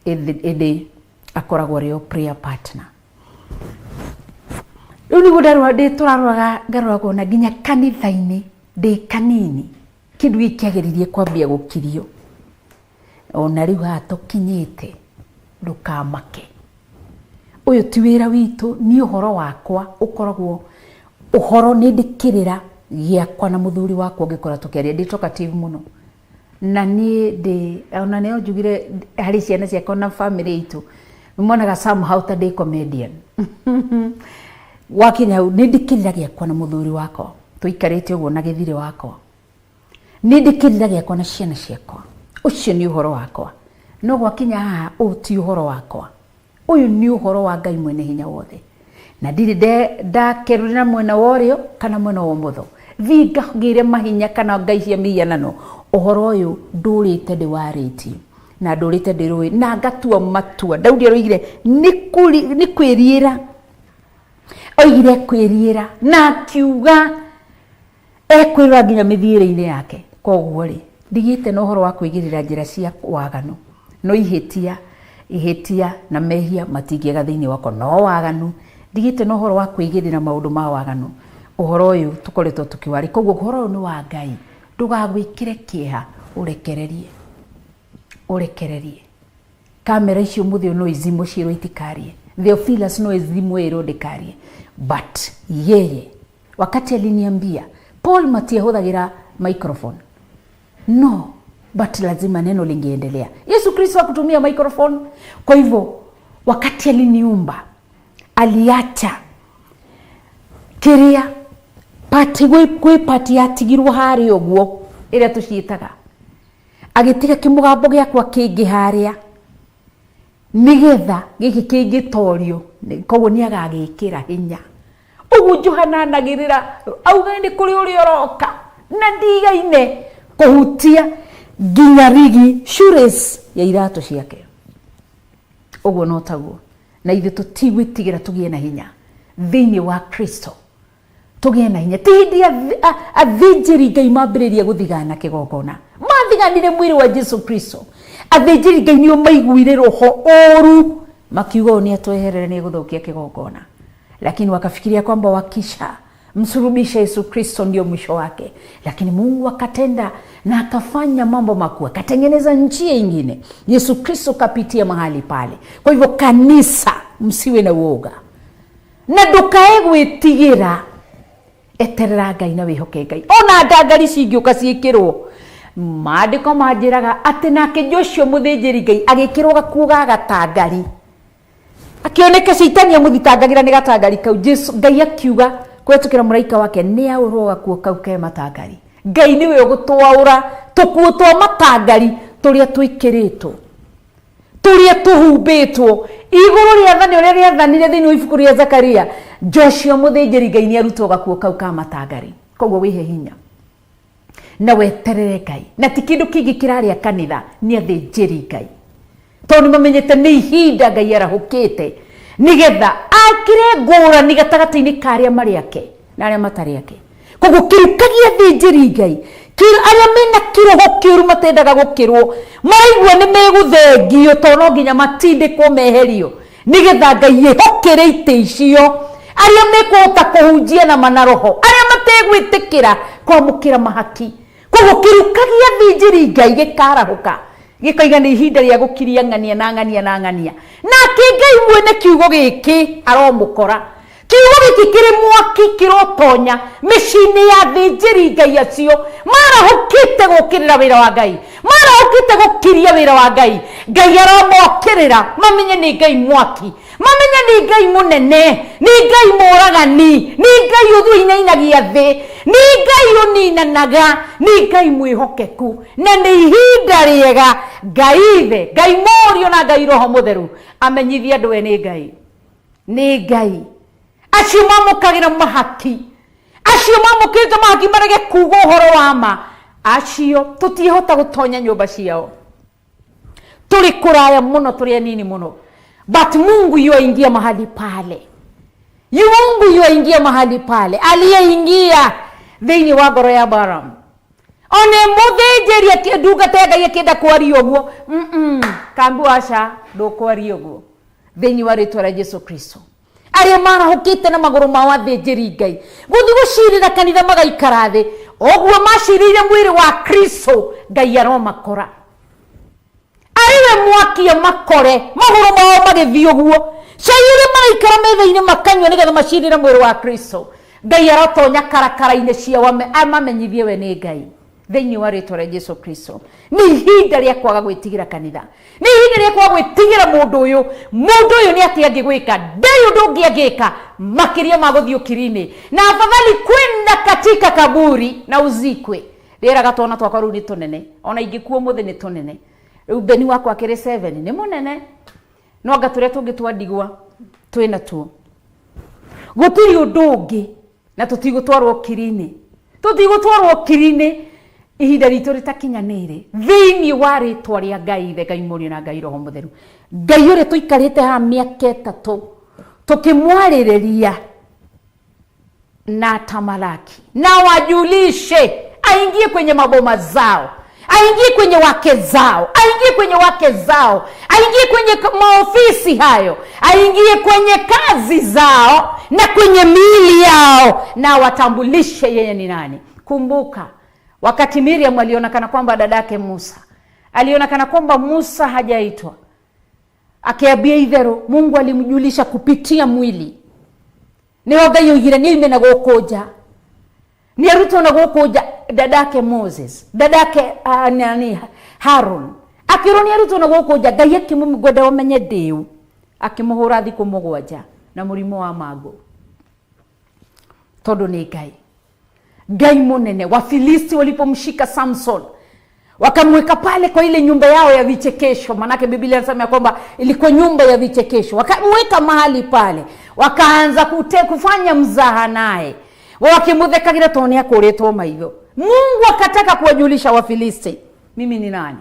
ede akoragwo rio prayer partner uni gudarwa de turarwaga ngarwago na ginya kanitha-ini de kanini kindu ikiageririe kwambia gukirio ona riu hatukinyite ndukamake uyu ti wira witu ni uhoro wakwa ukoragwo uhoro ni ndikirira giakwa na muthuri wakwa ngikora tukiaria ndi talkative muno na ni de ona ne njugire hari ciana ciakwa na family itu monaga somehow ta de comedian wakinya ni ndikirira giakwa na muthuri wakwa tuikarite uguo na githire wakwa ni ndikirira giakwa na ciana ciakwa ucio ni uhoro wakwa no gwakinya haha uti uhoro wakwa uyu ni uhoro wa Ngai mwene hinya wothe na ndiri ndakerurira mwena worio kana mwena wa mutho thiga ngire mahinya kana Ngai cia miyanano uhoro uyu ndurite ndiwariti na ndurite ndirui na ngatua matua Daudi aroigire ni kwiriira oigire kwiriira na kiuga ekwirwa nginya mithiire-ini yake koguo ri ndigite no horo wa kwigirira njira cia waganu no ihetia na mehia matingiega thiini wako no waganu ndigite no horo wa kwigirira maundu ma waganu uhoro uyu tukoretwo tukiwari koguo uhoro uyu ni wa Ngai ndugagwikire kieha urekererie kamera icio muthio no izimo ciro itikarie Theophilus no izimo ero ndikarie but yeye wakati aliniambia Paul Matia hudhagira microphone no but lazima neno lingeendelea. Yesu Kristo hakutumia microphone. Kwa hivyo wakati aliniumba aliacha kiria pati yatigirwo hari uguo iria tuciitaga agitiga kimugambo giakwa kingi haria nigetha giki kingitorio koguo ni agagikira hinya ugu Johana nagirira auga ndi kuri uri oroka na ndigaine kuhutia nginya rigi shures ya irato ciake ugu no taguo na ithe tutigwitigira tugie na hinya thiini wa Kristo tugie na hinya tihindi athinjiri Ngai mambiriria guthigana kigongona mathiganire mwiri wa Jesu Kristo athinjiri Ngai nio maiguire roho oru makiuga ni atweherere ni guthukia kigongona lakini wakafikiria kwamba wakisha msulubisha Yesu Kristo ndio mwisho wake lakini Mungu akatenda na akafanya mambo makuu akatengeneza njia nyingine Yesu Kristo kapitia mahali pale kwa hivyo kanisa msiwe na uoga na ndukae gwitigira eterera Ngai na wihoke Ngai ona ndangari cingiuka ciikirwo maandiko manjiraga ati nake Joshua muthinjiri Ngai agikirwo gakuga gatangari akioneka shaitani amuthitangagira ni gatangari kau Jesu Ngai akiuga kwetukira muraika wake ni auroga kuo kau ke matangari Ngai niwe ugutwaura tukuo twa matangari turia twikiritwo turia tuhumbitwo iguru ria thani uria ria thanire thini wa ibuku ria Zakaria Joshua muthinjiri Ngai ni arutwo gakuo kau ka matangari koguo wihe hinya na weterere Ngai na tikindu kingi kiraria kanitha ni athinjiri Ngai toni mamenyete ni ihinda Ngai arahukite nigetha akire ngura ni gatagati-ini karia mari ake na aria matari ake koguo kirukagia thinjiri Ngai aria mena kiroho kiuru matendaga gukirwo maigua ni meguthengio tono nginya matindikwo meherio nigetha Ngai yehokere ite icio aria mekuhota kuhunjia na manaroho aria mategwitikira kwamukira mahaki koguo kirukagia thinjiri Ngai gikarahuka gikoiga ni ihinda ria gukiria ng'ania na ng'ania na ng'ania nake Ngai mwene kiugo giki aromukora kiugo giki kiri mwaki kirotonya micini ya thinjiri Ngai acio marahukite gukirira wira wa Ngai marahukite gukiria wira wa Ngai Ngai aromokirira mamenye ni Ngai mwaki mamenye ni Ngai munene ni Ngai muragani ni Ngai uthuinainagia thi ni Ngai uninanaga ni Ngai mwihokeku na ni ihinda riega Ngai ithe Ngai morio na Ngai roho mutheru amenyithia andu ni Ngai ni Ngai acio mamukagira mahaki acio mamukite mahaki marege kuga uhoro wa ma acio tutihota gutonya nyumba ciao tuli kuraya muno tuli nini muno but Mungu yuaingia mahali pale Mungu yuaingia mahali pale aliyeingia thiini wa ngoro ya Balaam one muthinjiri akinduga tega yakinda kwaria uguo kambu aca ndukwaria uguo thiini wa ritwa ria Jesu Kristo aria marahukite na maguru ma wathinjiri Ngai guthi gucirira kanitha magaikara thi oguo macirire mwiri wa Kristo Ngai aromakora ariwe mwaki makore maguru mao magithii uguo cayire maraikara metha-ini makanywa nigetha macirire mwiri wa Kristo Ngai arotonya karakara-ini ciao amamenyithie we ni Ngai thiini wa ritwa ria Jesu Kristo ni ihinda ria kwaga gwitigira kanitha ni ihinda ria kwaga gwitigira mundu uyu ni ati angigwika ndai undu ungi angika makiria ma guthio kirini na afadhali kwenda katika kaburi na uzikwe rira gatona twakwa ru ni tunene ona ingikuo muthe ni tunene Rubeni wakwa kiri 7 ni munene no ngature tungitwa ndigwa twina tuo gutiri undu ungi na tutigutwarwo kirini ihinda ritu ritakinyanire thiini wa ritwa ria Ngai ithe Ngai murio na Ngai roho mutheru Ngai uri tuikarite ha miaka 3 tukimwaririria na tamalaki na wajulishe aingie kwenye maboma zao aingie kwenye wake zao aingie kwenye maofisi hayo aingie kwenye kazi zao na kwenye miili yao na watambulishe yeye ni nani. Kumbuka wakati Miriam alionekana kwamba dadake Musa alionekana kwamba Musa hajaitwa akiambia idhero Mungu alimjulisha kupitia mwili ni Ngai yugire ni ime na gokoja ni aruto na gokoja dadake Moses dadake Harun akironi aruto na gokoja Ngai akimumugwenda wamenye Deu akimuhura thiku mugwanja na murimo wa mago todo ni Ngai munene. Wafilisti walipomshika Samson wakamweka pale kwa ile nyumba yao ya vichekesho, manake Biblia inasema kwamba ilikuwa nyumba ya vichekesho, wakamweka mahali pale wakaanza kufanya mzaha naye, wakimuthekagira toni akuritwo maitho. Mungu akataka kuwajulisha Wafilisti, mimi ni nani.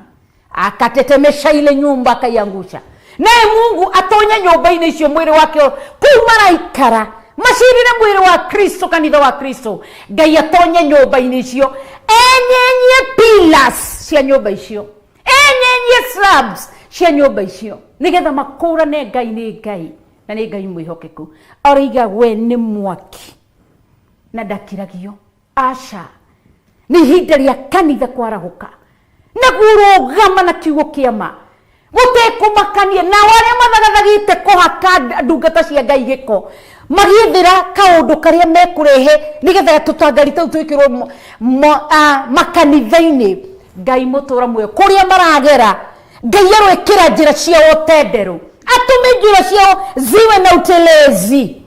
Akatetemesha ile nyumba akaiangusha. Naye Mungu atonya nyumba-ini icio mwiri wake kuma ikara mashirire mwiri wa Kristo, kanitha wa Kristo. Ngai atonya nyumba-ini icio, enyenye pillars cia nyumba icio, enyenye slabs cia nyumba icio, nigetha makurane Ngai ni Ngai na ni Ngai mwihokeku. Origa we ni mwaki na ndakiragio. Aca ni ihinda ria kanitha kwarahuka na kurugama na kiugo kiama, gutekumakania na waria mathagathagite kuhaka ndungata cia Ngai giko, magithira kaundu karia mekurehe nigetha tutangari tau twikirwo makanitha-ini. Ngai mutura muyo kuria maragera, Ngai arwikira njira ciao tenderu, atume njira ciao ziwe na utelezi,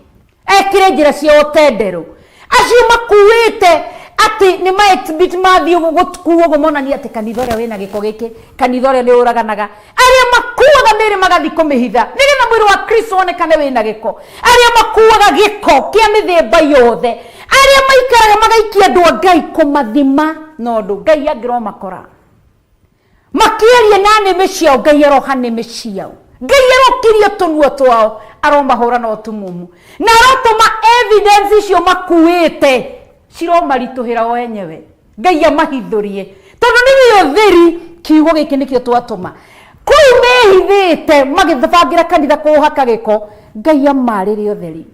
ekire njira ciao tenderu. Acio makuite ati ni maexhibit mathio gukuo gumonania ati kanitha uria wina giko giki, kanitha uria ni uraganaga. Aria makuaga miri magathi kumihitha nigetha mwiri wa Kristo onekane wina giko. Aria makuaga giko kia mithemba yothe, aria maikaraga magaikia andu a Ngai kumathima no ndu Ngai angiro makora makierie na nĩmĩ ciao. Ngai aroha nĩmĩ ciao, Ngai arokiria tũnua twao, aromahũra na ũtumumu na arotũma evidence icio makuĩte ciromarituhĩra o enyewe. Ngai amahithũrie tondũ nĩ ũtheri. Kiugo gĩkĩ nĩkĩo twatũma kũu mehithĩte magĩthabangira kanitha kũhaka gĩko. Ngai amarĩre ũtheri,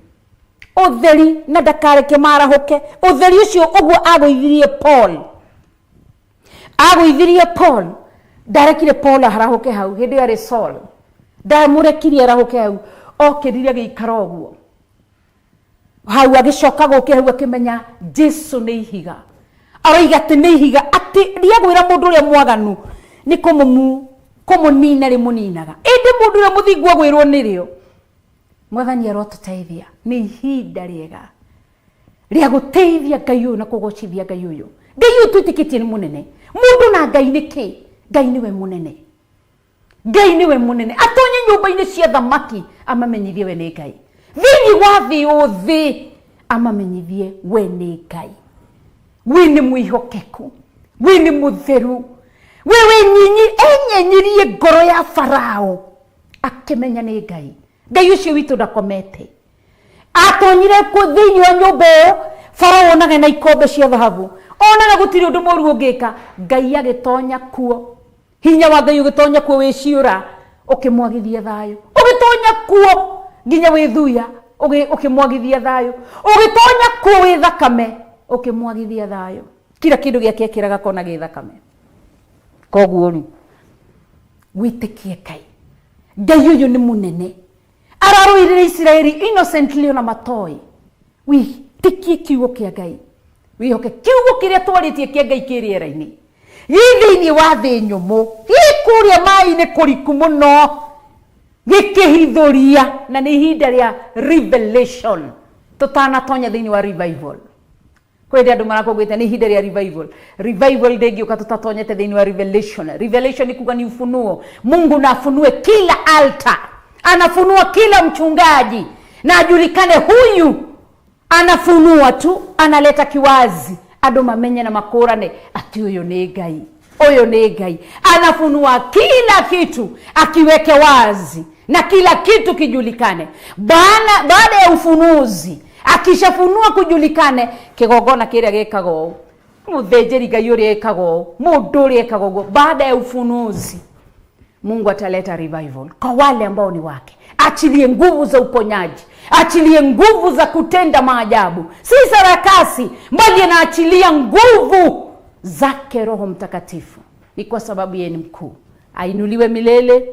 ũtheri na ndakareke marahuke. Ũtheri ũcio ũguo agũithirie Paul, ndarekire Paul harahuke hau hĩndĩ yarĩ Saul, ndamurekirie arahuke hau. Okĩrire gĩikara ũguo hau, agĩcoka gũkĩ hau akĩmenya Jesu nĩ ihiga. Aroiga atĩ nĩ ihiga, atĩ ndiagwĩra mũndũ ũrĩa mwaganu nĩ kũmũnina rĩmũninaga, ĩndĩ mũndũ ũrĩa mũthingu agwĩrwo nĩrĩo. Mwathani arotũteithia, nĩ ihinda rĩega rĩa gũteithia Ngai ũyũ na kũgocithia Ngai ũyũ. Ngai ũyũ twĩtĩkĩtie nĩ mũnene. Mũndũ na Ngai nĩ kĩ? Ngai nĩwe mũnene, Ngai nĩwe mũnene. Atonye nyũmba-inĩ cia thamaki amamenyithie we nĩ Ngai. Thĩinĩ wa thĩ yothe amamenyithie we nĩ Ngai. We nĩ mwĩhokeku, we nĩ mũtheru, we enyenyirie ngoro ya Farao akĩmenya nĩ Ngai. Ngai ũcio witũ ndakomete. Atonyire thĩinĩ wa nyũmba ĩyo, Farao onaga na ikombe cia thahabu, onaga gũtirĩ ũndũ mũru ũngĩka. Ngai agĩtonya kuo, hinya wa Ngai ũgĩtonya kuo wĩciũra, ũkĩmwagithia thayũ. Ũgĩtonya kuo nginya wĩthuya, ũkĩmwagithia thayũ. Ũgĩtonya kuo wĩ thakame, ũkĩmwagithia thayũ. Kila kĩndũ gĩake kĩraga kona gĩ thakame. Koguo rĩ, wĩtĩkie Ngai. Ngai ũyũ nĩ mũnene, ararũĩrĩra Isiraeli innocently ona matoi. Wĩtĩkie kiugo kĩa Ngai, wĩhoke kiugo kĩrĩa twarĩtie kĩa Ngai kĩrĩera-inĩ. Thĩinĩ wa thĩ nyũmũ, gĩkũrĩa maĩ-inĩ kũriku mũno, gĩkĩhithũria, na nĩ ihinda rĩa revelation. Tũtanatonya thĩinĩ wa revival. Kwende andũ marakũgwĩte nĩ ihinda rĩa revival. Revival ndĩngĩũka tũtatonyete thĩinĩ wa revelation. Revelation ni kuga ni ufunuo. Mungu na afunue kila altar, anafunua kila mchungaji na ajulikane huyu anafunua tu, analeta kiwazi, andũ mamenye na makũrane ati ũyũ nĩ Ngai, ũyũ nĩ Ngai. Anafunua kila kitu akiweke wazi na kila kitu kijulikane. Baada ya ufunuzi, akishafunua kujulikane, kigogona kĩrĩa gĩkagwo mũthĩnjĩri Ngai ũrĩa ekagwo, mũndũ ũrĩa ekagwo. Baada ya ufunuzi, Mungu ataleta revival kwa wale ambao ni wake. Achilie nguvu za uponyaji, achilie nguvu za kutenda maajabu, si sarakasi, bali anaachilia nguvu zake Roho Mtakatifu. Ni kwa sababu yeye ni mkuu. Ainuliwe milele,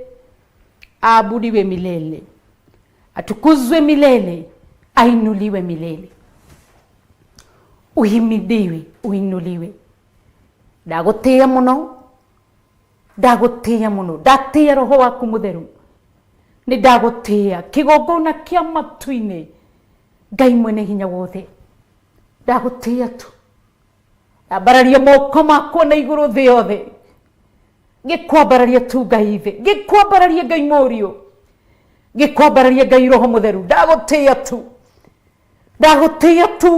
aabudiwe milele, atukuzwe milele, ainuliwe milele, uhimidiwe, uinuliwe. Ndagũtĩĩa mũno, ndagũtĩĩa mũno, ndatĩĩa Roho waku mũtheru, nĩ ndagũtĩĩa kĩgongona kĩa matu-inĩ Ngai mwene hinya wothe. Ndagũtĩĩa tu, ndambararia moko makwa na igũrũ thĩ yothe, ngĩkwambararia tu Ngai thĩ, ngĩkwambararia Ngai mũriũ, gikwambararia Ngai Roho Mutheru ndagutia tu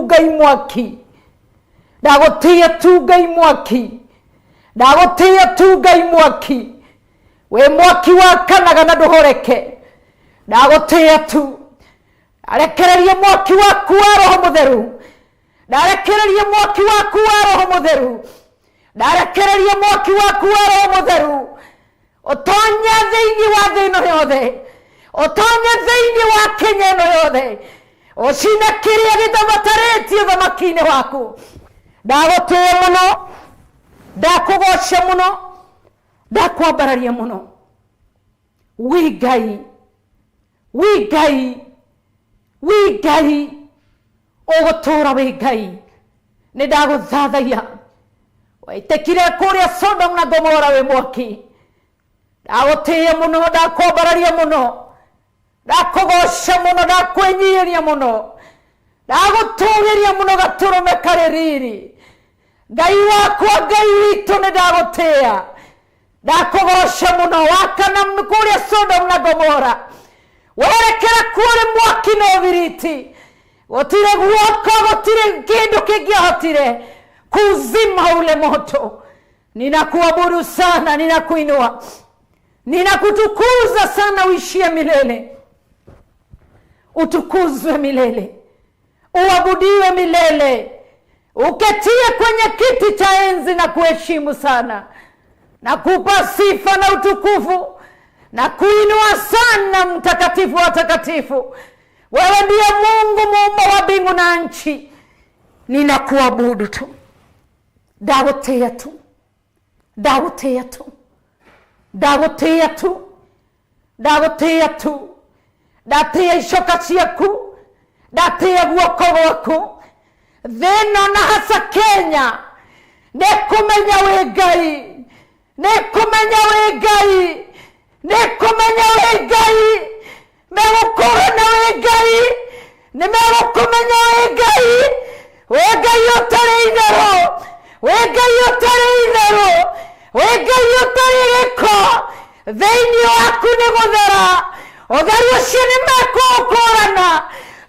Ngai mwaki ndagutia tu Ngai mwaki ndagutia tu Ngai mwaki we mwaki wakanaga na nduhoreke ndagutia tu arekereria mwaki waku wa Roho Mutheru ndarekereria mwaki waku wa Roho Mutheru ndarekereria mwaki waku wa Roho Mutheru otonya thiini wa thino yothe otonya thiini wa Kenya no yothe ocina kiria gitabatarĩtio thamaki-inĩ waku ndagũtĩĩa mũno ndakũgoca mũno ndakwambararia mũno wi Ngai ũgũtũũra wĩ Ngai nĩ ndagũthathaiya waitekire kũrĩa Sodom na Gomora wĩ mwaki ndagũtĩĩa mũno ndakwambararia mũno ndakugoca mũno ndakwĩnyihĩria mũno ndagũtũũgĩria mũno gatũrũme karĩ riri Ngai wakwa Ngai witũ nĩ ndagũtĩĩa ndakugoca mũno wakana kũrĩa Sodom na Gomora werekera kũrĩ mwaki na ũbiriti gũtirĩ guoko gũtirĩ kĩndũ kĩngĩahotire kuzima ule moto ninakuabudu sana ninakuinua ninakutukuza sana uishie milele utukuzwe milele uabudiwe milele uketie kwenye kiti cha enzi na kuheshimu sana na kupa sifa na utukufu na kuinua sana mtakatifu wa takatifu wewe ndiye Mungu muumba wa mbingu na nchi ninakuabudu tu ndagũtĩĩa tu ndatĩĩa icoka ciaku ndatĩĩa guoko gwaku thĩno na hasa Kenya nĩkũmenya wĩ Ngai megũkũmenya wĩ Ngai megũkũrana wĩ Ngai nĩmegũkũmenya wĩ Ngai ũtarĩ itherũ wĩ Ngai ũtarĩ gĩko thĩinĩ waku nĩ gũthera ũtheru ũcio nĩmekũũkũrana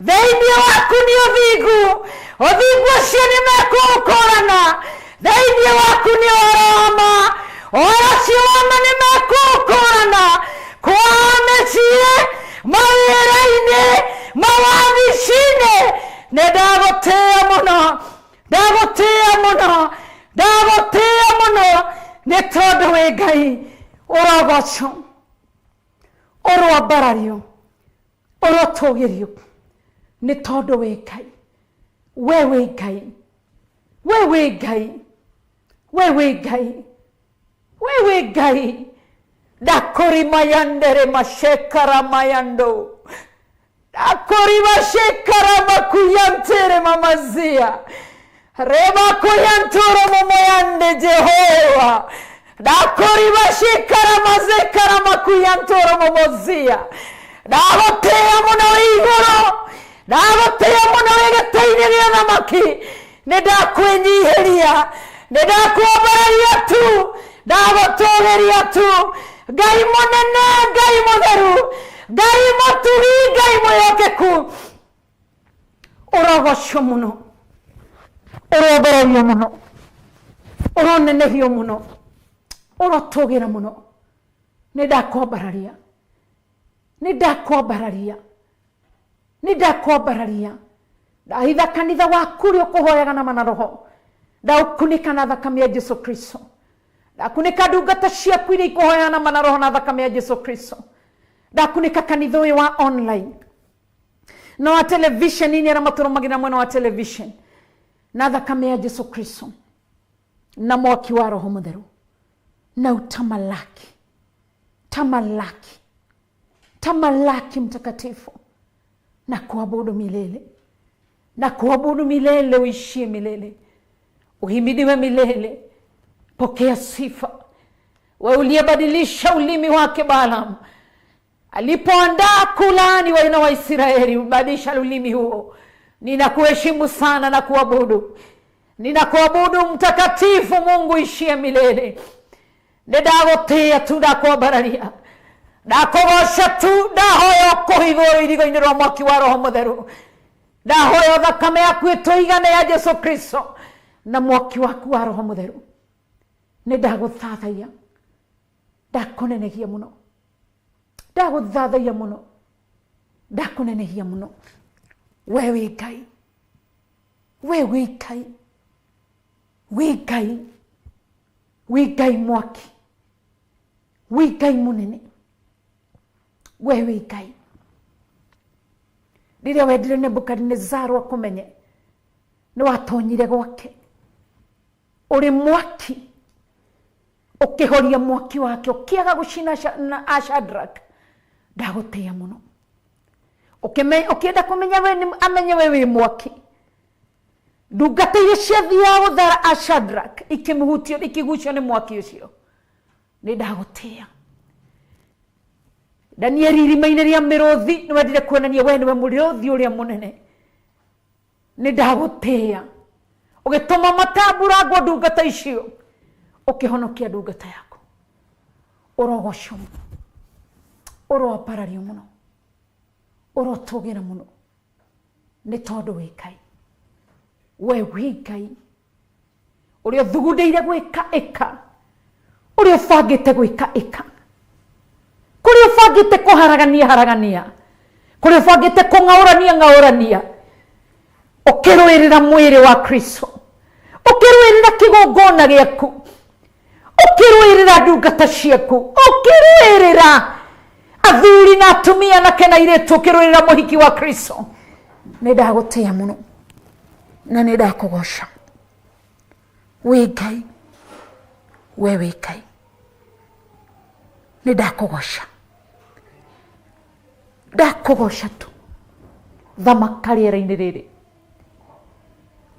thĩinĩ waku nĩ ũthingu ũcio nĩmekũũkũrana thĩinĩ waku nĩ ũroma ũcio wama nĩmekũũkũrana kwa mĩciĩ mawĩra-inĩ mawabici-inĩ nĩndagũtĩĩa mũno nĩ tondũ wĩ Ngai ũrogocwo ũrwambarario ũrotũgĩrio nĩ tondũ wĩ Ngai we wĩ Ngai ndakũrima yandere mashekara mayando ndakũrima shekara makuyantere mamazia reba kuyanturo momoyande Jehova ndakũrima shekara mazekara makuyanturo momozia ndagũtĩĩa mũno igũrũ ndagũtĩĩa mũno gĩtĩ-inĩ gĩa thamaki nĩndakwĩnyihĩria nĩndakwambararia tu ndagũtũũgĩria tu Ngai mũnene Ngai mũtheru Ngai mũtugi Ngai mwĩhokeku ũrogocwo mũno ũrombererio mũno ũronenehio mũno ũrotũgĩra mũno nĩndakwambararia ndahitha kanitha waku ũrĩa ũkũhoyaga na mana roho ndaũkunĩka na thakame ya Jesu Kristo ndakunĩka ndungata ciaku iria ikũhoyana na mana roho na thakame ya Jesu Kristo ndakunĩka kanitha ũyũ wa online na wa television ini arĩa matũrũmagĩrĩra mwena wa television na thakame ya Jesu Kristo na mwaki wa Roho Mutheru na tamalaki mtakatifu na kuabudu milele uishie milele uhimidiwe milele pokea sifa wewe uliyebadilisha ulimi wake Balaam alipoandaa kulaani wana wa Israeli ubadilisha ulimi huo ninakuheshimu sana na kuabudu ninakuabudu mtakatifu Mungu ishie milele ndagũtĩĩa tu ndakwambararia ndakugoca tu ndahoya kuhithwo irigo-inĩ rwa mwaki wa roho mũtheru ndahoya thakame yaku ĩtũigane ya Jesu Kristo na mwaki waku wa roho mũtheru nĩ ndagũthathaia ndakũnenehia mũno ndagũthathaia mũno ndakũnenehia mũno we wĩ Ngai we wĩ Ngai wĩ Ngai wĩ Ngai mwaki wĩ Ngai mũnene we wĩ Ngai rĩrĩa wendire Nebukadnezaru akũmenye nĩ watonyire gwake ũrĩ mwaki ũkĩhoria mwaki wake ũkĩaga gũcina na Shadrach ndagũtĩĩa mũno ũkĩenda kũmenya we amenye we wĩ mwaki ndungata iria ciathiaga gũthara Shadrach ikĩmũhutio ikĩgucio nĩ mwaki ũcio nĩ ndagũtĩĩa Danieli irima-inĩ rĩa mĩrũthi nĩ wendire kuonania we nĩwe mũrũthi ũrĩa mũnene nĩ ndagũtĩĩa ũgĩtũma matambũrangwo ndungata icio ũkĩhonokia ndungata yaku ũrogocwo ũroaparario mũno ũrotũgĩra mũno nĩ tondũ wĩ Ngai we wĩ Ngai ũrĩa ũthugundĩire gwĩka ĩka ũrĩa ũbangĩte gwĩka ĩka kũrĩa ũbangĩte kũharagania kũrĩa ũbangĩte kũng'aũrania ũkĩrũĩrĩra mwĩrĩ wa Kristo ũkĩrũĩrĩra kĩgongona gĩaku ũkĩrũĩrĩra ndungata ciaku ũkĩrũĩrĩra athuri na atumia na kena airĩtu ũkĩrũĩrĩra mũhiki wa Kristo nĩ ndagũtĩĩa mũno na nĩ ndakũgoca wĩ Ngai we wĩ Ngai nĩ ndakũgoca tu thamaka rĩera-inĩ rĩrĩ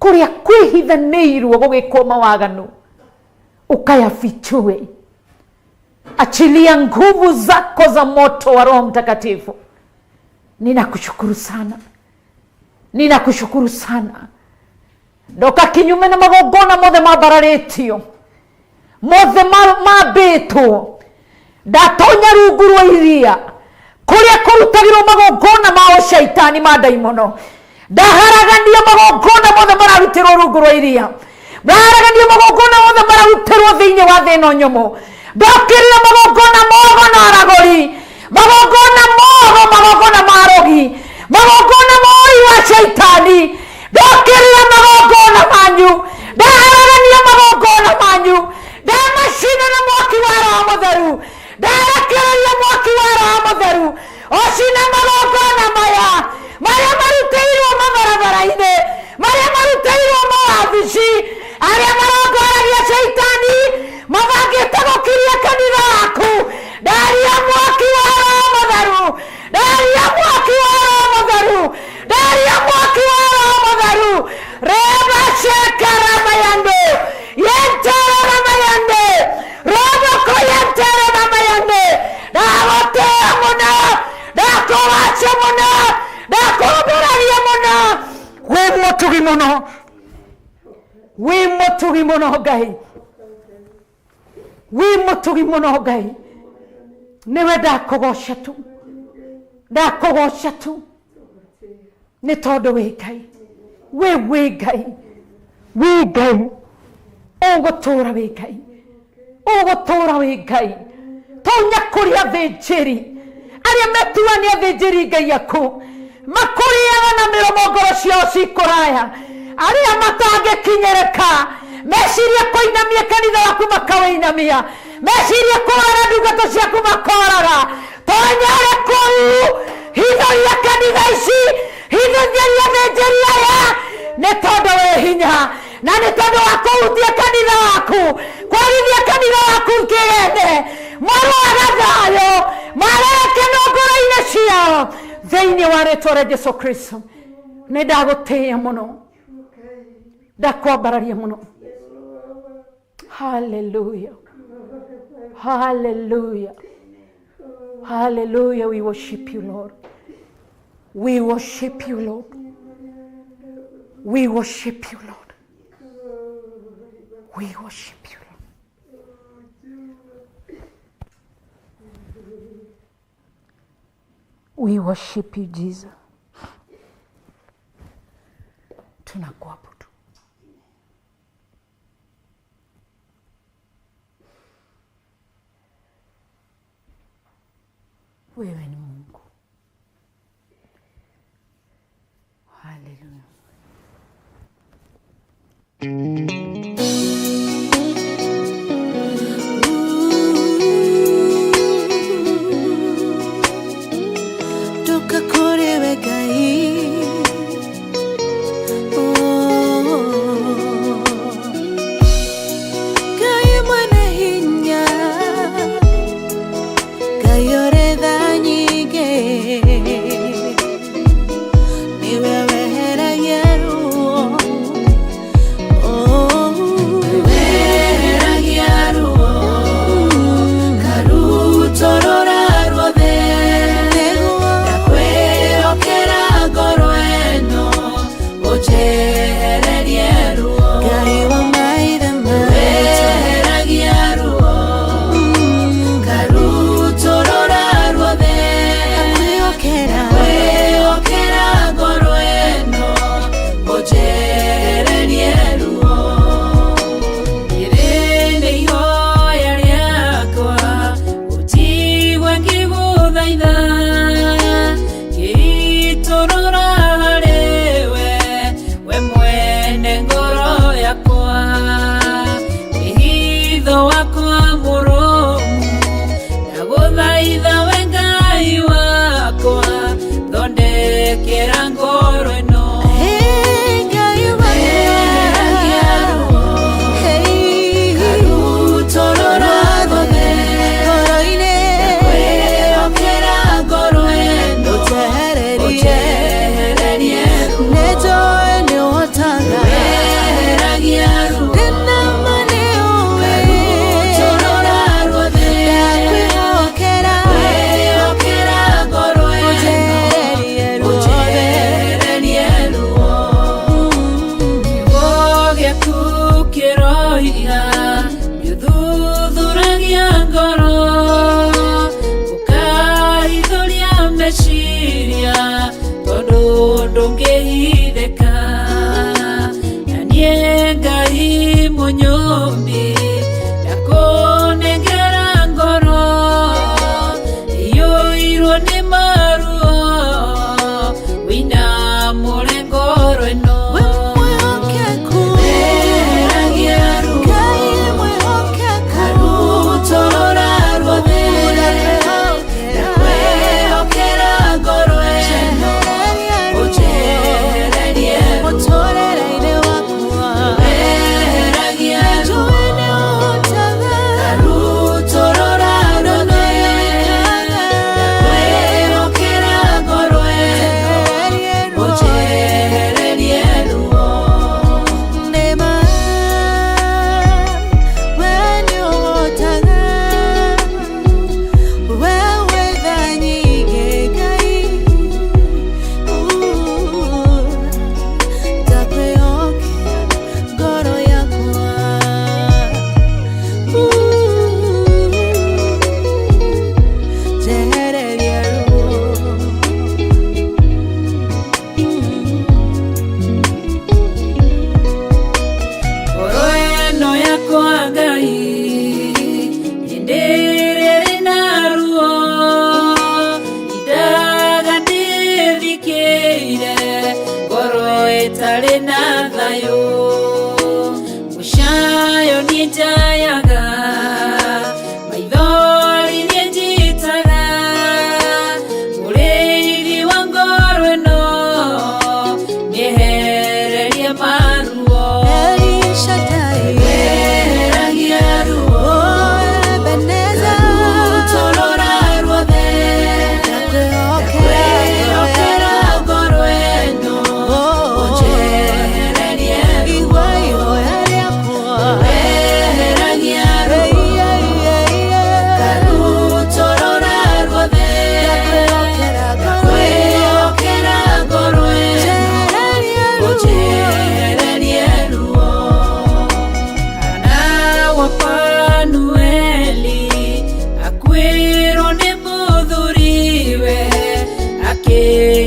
kũrĩa kwĩhithanĩirwo gũgĩkwo mawaganu ukayafichue achilia nguvu zako za moto wa Roho Mtakatifu ninakushukuru sana ndoka kinyume na magongona mothe mabararetio mothe mabĩtwo ndatonya rungu rwa iria kũrĩa kũrutagĩrwo magongona ma ũcaitani ma ndaimono ndaharagania magongona mothe mararutirwo rungu rwa iria ndaharagania magongona mothe mararutirwo thĩinĩ wa thĩ ĩno nyũmũ ndokĩrĩra magongona mogo na aragũri magongona marogi magongona moi wa shaitani ndokĩrĩra magongona manyu ndaharagania magongona manyu ndamacina na mwaki wa Roho Mũtheru ndarekereria mwaki wa Roho Mũtheru ocina magongona marĩa marutĩirwo mabarabara-inĩ marĩa marutĩirwo mawabici arĩa marongoragia shaitani mabangĩte gũkiria kanitha waku ndaria mwaki wa Roho Mũtheru ndaria mwaki wa Roho Mũtheru ndaria mwaki wa Roho Mũtheru reba shekara mayande yentere mayande roboko yentere mayande ndagũtĩĩa mũno ndakũgoca mũno ndakũmbũragia mũno wĩ mũtugi mũno Ngai wĩ mũtugi mũno Ngai nĩwe ndakũgoca tu nĩ tondũ wĩ Ngai wĩ Ngai ũgũtũũra wĩ Ngai tonya kũrĩ athĩnjĩri arĩa metuani athĩnjĩri Ngai aku makũrĩaga na mĩromo ngoro ciao cikũraya arĩa matangĩkinyĩrĩka meciria kũinamia kanitha waku makawĩinamia meciria kũraga ndungata ciaku makoraga tonya ũrĩ kũu hithoria kanitha ici hithoria athĩnjĩri aya nĩ tondũ wĩ hinya na nĩ tondũ wa kũhutia kanitha waku kwarithia kanitha waku kĩgende marũaga thayũ marekeno ngoro-inĩ ciao thĩinĩ wa rĩtwa rĩa Jesũ Kristo nĩ ndagũtĩĩa mũno ndakwambararia mũno hallelujah we worship you Lord we worship you Lord we worship you Lord we worship you Lord We worship you, Jesus. Tunakuabudu. Wewe ni Mungu. Hallelujah.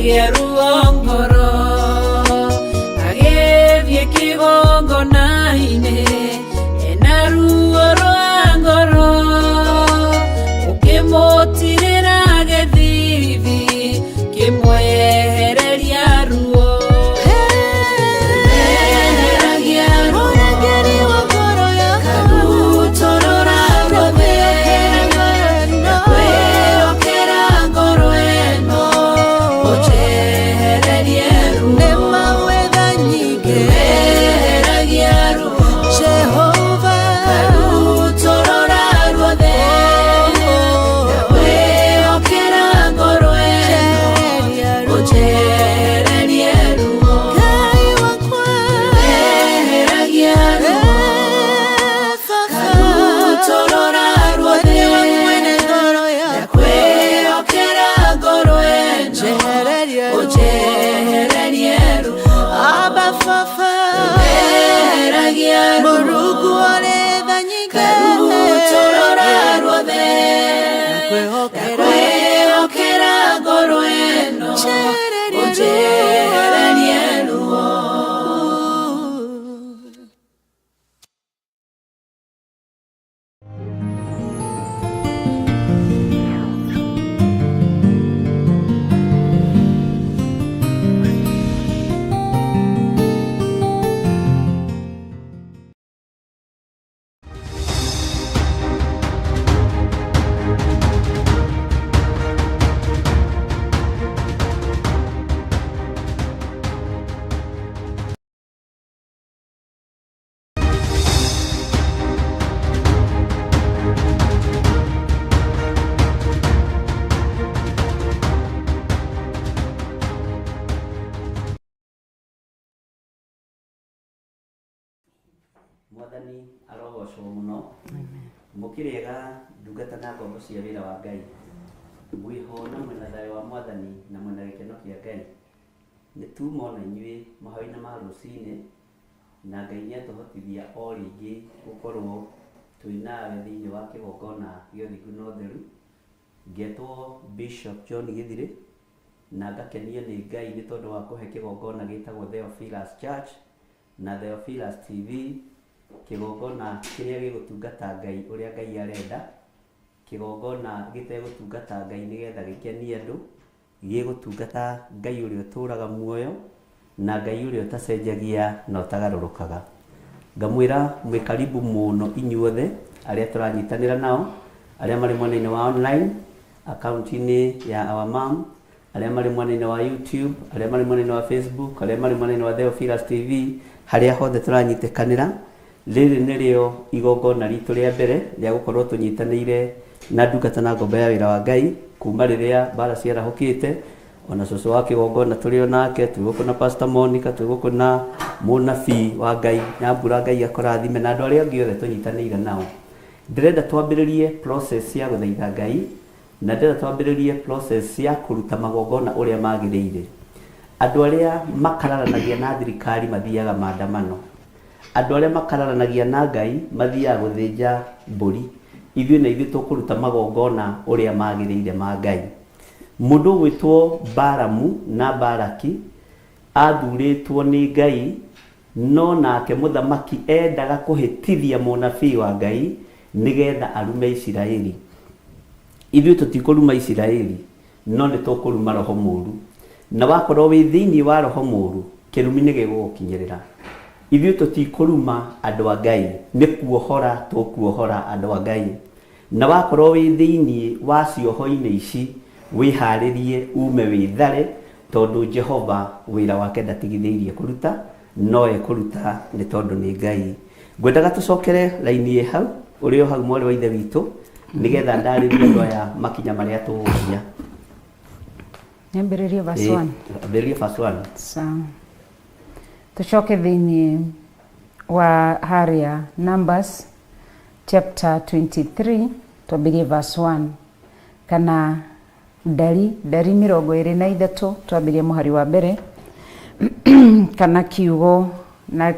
agĩe ruo ngoro agĩthiĩ kĩgongona-inĩ ena ruo rwa ngoro ũkĩmũtirĩra gĩthithi kĩmwehereria ruo Mwathani arogocwo muno mukiriega ndungata na ngombo cia wira wa Ngai mwiho na mwena thayo wa Mwathani na mwena gĩkeno kĩa Ngai nĩ tumona inyuĩ mahoya-inĩ ma rũcinĩ na Ngai nĩatũhotithia o rĩngĩ gũkorwo twĩnawe thĩinĩ wa kĩgongona gĩa ũthingu na ũtheru. Ngetwo Bishop John Gĩthirĩ na ngakenio nĩ Ngai nĩ tondũ wa kũhe kĩgongona gĩtagwo Theophilus Church na Theophilus TV, kĩgongona kĩrĩa gĩgũtungata Ngai ũrĩa Ngai arenda, kĩgongona gĩtegũtungata Ngai nĩgetha gĩkenie andũ, gĩgũtungata Ngai ũrĩa ũtũraga muoyo na Ngai ũrĩa ũtacenjagia na ũtagarũrũkaga. Ngamwĩra mwĩ karibu mũno inyuothe arĩa tũranyitanĩra nao, arĩa marĩ mwena-inĩ wa online account-inĩ ya Our Mom, arĩa marĩ mwena-inĩ wa YouTube, arĩa marĩ mwena-inĩ wa Facebook, arĩa marĩ mwena-inĩ wa Theophilus TV, harĩa hothe tũranyitĩkanĩra. Rĩrĩ nĩrĩo igongona ritũ rĩa mbere rĩa gũkorwo tũnyitanĩire na ndungata na ngombo ya wĩra wa Ngai kuma rĩrĩa mbara ciarahũkĩte. Ona cũcũ wa kĩgongona tũrĩ onake, twĩ gũkũ na Pastor Monica, twĩ gũkũ na mũnabii wa Ngai Nyambura, Ngai akũrathime, na andũ arĩa angĩ othe tũnyitanĩire nao. Ndĩrenda twambĩrĩrie process ya gũthaitha Ngai na ndĩrenda twambĩrĩrie process ya kũruta magongona ũrĩa magĩrĩire. Andũ arĩa makararanagia na thirikari mathiaga maandamano, andũ arĩa makararanagia na Ngai mathiaga gũthĩnja mbũri. Ithuĩ na ithuĩ tũkũruta magongona ũrĩa magĩrĩire ma Ngai. Mũndũ gwĩtwo Balamu na Balaki athurĩtwo nĩ Ngai, no nake mũthamaki endaga kũhĩtithia mũnabii wa Ngai nĩgetha arume Isiraeli. Ithuĩ tũtikũruma Isiraeli, no nĩ tũkũruma roho mũru, na wakorwo wĩ thĩinĩ wa roho mũru kĩrumi nĩ gĩgũgũkinyĩrĩra. Ithuĩ tũtikũruma andũ a Ngai, nĩ kuohora tũkuohora andũ a Ngai. Na wakorwo wĩ thĩinĩ wa cioho-inĩ ici wĩharĩrie ume wĩthare, tondũ Jehova wĩra wake ndatigithĩirie kũruta, no ekũruta nĩ tondũ nĩ Ngai. Ngwendaga tũcokere raini hau ũrĩ o hau mwarĩ wa ithe witũ nĩgetha ndarĩrie andũ aya makinya marĩa tũgũkinya. Nyambĩrĩrie verse 1. Ambĩrĩrie verse 1. Sawa. Tucoke thĩinĩ wa harĩa Numbers chapter 23 twambĩrĩrie verse 1 kana ndari 23 twambĩrĩrie mũhari wa mbere kana kiugo na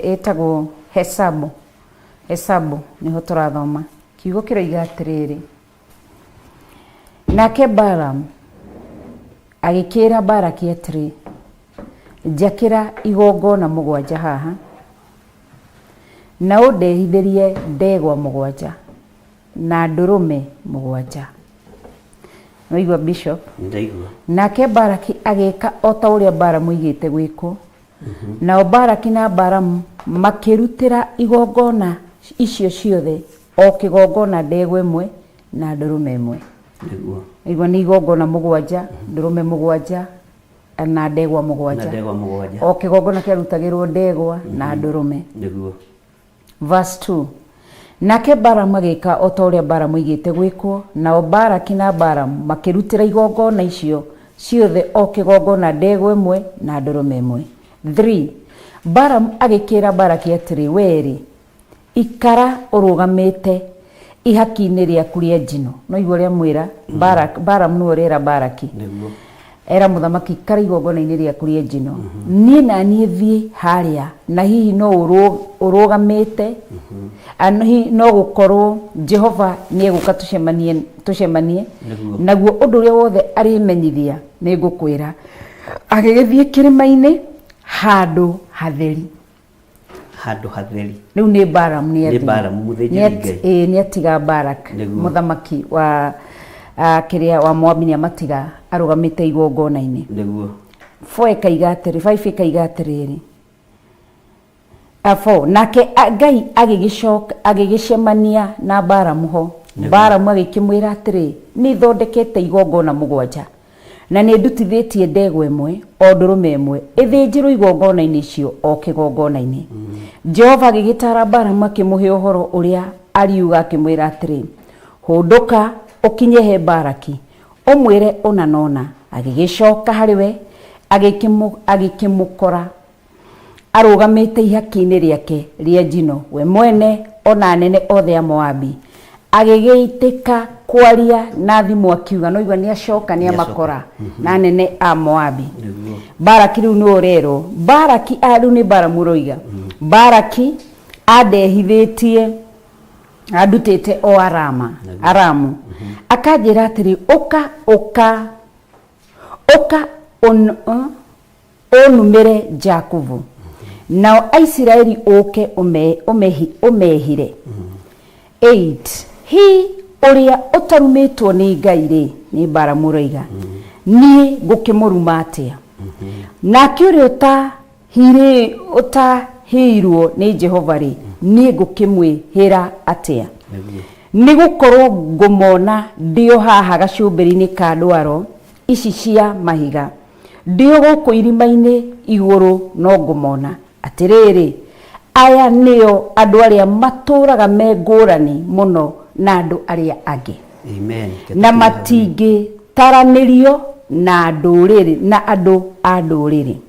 etagwo hesabu niho tũrathoma. Kiugo kĩroiga atĩrĩrĩ: nake Balaam agikira Baraki atiri njakira igongona mugwanja haha na udehithirie ndegwa mugwanja na ndurume mugwanja. Noigwa Bishop? Ndaigua. Nake Baraki agika ota uria Balamu igite gwiko. Na Baraki na Balamu makirutira igongona icio ciothe o kigongona ndegwa imwe na ndurume imwe. Ndaigua. Igwa ni igongona mugwanja, ndurume mugwanja na ndegwa mugwanja. Na ndegwa mugwanja. O kigongona kiarutagirwo ndegwa na ndurume. Ndaigua. Verse 2. Nake Balamu agika ota uria Balamu igite gwiko, na Baraki na Balamu makirutira igongona icio ciothe o kigongona ndegwa imwe na ndurume imwe. 3. Balamu agikira Baraki atiri weri ikara urugamite ihaki-ini riaku ria njino. No igwa ria mwira Balamu no rera Baraki. Ndaigua. Era muthamaki ikara igongona-ini riaku ria njino. Nie na nie thie haria na hihi no urugamite hihi no gukorwo Jehova nie guka tucemanie naguo undu uria wothe arimenyithia ni ngukwira agigithie kirima-ini handu hatheri. Handu hatheri. Riu ni Balamu Ni Balamu muthĩnjĩri Ngai. Ni atiga Baraki muthamaki wa kiria wa Moabi ni amatiga arugamite igongona-ini. Ndaigua. 4 ikaiga atiri 5 ikaiga atiriri 4 nake Ngai agigicemania na Balamu ho. Balamu agikimwira atiri ni thondekete igongona mugwanja na ni ndutithitie ndegwa imwe o ndurume imwe ithinjirwo igongona-ini icio o kigongona-ini. Jehova agigitara Balamu akimuhe uhoro uria ariuga akimwira atiri hunduka ukinye he Baraki umwire unanona. Agigicoka hariwe agikimukora arugamite ihaki-ini riake ria njino we mwene ona anene othe a Moabi agigiitika kwaria na thimu akiuga. No igwa ni acoka ni amakora na anene a Moabi. Baraki riu no rero Baraki riu ni Balamu roiga Baraki adehithitie adutite o Aramu akanjira atiri uka onumire Jakubu nao Aisiraeli uke umehire. 8 hi uria utarumitwo ni Ngai ri ni Balamu roiga nie ngukimuruma atia nake uria utahirwo ni Jehova ri nie ngukimwihira atia. Ni gukorwo ngumona ndio haha gacumbiri-ini ka ndwaro ici cia mahiga ndio guku irima-ini iguru no ngumona atiriri aya nio andu aria maturaga mengurani muno na andu aria angi. Amen. Na matingi taranirio na nduriri na andu a nduriri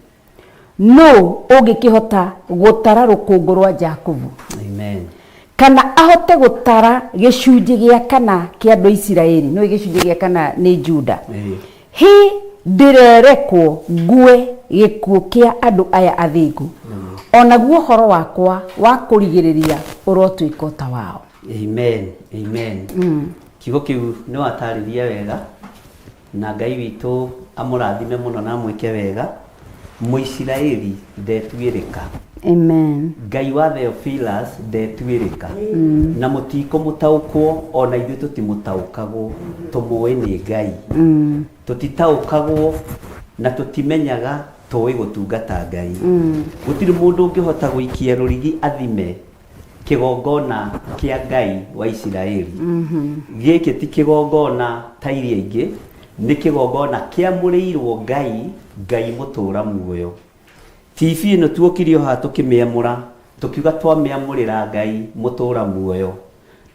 no ungikihota gutara rukungu rwa Jakubu. Amen. Kana ahote gutara gicunji gia kana kia andu Isiraeli no gicunji gia kana ni Juda. Hi ndirerekwo ngue gikuo kia andu aya athingu. Ona guo horo wakwa wa kurigiriria urotwika ta wao. Amen. Amen. Kiugo kiu no atariria wega na Ngai witu amurathime muno na mwike wega Muisiraeli ndetwirika. Amen. Ngai wa Theophilus ndetwirika. Na mutiko mutaukwo ona ithu tutimutaukagwo tumuwe ni Ngai. Tutitaukagwo na tutimenyaga tuwe gutungata Ngai. Gutiri mundu ungihota guikia rurigi athime kigongona kia Ngai wa Isiraeli. Giki ti kigongona ta iria ingi ni kigongona kia muriirwo Ngai mutura muoyo. TV ino tuokirio ha tukimiamura tukiuga twamiamurira Ngai mutura muoyo.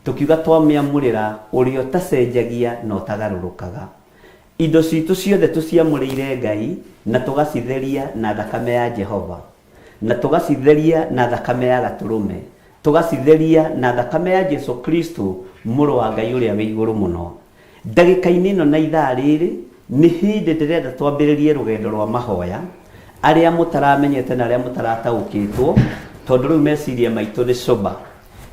Tukiuga twamiamurira urio tacenjagia no tagarurukaga. Indo citu ciothe tuciamurire Ngai na tugacitheria na thakame ya Jehova. Na tugacitheria na thakame ya gaturume. Tugacitheria na thakame ya Jesu Kristo muru wa Ngai uria wi iguru muno. Ndagika-ini ino na ithaa riri ni hindi ndirenda twambiririe rugendo rwa mahoya aria mutaramenyete na aria mutarataukitwo tondu riu meciria maitu ni coba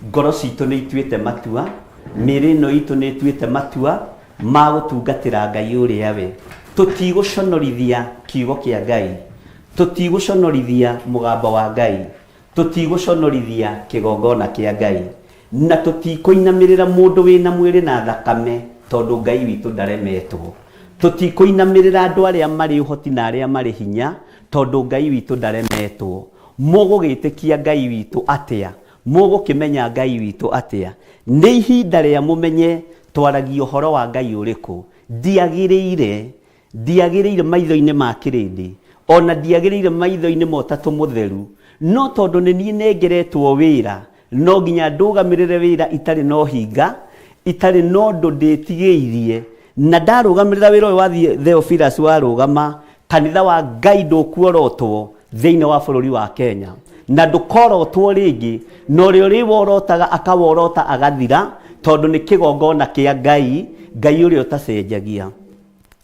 ngoro citu ni ituite matua miri no itu ni ituite matua ma gutungatira Ngai uria we Tũtigũconorithia kiugo kĩa Ngai, tũtigũconorithia mũgambo wa Ngai, tũtigũconorithia kĩgongona kĩa Ngai, na tũtikũinamĩrĩra mũndũ wĩna mwĩrĩ na thakame, tondũ Ngai witũ ndaremetwo. Tũtikũinamĩrĩra andũ arĩa marĩ ũhoti na arĩa marĩ hinya, tondũ Ngai witũ ndaremetwo. Mũgũgĩtĩkia Ngai witũ atĩa? Mũgũkĩmenya Ngai witũ atĩa? Nĩ ihinda rĩa mũmenye twaragia ũhoro wa Ngai ũrĩkũ. Ndiagĩrĩire maitho-inĩ ma kĩrĩndĩ, ona ndiagĩrĩire maitho-inĩ ma Ũtatũ Mũtheru, no tondũ nĩ niĩ nengeretwo wĩra, no nginya ndũgamĩrĩre wĩra itarĩ na ũhinga, itarĩ na ũndũ ndĩtigĩirie, na ndarũgamĩrĩra wĩra ũyũ wa Theophilus warũgama, kanitha wa Ngai ndũkuorotwo thĩinĩ wa bũrũri wa Kenya, na ndũkorotwo rĩngĩ, na ũrĩa ũrĩworotaga akaworota agathira, tondũ nĩ kĩgongona kĩa Ngai, Ngai ũrĩa ũtacenjagia.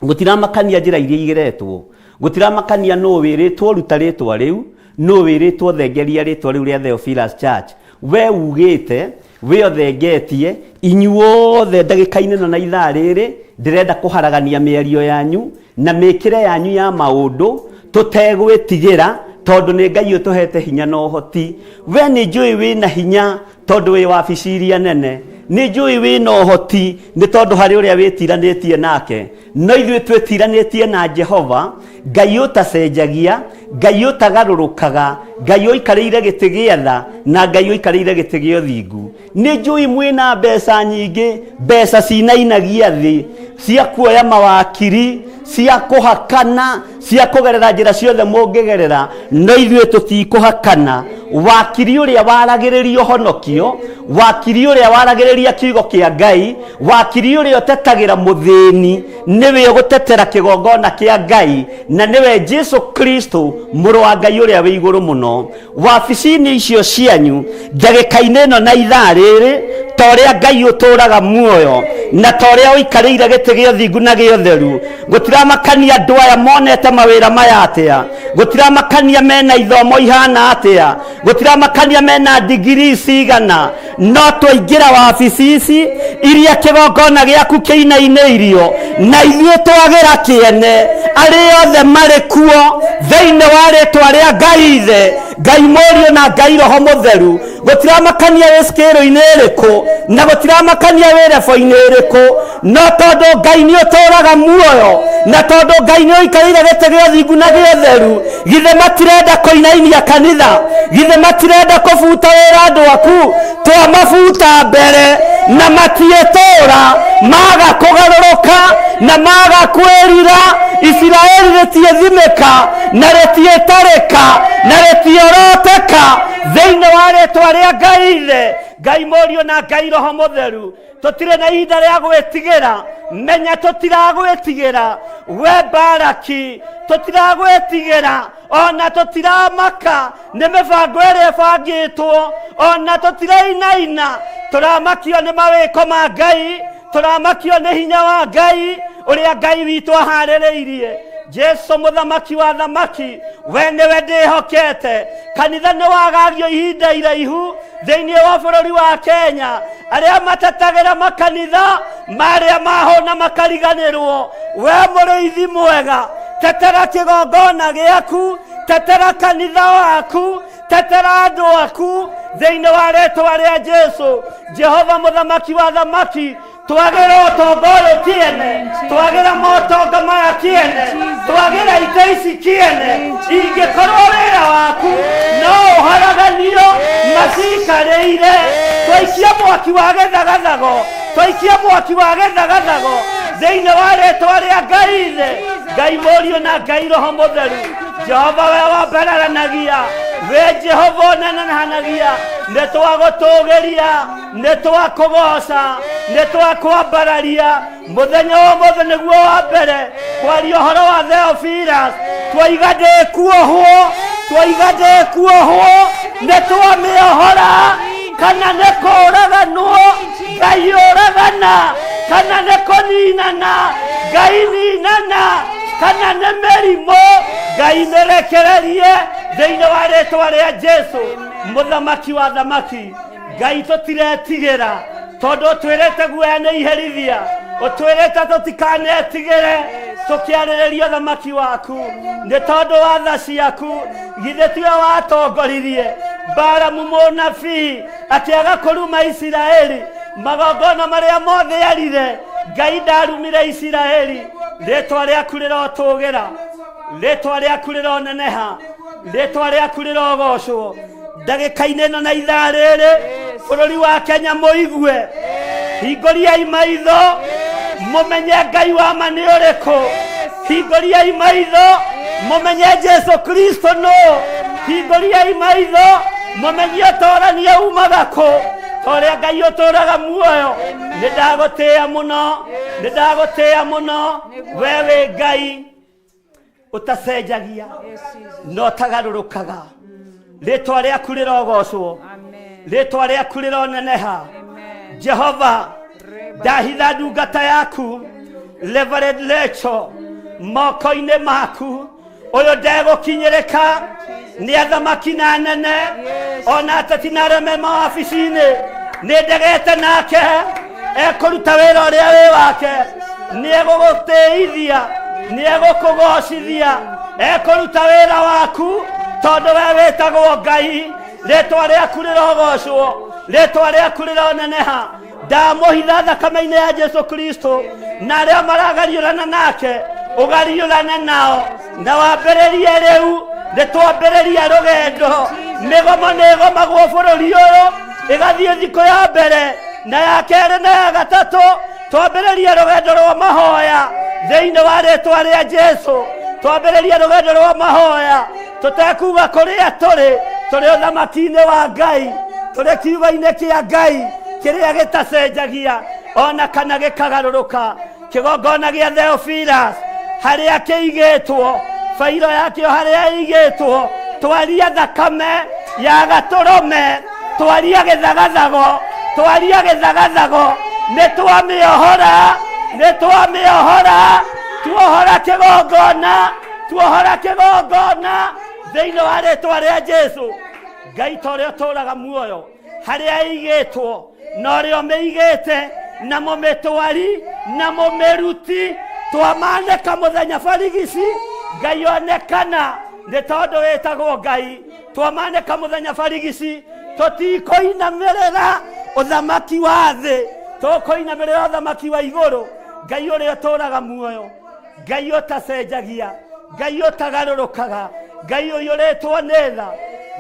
Gũtiramakania njĩra iria igeretwo, gũtiramakania no wĩrĩtwo ruta rĩtwa rĩu, no wĩrĩtwo thengeria rĩtwa rĩu rĩa Theophilus Church. We ugĩte, we othengetie, inyuothe ndagĩka-inĩ na ithaa rĩrĩ, ndĩrenda kũharagania mĩario yanyu, na mĩkĩre yanyu ya maũndũ, tũtegwĩtigĩra, tondũ nĩ Ngai ũtũhete hinya na ũhoti. We nĩ njũĩ wĩna hinya, tondũ wĩ wabici iria nene. Nĩ njũĩ wĩna ũhoti, nĩ tondũ harĩ ũrĩa wĩtiranĩtie nake. No ithuĩ twĩtiranĩtie na Jehova, Ngai ũtacenjagia, Ngai ũtagarũrũkaga, Ngai ũikarĩire gĩtĩ gĩa tha, na Ngai ũikarĩire gĩtĩ gĩa ũthingu. Nĩ njũĩ mwĩna mbeca nyingĩ, mbeca cinainagia thĩ, cia kuoya mawakiri, cia kũhakana, cia kũgerera njĩra ciothe mũngĩgerera, no ithuĩ tũtikũhakana. Wakiri ũrĩa waragĩrĩria ũhonokio, wakiri ũrĩa waragĩrĩria kiugo kĩa Ngai, wakiri ũrĩa ũtetagĩra mũthĩni, nĩwe ũgũtetera kĩgongona kĩa Ngai, na nĩwe Jesu Kristo, mũrũ wa Ngai ũrĩa wĩ igũrũ mũno. Wabici-inĩ icio cianyu, ndagĩka-inĩ ĩno na ithaa rĩrĩ, ta ũrĩa Ngai ũtũraga muoyo, na ta ũrĩa ũikarĩire gĩtĩ gĩa ũthingu na gĩa ũtheru, gũtiramakania andũ aya monete mawĩra maya atĩa, gũtiramakania mena ithomo ihana atĩa, gũtiramakania mena digrii cigana, no twaingĩra wabici ici iria kĩgongona gĩaku kĩinainĩirio, na ithuĩ twagĩra kĩene arĩa othe marĩ kuo thĩinĩ wa rĩtwa rĩa Ngai Ithe, Ngai Mũriũ na Ngai Roho Mũtheru. Gũtiramakania wĩ scale-inĩ ĩrĩkũ, na gũtiramakania wĩ level-inĩ ĩrĩkũ, no tondũ Ngai nĩ ũtũraga muoyo, na tondũ Ngai nĩ ũikarĩire gĩtĩ gĩa ũthingu na gĩa ũtheru, githĩ matirenda kũinainia kanitha, githĩ matirenda kũbuta wĩra andũ aku? Twamabuta mbere na matiĩtũra, maga kũgarũrũka na maga kwĩrira. Isiraeli rĩtiethimĩka na rĩtiĩtarĩka na rĩtioroteka thĩinĩ wa rĩtwa rĩa Ngai Ithe, Ngai Mũriũ na Ngai Roho Mũtheru. Tũtirĩ na ihinda rĩa gwĩtigĩra, menya tũtiragwĩtigĩra. We Baraki, tũtiragwĩtigĩra, ona tũtiramaka nĩ mĩbango ĩrĩa ĩbangĩtwo, ona tũtirainaina. Tũramakio nĩ mawĩko ma Ngai, tũramakio nĩ hinya wa Ngai ũrĩa Ngai witũ aharĩrĩirie. Jesu mũthamaki wa thamaki, we nĩwe ndĩhokete. Kanitha nĩ wagagio ihinda iraihu thĩinĩ wa bũrũri wa Kenya, arĩa matetagĩra makanitha marĩa mahũna makariganĩrwo. We mũrĩithi mwega, tetera kĩgongona gĩaku, tetera kanitha waku, tetera andũ aku thĩinĩ wa rĩtwa rĩa Jesu. Jehova mũthamaki wa thamaki, twagĩra ũtonga ũyũ kĩene, twagĩra motonga maya kĩene, twagĩra ite ici kĩene. Ingĩkorwo wĩra waku no ũharaganio macikarĩire, twaikia mwaki wa gĩthagathago, twaikia mwaki wa gĩthagathago thĩinĩ wa rĩtwa rĩa Ngai Ithe, Ngai Mũriũ na Ngai Roho Mũtheru. Jehova we wambararanagia, we Jehova ũnenehanagia, nĩ twagũtũgĩria, nĩ twakũgoca, nĩ twakwambararia. Mũthenya wa ũmũthĩ nĩguo wa mbere kwaria ũhoro wa Theophilus, twaiga ndĩkuohwo, twaiga ndĩkuohwo, nĩ twamĩohora. Kana nĩ kũraganwo, Ngai ũragana, kana nĩ kũninana, Ngai ninana, kana nĩ mĩrimũ, Ngai nĩrekererie thĩinĩ wa rĩtwa rĩa Jesu mũthamaki wa thamaki. Ngai tũtiretigĩra, tondũ ũtwĩrĩte guoya nĩ iherithia, ũtwĩrĩte tũtikanetigĩre, tukiarĩrĩria thamaki waku nĩ tondũ wa tha ciaku githĩ tiwe watongoririe Balamu mũnabii akĩaga kũruma Isiraeli magongona marĩa mothe yarire Ngai ndarumire Isiraeli rĩtwa rĩaku rĩrotũgĩra rĩtwa rĩaku rĩroneneha rĩtwa rĩaku rĩrogocwo ndagĩka-inĩ ĩno na ithaa rĩrĩ bũrũri wa Kenya mũigue hingũriai maitho mũmenye Ngai wa ma nĩ ũrĩkũ hingũriai maitho mũmenye Jesu Kristo no hingũriai maitho mũmenye ũtorania umaga kũ torĩa Ngai ũtũraga muoyo nĩ ndagũtĩĩa mũno we wĩ Ngai utacenjagia no tagarũrũkaga rĩtwa rĩaku rĩrogocwo rĩtwa rĩaku rĩroneneha Jehova ndahitha ndungata yaku Reverend Rachel moko-inĩ maku ũyũ ndegũkinyĩrĩka nĩ athamaki na nene ona ateti na arũme mawabici-inĩ nĩ ndegete nake ekũruta wĩra ũrĩa wĩ wake nĩ egũgũtĩithia nĩ egũkũgocithia ekũruta wĩra waku tondũ we wĩtagwo Ngai rĩtwa rĩaku rĩrogocwo rĩtwa rĩaku rĩroneneha ndamũhitha thakame-inĩ ya Jesu Kristo na arĩa maragariũrana nake ũgariũrane nao na wambĩrĩrie rĩu nĩtwambĩrĩria rũgendo mĩgomo nĩ ĩgomagwo bũrũri ũyũ ĩgathiĩ thikũ ya mbere na ya kerĩ na ya gatatũ twambĩrĩrie rũgendo rwa mahoya thĩinĩ wa rĩtwa rĩa Jesu twambĩrĩrie rũgendo rwa mahoya tũtekuga kũrĩa tũrĩ ũthamaki-inĩ wa Ngai tũrĩ kiugo-inĩ kĩa Ngai kĩrĩa gĩtacenjagia ona kana gĩkagarũrũka kĩgongona gĩa Theophilus harĩa kĩigĩtwo failo yakĩo harĩa ĩigĩtwo twaria thakame ya gatũrũme twaria gĩthagathago nĩtwamĩohora tuohora kĩgongona thĩinĩ wa rĩtwa rĩa Jesu Ngai torĩa ũtũraga muoyo harĩa ĩigĩtwo no rĩo mĩigĩte na mũmĩtwari na mũmĩruti twamanĩka mũthenya barigici Ngai onekana nĩ tondũ wĩtagwo Ngai twamanĩka mũthenya barigici tũtikũinamĩrĩra ũthamaki wa thĩ tũkũinamĩrĩra ũthamaki wa igũrũ Ngai ũrĩa ũtũraga muoyo Ngai ũtacenjagia Ngai ũtagarũrũkaga Ngai ũyũ ũrĩtwo nĩ tha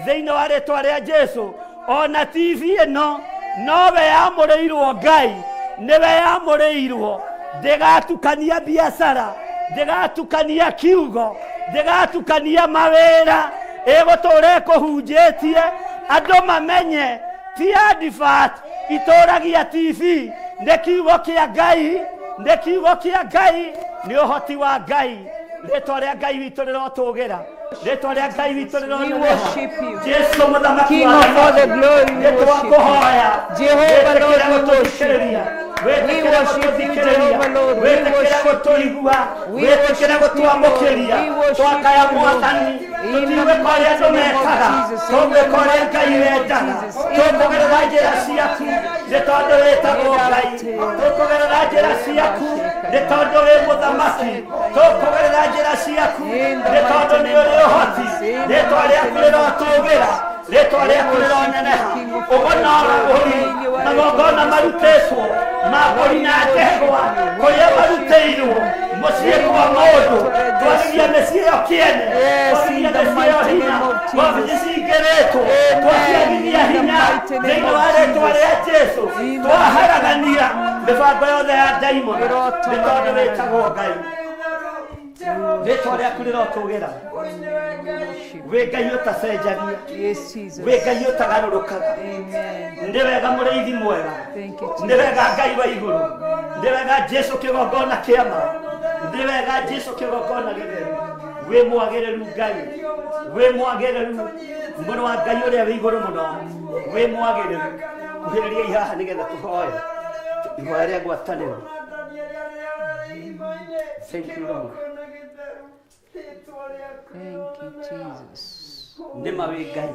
thĩinĩ wa rĩtwa rĩa Jesu ona TV ĩno nowe yamũrĩirwo Ngai nĩwe yamũrĩirwo ndĩgatukania biacara ndĩgatukania kiugo ndĩgatukania mawĩra ĩgũtũra ĩkũhunjĩtie andũ mamenye ti advert itũragia TV nĩ kiugo kĩa Ngai nĩ ũhoti wa Ngai rĩtwa rĩa Ngai witũ rĩrotũgĩra rĩtwa rĩa Ngai witũ rĩroneneha Jesu mũthamaki wa nĩtwakũhoya Jehovah Lord, we worship you, Jehovah Lord, we worship you, wĩtĩkĩre gũtwamũkĩria twakaya mwathani tũtigwĩka ũrĩa andũ mekaga tũgwĩka ũrĩa Ngai wendaga tũkũgerera njĩra ciaku nĩ tondũ wĩtagwo Ngai tũkũgerera njĩra ciaku nĩ tondũ wĩ mũthamaki tũkũgerera njĩra ciaku nĩ tondũ nĩ ũrĩ ũhoti rĩtwa rĩaku rĩrotũgĩra rĩtwa rĩaku rĩroneneha ũgonaragũri magongona marutĩtwo makũri na ndegwa kũrĩa marutĩirwo mũciĩ kwa mũndũ twagithia mĩciĩ ĩyo kĩene twagithia mĩciĩ ĩyo hinya wabici cingĩrĩtwo twaciagithia hinya thĩinĩ wa rĩtwa rĩa Jesu twaharagania mĩbango yothe ya ndaimono nĩ tondũ wĩtagwo Ngai rĩtwa rĩaku rĩrotũgĩra wĩ Ngai ũtacenjagia wĩ Ngai ũtagarũrũkaga nĩ wega mũrĩithi mwega nĩ wega Ngai wa igũrũ nĩ wega Jesu kĩgongona kĩa ma nĩ wega Jesu kĩgongona gĩtheru wĩ mwagĩrĩru Ngai wĩ mwagĩrĩru mũno wa Ngai ũrĩa wĩ igũrũ mũno wĩ mwagĩrĩru kuhĩrĩriai haha nĩgetha tũhoe ihoya rĩa ngwatanĩro. Thank you Lord. Thank you, Jesus. Nĩma wĩ Ngai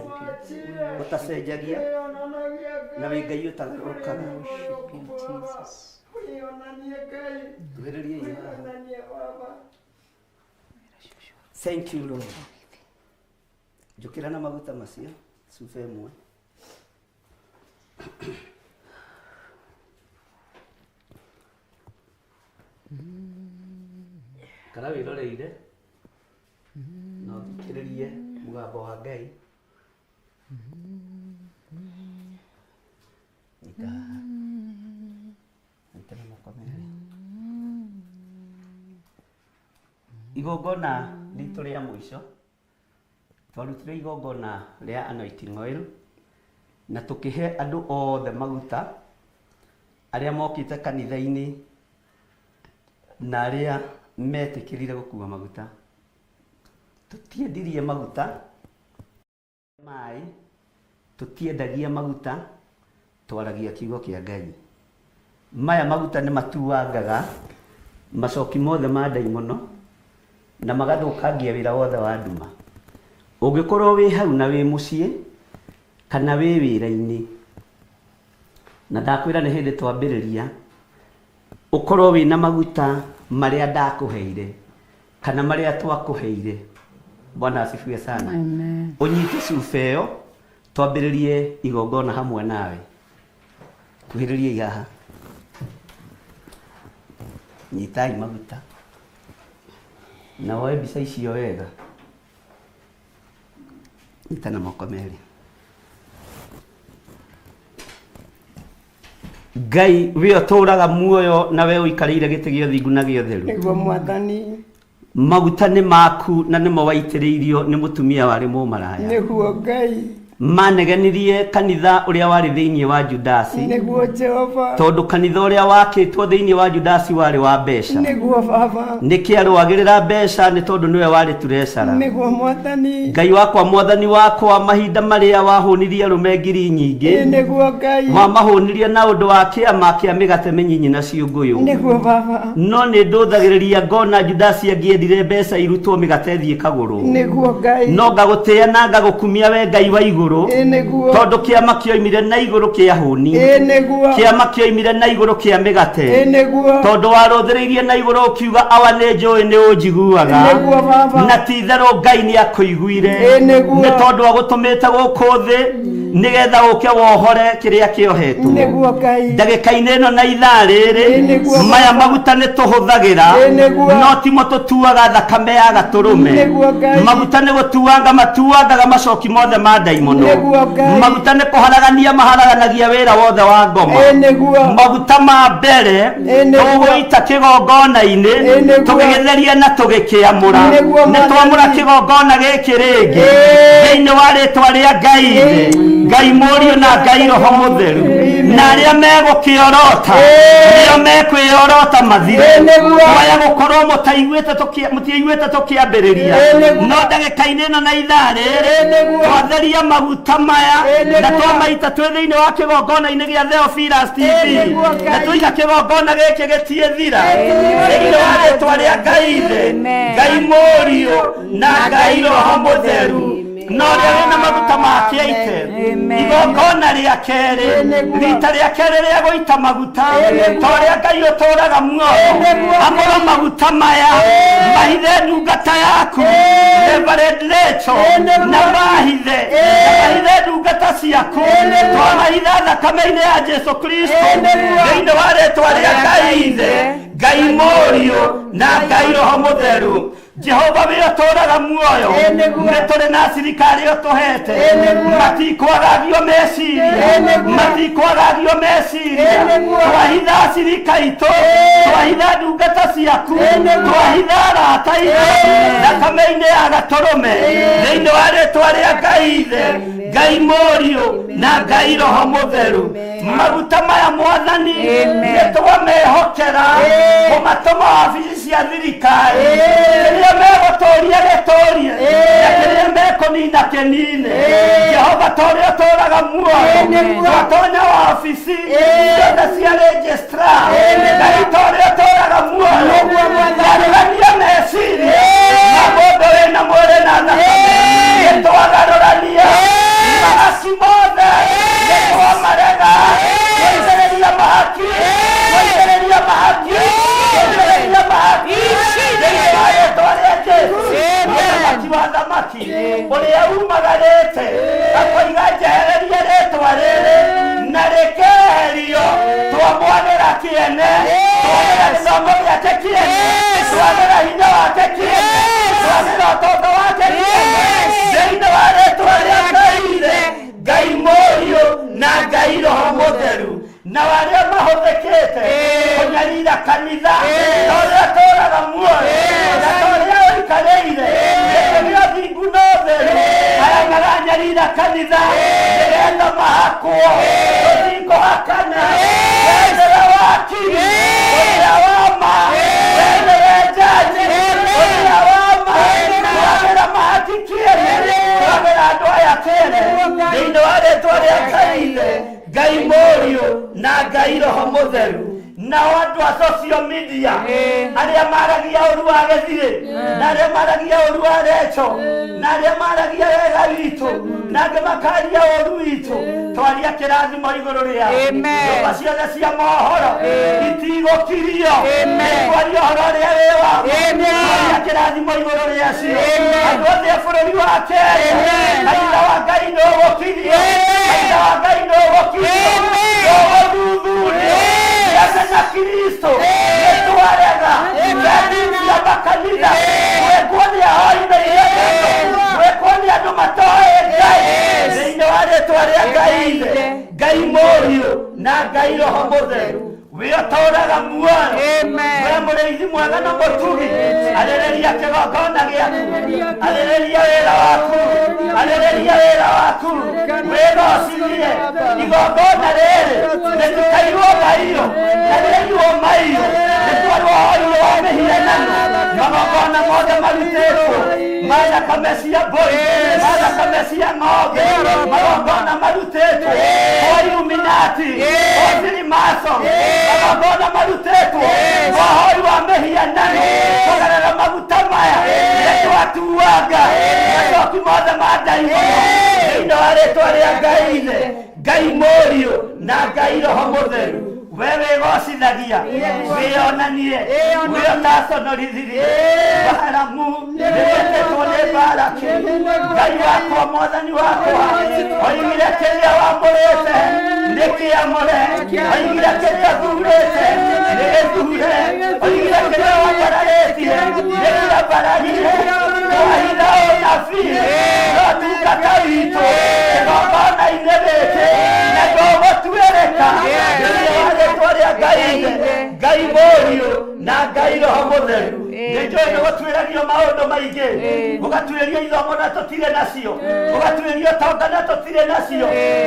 ũtacenjagia na wĩ Ngai ũtagarũrũkaga. Worship you, Jesus. Thank you, Lord. Njukira na maguta macio, cuba ĩmwe. Kana wiroreire na ũthikĩrĩrie mũgambo wa Ngai. Igongona ritũ rĩa mũico twarutire igongona rĩa anointing oil na tũkĩhe andũ othe maguta arĩa mokĩte kanitha-inĩ na arĩa metĩkĩrire gũkua maguta. Tũtiendirie maguta maĩ, tũtiendagia maguta, twaragia kiugo kĩa Ngai. Maya maguta nĩ matuangaga macoki mothe ma ndaimono na magathũkangia wĩra wothe wa nduma. Ũngĩkorwo wĩ hau na wĩ mũciĩ kana wĩ wĩra-inĩ, na ndakwĩra nĩ hĩndĩ twambĩrĩria, ũkorwo wĩ na maguta marĩa ndakũheire kana marĩa twakũheire. Bwana asifiwe sana. Amen. Ũnyite cuba ĩyo twambĩrĩrie igongona hamwe nawe. Kuhĩrĩrie haha. Nyitai maguta na woe mbica icio wega. Nyita na moko merĩ. Ngai we ũtũũraga muoyo na we ũikarĩire gĩtĩ gĩa ũthingu na gĩa ũtheru. Nĩguo Mwathani. Maguta nĩ maku na nĩmo waitĩrĩirio nĩ mũtumia warĩ mũmaraya. Nĩguo Ngai. Manegenirie kanitha ũrĩa warĩ thĩinĩ wa Judasi. Nĩguo Jehova. Tondũ kanitha ũrĩa wakĩtwo thĩinĩ wa Judasi warĩ wa mbeca. Nĩguo Baba. Nĩkĩ arũagĩrĩra mbeca nĩ tondũ nĩwe warĩ turecara. Nĩguo Mwathani. Ngai wakwa Mwathani wakwa mahinda marĩa wahũnirie arũme ngiri nyingĩ. Nĩguo Ngai. Wamahũnirie na ũndũ wa kĩama kĩa mĩgate mĩnyinyi na ciũngũyũ. Nĩguo Baba. No nĩ ndũthagĩrĩria ngona Judasi angĩendire mbeca irutwo mĩgate thiĩ kagũrũ. Nĩguo Ngai. No ngagũtĩĩa na ngagũkumia we Ngai wa igũrũ. Nĩguo. Tondũ kĩama kĩoimire na igũrũ kĩa hũni. Nĩguo. Kĩama kĩoimire na igũrũ kĩa mĩgate. Nĩguo. Tondũ warũthĩrĩirie na igũrũ ũkiuga awa nĩ njũĩ nĩ ũnjiguaga. Nĩguo Baba. Na ti itherũ Ngai nĩ akũiguire. Nĩguo. Nĩ tondũ agũtũmĩte gũkũ thĩ nĩgetha ũke wohore kĩrĩa kĩohetwo. Nĩguo Ngai. Ndagĩka-inĩ ĩno na ithaa rĩrĩ maya maguta nĩ tũhũthagĩra no timo tũtuaga thakame ya gatũrũme. Maguta nĩ gũtuanga matuangaga macoki mothe ma ndaimono. Maguta nĩ kũharagania maharaganagia wĩra wothe wa ngoma. Maguta ma mbere tũgũita kĩgongona-inĩ tũgĩgĩtheria na tũgĩkĩamũra. Nĩ twamũra kĩgongona gĩkĩ rĩngĩ thĩinĩ wa rĩtwa rĩa Ngai, Ngai Mũriũ na Ngai Roho Mũtheru, na arĩa megũkĩorota nĩo mekwĩorota mathire. Waya gũkorwo mũtiaiguĩte tũkĩambĩrĩria no ndagĩka-inĩ ĩno na ithaa rĩrĩ twatheria maguta maya na twamaita twĩ thĩinĩ wa kĩgongona-inĩ gĩa Theophilus TV na tũiga kĩgongona gĩkĩ gĩtiĩthira thĩinĩ wa rĩtwa rĩa Ngai thĩ, Ngai Mũriũ na Ngai Roho Mũtheru. No rĩrĩ wĩna maguta makĩaite igongona rĩa kerĩ, rita rĩa kerĩ rĩa gũita maguta torĩa Ngai ũtũũraga muoyo, amũra maguta maya mahithe ndungata yaku Reverend Rachel na mahithe ndungata ciaku twamahitha thakame-inĩ ya Jesu Kristo thĩinĩ wa rĩtwa rĩa Ngai thĩ, Ngai Mũriũ na Ngai Roho Mũtheru. Jehova we ũtũũraga muoyo nĩ tũrĩ na thirikari ũtũhete matikwagagio meciria twahitha acirika itũ, twahitha ndungata ciaku, twahitha arata itũ thakame-inĩ ya gatũrũme thĩinĩ wa rĩtwa rĩa Ngai thĩ, Ngai Mũriũ na Ngai Roho Mũtheru. Maguta maya Mwathani nĩ twamehokera kũmatũma wabici cia thirikari rĩrĩa megũtũũria gĩtũũrie na kĩrĩa mekũnina kĩnine. Jehova torĩa ũtũũraga muoyo twatonya wabici ciothe cia registrar, Ngai torĩa ũtũũraga muoyo garũrania meciria na mũndũ wĩna mwĩrĩ na thakame nĩtwagarũrania mahaki mothe nĩtwamarega, twaitĩrĩria mahaki, twaitĩrĩria wa thamaki ũrĩa umagarĩte akoiga njehererie rĩtwa rĩrĩ na rĩkeherio twamwanĩra kĩene twanĩra gĩthomo gĩake kĩene twanĩra hinya wake kĩene twanĩra ũtonga wake kĩene thĩinĩ wa rĩtwa rĩa Ngai Mũriũ na Ngai Roho Mũtheru na warĩa mahũthĩkĩte kũnyarira kanitha na ũrĩa tũraga muoyo na ũrĩa ũikarĩire gĩkĩrĩa thingu na ũtheru arĩa maranyarira kanitha nĩgetha mahakwo tũtikũhakana wendera wakiri ũrĩa wama wendere njaji ũrĩa wama twagĩra mahaki kĩene twagĩra andũ aya kĩene thĩinĩ wa rĩtwa rĩa Ngai Mũriũ na Ngai Roho Mũtheru na andũ a social media arĩa maragia ũru wa gĩthirĩ na arĩa maragia ũru wa Recho na arĩa maragia wega witũ na angĩ makaria ũru witũ twaria kĩrathimo igũrũ rĩao nyũmba ciothe cia mohoro itigũkirio twaria ũhoro ũrĩa wĩ wao twaria kĩrathimo igũrũ rĩacio andũ othe a bũrũri wa Kenya kanitha wa Ngai nĩũgũkirio kanitha wa Ngai nĩũgũkirio nĩũgũthuthurio na Kristo nĩtwarega nĩtwarega makanitha gwĩkwo nĩ ahoi na irengero gwĩkwo nĩ andũ matoĩ Ngai thĩinĩ wa rĩtwa rĩa Ngai Mũriũ na Ngai Roho Mũtheru we ũtũũraga muoyo we mũrĩithi mwega na mũtugi arĩrĩria kĩgongona gĩaku arĩrĩria wĩra waku arĩrĩria wĩra waku wĩgocirie igongona rĩrĩ rĩtikairwo mairo na rĩirwo mairo rĩtwarwo hoi-inĩ wa mĩhianano magongona mothe marutĩtwo ma thakame cia mbũri ma thakame cia ng'ombe magongona marutĩtwo o Illuminati o Freemason magongona marutĩtwo mohoi wa mĩhianano kũgerera maguta maya nĩtwatuanga macoki mothe ma ndaimono thĩinĩ wa rĩtwa rĩa Ngai Mũriũ na Ngai Roho Mũtheru we wĩgocithagia wĩonanie we ũtaconorithirie Balamu nĩwĩtĩtwo nĩ Balaki Ngai wakwa mwathani wakwa oigire kĩrĩa wamũrĩte nĩkĩamũre oigire kĩrĩa thurĩte nĩgĩthure oigire kĩrĩa wambararĩtie nĩkĩambararire twahitha ũnabii no tungata witũ kĩgongona-inĩ gĩkĩ na ndũgũtuĩrĩka thĩinĩ wa rĩtwa rĩa Ngai Mũriũ na Ngai Roho Mũtheru nĩnjũĩ nĩgũtuĩragio maũndũ maingĩ gũgatuĩrio ithomo na tũtirĩ nacio gũgatuĩrio ũtonga na tũtirĩ nacio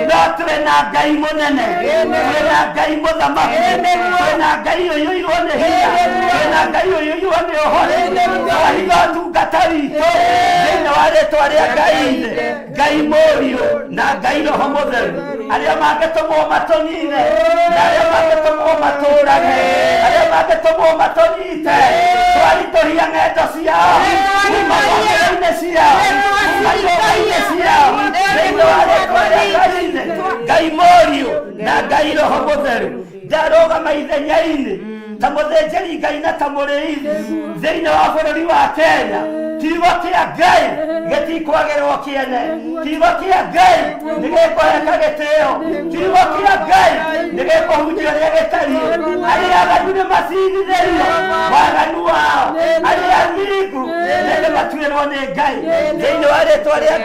no tũrĩ na Ngai mũnene tũrĩ na Ngai mũthamaki tũrĩ na Ngai ũiyũirwo nĩ hinya tũrĩ na Ngai ũiyũirwo nĩ ũhoro twahitha ũtungata witũ thĩinĩ wa rĩtwa rĩa Ngai Mũriũ na Ngai Roho Mũtheru arĩa mangĩtũmwo matũnine na arĩa mangĩtũmwo matũũrage arĩa mangĩtũmwo matũnyite twaritũhia ng'endo ciao kuma ng'ongero-inĩ ciao kuma nyũmba-inĩ ciao thĩinĩ wa rĩtwa rĩa Ngai Mũriũ na Ngai Roho Mũtheru ndarũgama ithenya-inĩ ta mũthĩnjĩri Ngai na ta mũrĩithi thĩinĩ wa bũrũri wa Kenya kiugo kĩa Ngai gĩtikwagĩrwo kĩene kiugo kĩa Ngai nĩgĩkũheka gĩtĩo kiugo kĩa Ngai nĩgĩkũhunjio ũrĩa gĩtariĩ arĩa aganu nĩmacirithĩrio waganu wao arĩa athingu nĩmatuĩrwo nĩ Ngai thĩinĩ wa rĩtwa rĩa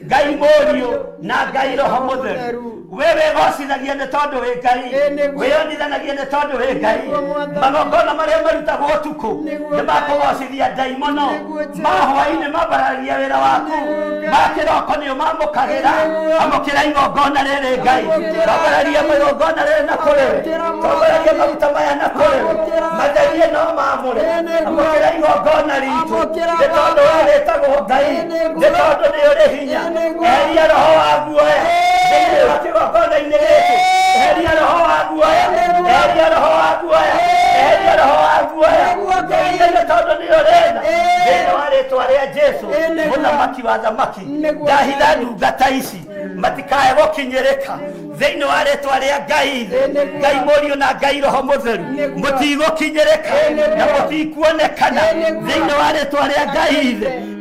Ngai Mũriũ na Ngai Roho Mũtheru we wĩgocithagia nĩ tondũ wĩ Ngai wĩonithanagia nĩ tondũ wĩ Ngai magongona marĩa marutagwo ũtukũ nĩmakũgocithia ndaimono ma hwaĩ-inĩ mambaragia wĩra waku ma kĩroko nĩo mamũkagĩra amũkĩra igongona rĩrĩ Ngai tongeragia magongona rĩrĩ na kũrĩwe tongeragia maguta maya na kũrĩwe matherie no mamũre amũkĩra igongona ritũ nĩ tondũ warĩtagwo Ngai nĩ tondũ nĩ ũrĩ hinya eheria roho wa guoya thĩinĩ wa kĩgongona-inĩ gĩkĩ eheria roho wa guoya eheria roho wa guoya eheria roho wa guoya nĩ tondũ nĩ ũrĩna thĩinĩ wa rĩtwa rĩa Jesũ mũthamaki wa thamaki ndahitha ndungata ici matikae gũkinyĩrĩka thĩinĩ wa rĩtwa rĩa Ngai Mũriũ na Ngai Roho Mũtheru mũtigũkinyĩrĩka na mũtikuonekana thĩinĩ wa rĩtwa rĩa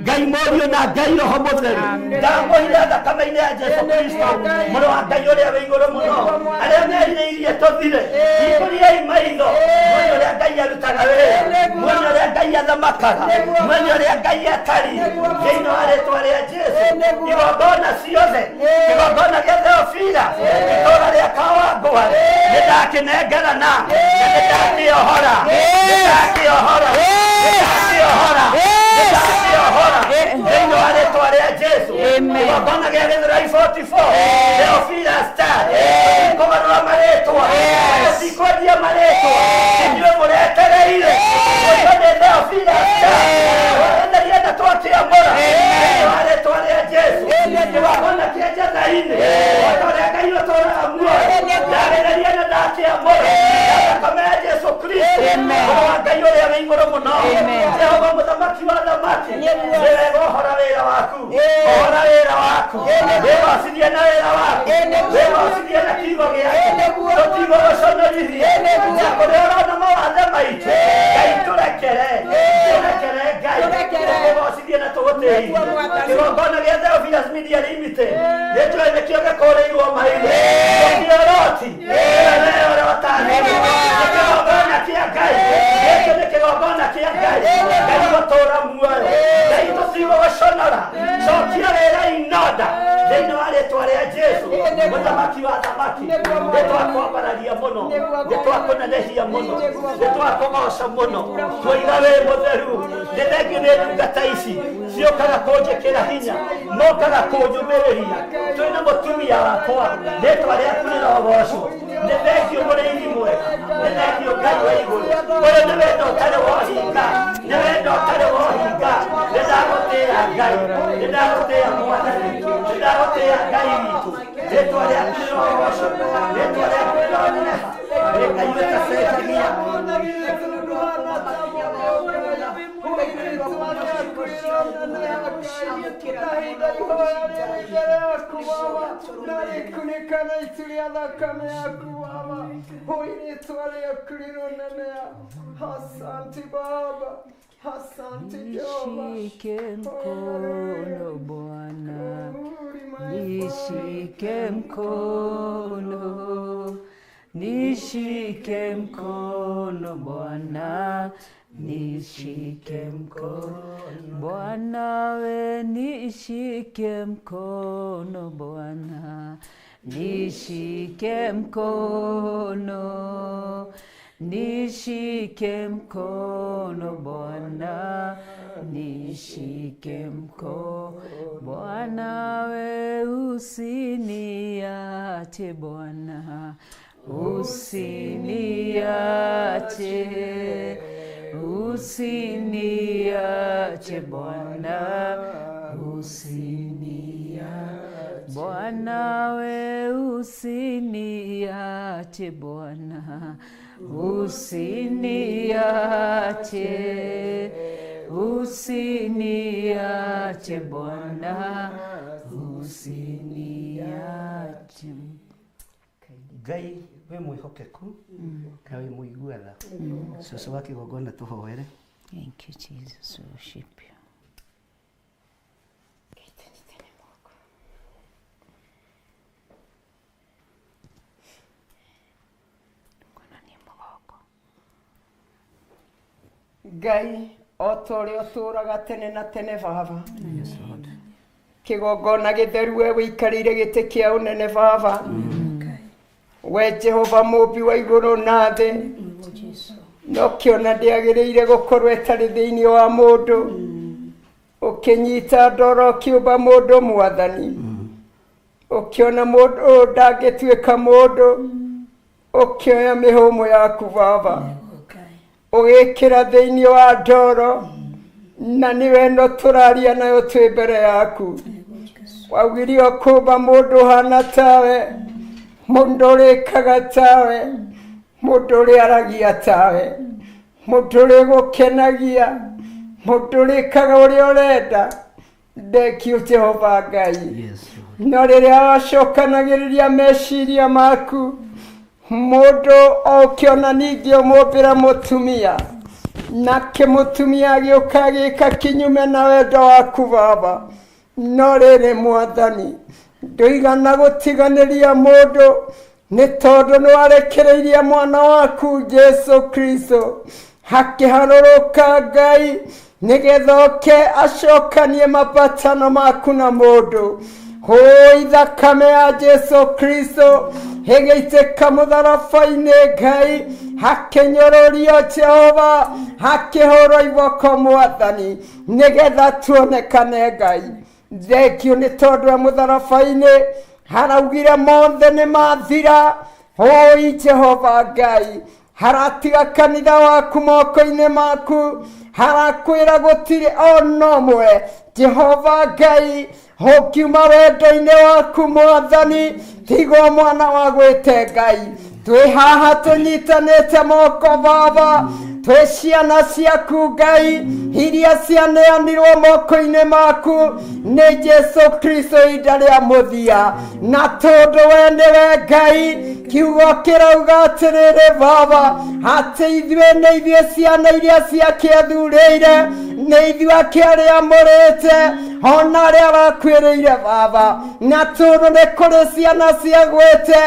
ngai morio na ngai roho mutheru ndamoire thakame-inĩ ya Jesu Kristo mũrũ wa ngai ũrĩa wĩ igũrũ mũno arĩa merirĩirie tũthire hingũriai maitho mwene ũrĩa ngai arutaga wĩra mwene ũrĩa ngai athamakaga mwene ũrĩa ngai atari thĩinĩ wa rĩtwa rĩa Jesu igongona ciothe igongona gĩa Theophila itũũra rĩa Kawangũa nĩndakĩnengerana na nĩndakĩohora thĩinĩ wa rĩtwa rĩa Jesu igongona gĩa Gĩthũrai 44 Theophila star kũgarũra marĩtwa cikwendia marĩtwa inyuĩ mũretereire ũcio nĩ Theophila star endagia na twakĩamũra thĩinĩ wa rĩtwa rĩa Jesu igongona kĩa Njathainĩ o ũrĩa Ngai ũtũũraga muoyo ndarĩrĩria na ndakĩamũra thakame ya Jesu Kristo mũrũ wa Ngai ũrĩa wĩ igũrũ mũno Jehova mũthamaki wa thamaki nĩwe ũhora wĩra waku ũhora wĩra waku wĩgocithie na wĩra waku wĩgocithie na kiugo gĩaku tũtigũgũconorithie na kũrĩa ũrona mawathe maitũ Ngai tũrekere Ngai tũgũgocithie na tũgũtĩithie kĩgongona gĩa Theophilus Media Limited nĩtũĩ nĩkĩo gĩkũrĩirwo maitho ũkĩoroti ũrĩa watangĩirwo kĩgongona kĩa Ngai gĩkĩ nĩ kĩgongona kĩa Ngai Ngai gũtũũra muoyo Ngai tũtigũgũconora cokia wĩra inonda thĩinĩ wa rĩtwa rĩa Jesu mũthamaki wa thamaki nĩtwakwambararia mũno nĩtwakũnenehia mũno nĩtwakũgoca mũno twoiga wĩ mũtheru nĩ thengio nĩ ndungata ici ciũkaga kũnjĩkĩra hinya mokaga kũnjũmĩrĩria twĩna mũtumia wakwa rĩtwa rĩaku rĩrogocwo nĩ thengio mũrĩithi mwega nĩ thengio Ngai wa igũrũ ũyũ nĩ wendo ũtarĩ wohinga nĩ wendo ũtarĩ wohinga nĩndagũtĩĩa Ngai nĩndagũtĩĩa Mwathani nĩndagũtĩĩa Ngai witũ rĩtwa rĩaku rĩrogocwo rĩtwa rĩaku rĩroneneha Ngai ũtacenjagia kunikana itulia thakame yaku Baba rĩtwa rĩaku rĩronenea asante Baba asante Jehova Nishike mkono Bwana nishike mkono nishike mkono Bwana nishike mkono Bwana we nishike mkono Bwana nishike mkono nishike mkono Bwana nishike mkono Bwana we usiniache Bwana usiniache usiniache Bwana usiniache Bwana we usiniache Bwana usiniache usiniache Bwana usiniache Ngai we mwĩhokeku na we mũiguatha cũcũ wa kĩgongona tũhoere. Thank you Jesus, worship you. Ngai o ta ũrĩa ũtũũraga tene na tene Baba kĩgongona gĩtheru we wĩikarĩire gĩtĩ kĩa ũnene Baba we Jehova mũmbi wa igũrũ na thĩ no kĩona ndĩagĩrĩire gũkorwo ĩtarĩ thĩinĩ wa mũndũ ũkĩnyita ndoro ũkĩũmba mũndũ Mwathani ũkĩona mũndũ ndangĩtuĩka mũndũ ũkĩoya mĩhũmũ yaku Baba ũgĩkĩra thĩinĩ wa ndoro na nĩwe no tũraria nayo twĩ mbere yaku waugirio kũmba mũndũ hana tawe mũndũ ũrĩkaga tawe mũndũ ũrĩa aragia tawe mũndũ ũrĩa gũkenagia mũndũ ũrĩkaga ũrĩa ũrenda ndekio Jehova Ngai no rĩrĩa wacokanagĩrĩria meciria maku mũndũ okĩona ningĩ ũmũmbĩra mũtumia nake mũtumia agĩũka agĩka kinyume na wendo waku baba, no rĩrĩ Mwathani ndũigana gũtiganĩria mũndũ, nĩ tondũ nĩwarekereirie mwana waku Jesu Kristo hakĩharũrũka Ngai nĩgetha oke acokanie mapatano maku na mũndũ. Hoi thakame ya Jesu Kristo ĩgĩitĩka mũtharaba-inĩ Ngai, hakĩnyororio Jehova, hakĩhũrwo iboko Mwathani nĩgetha tuonekane Ngai. Thengio nĩ tondũ wa mũtharaba-inĩ haraugire mothe nĩ mathira. Hoi Jehova Ngai, haratiga kanitha waku moko-inĩ maku, harakwĩra gũtirĩ ona ũmwe Jehova Ngai ũkiuma wendo-inĩ waku Mwathani tiga mwana wa gwĩte Ngai. Twĩ haha tũnyitanĩte moko baba, twĩ ciana ciaku Ngai iria cianeanirwo moko-inĩ maku nĩ Jesu Kristo ihinda rĩa mũthia, na tondũ we nĩwe Ngai kiugo kĩrauga atĩrĩrĩ baba, atĩ ithuĩ nĩ ithuĩ ciana iria ciakĩathurĩire, nĩ ithuĩ akĩarĩamũrĩte ona arĩa wakwĩrĩire baba, na tondũ nĩ kũrĩ ciana cia gwĩte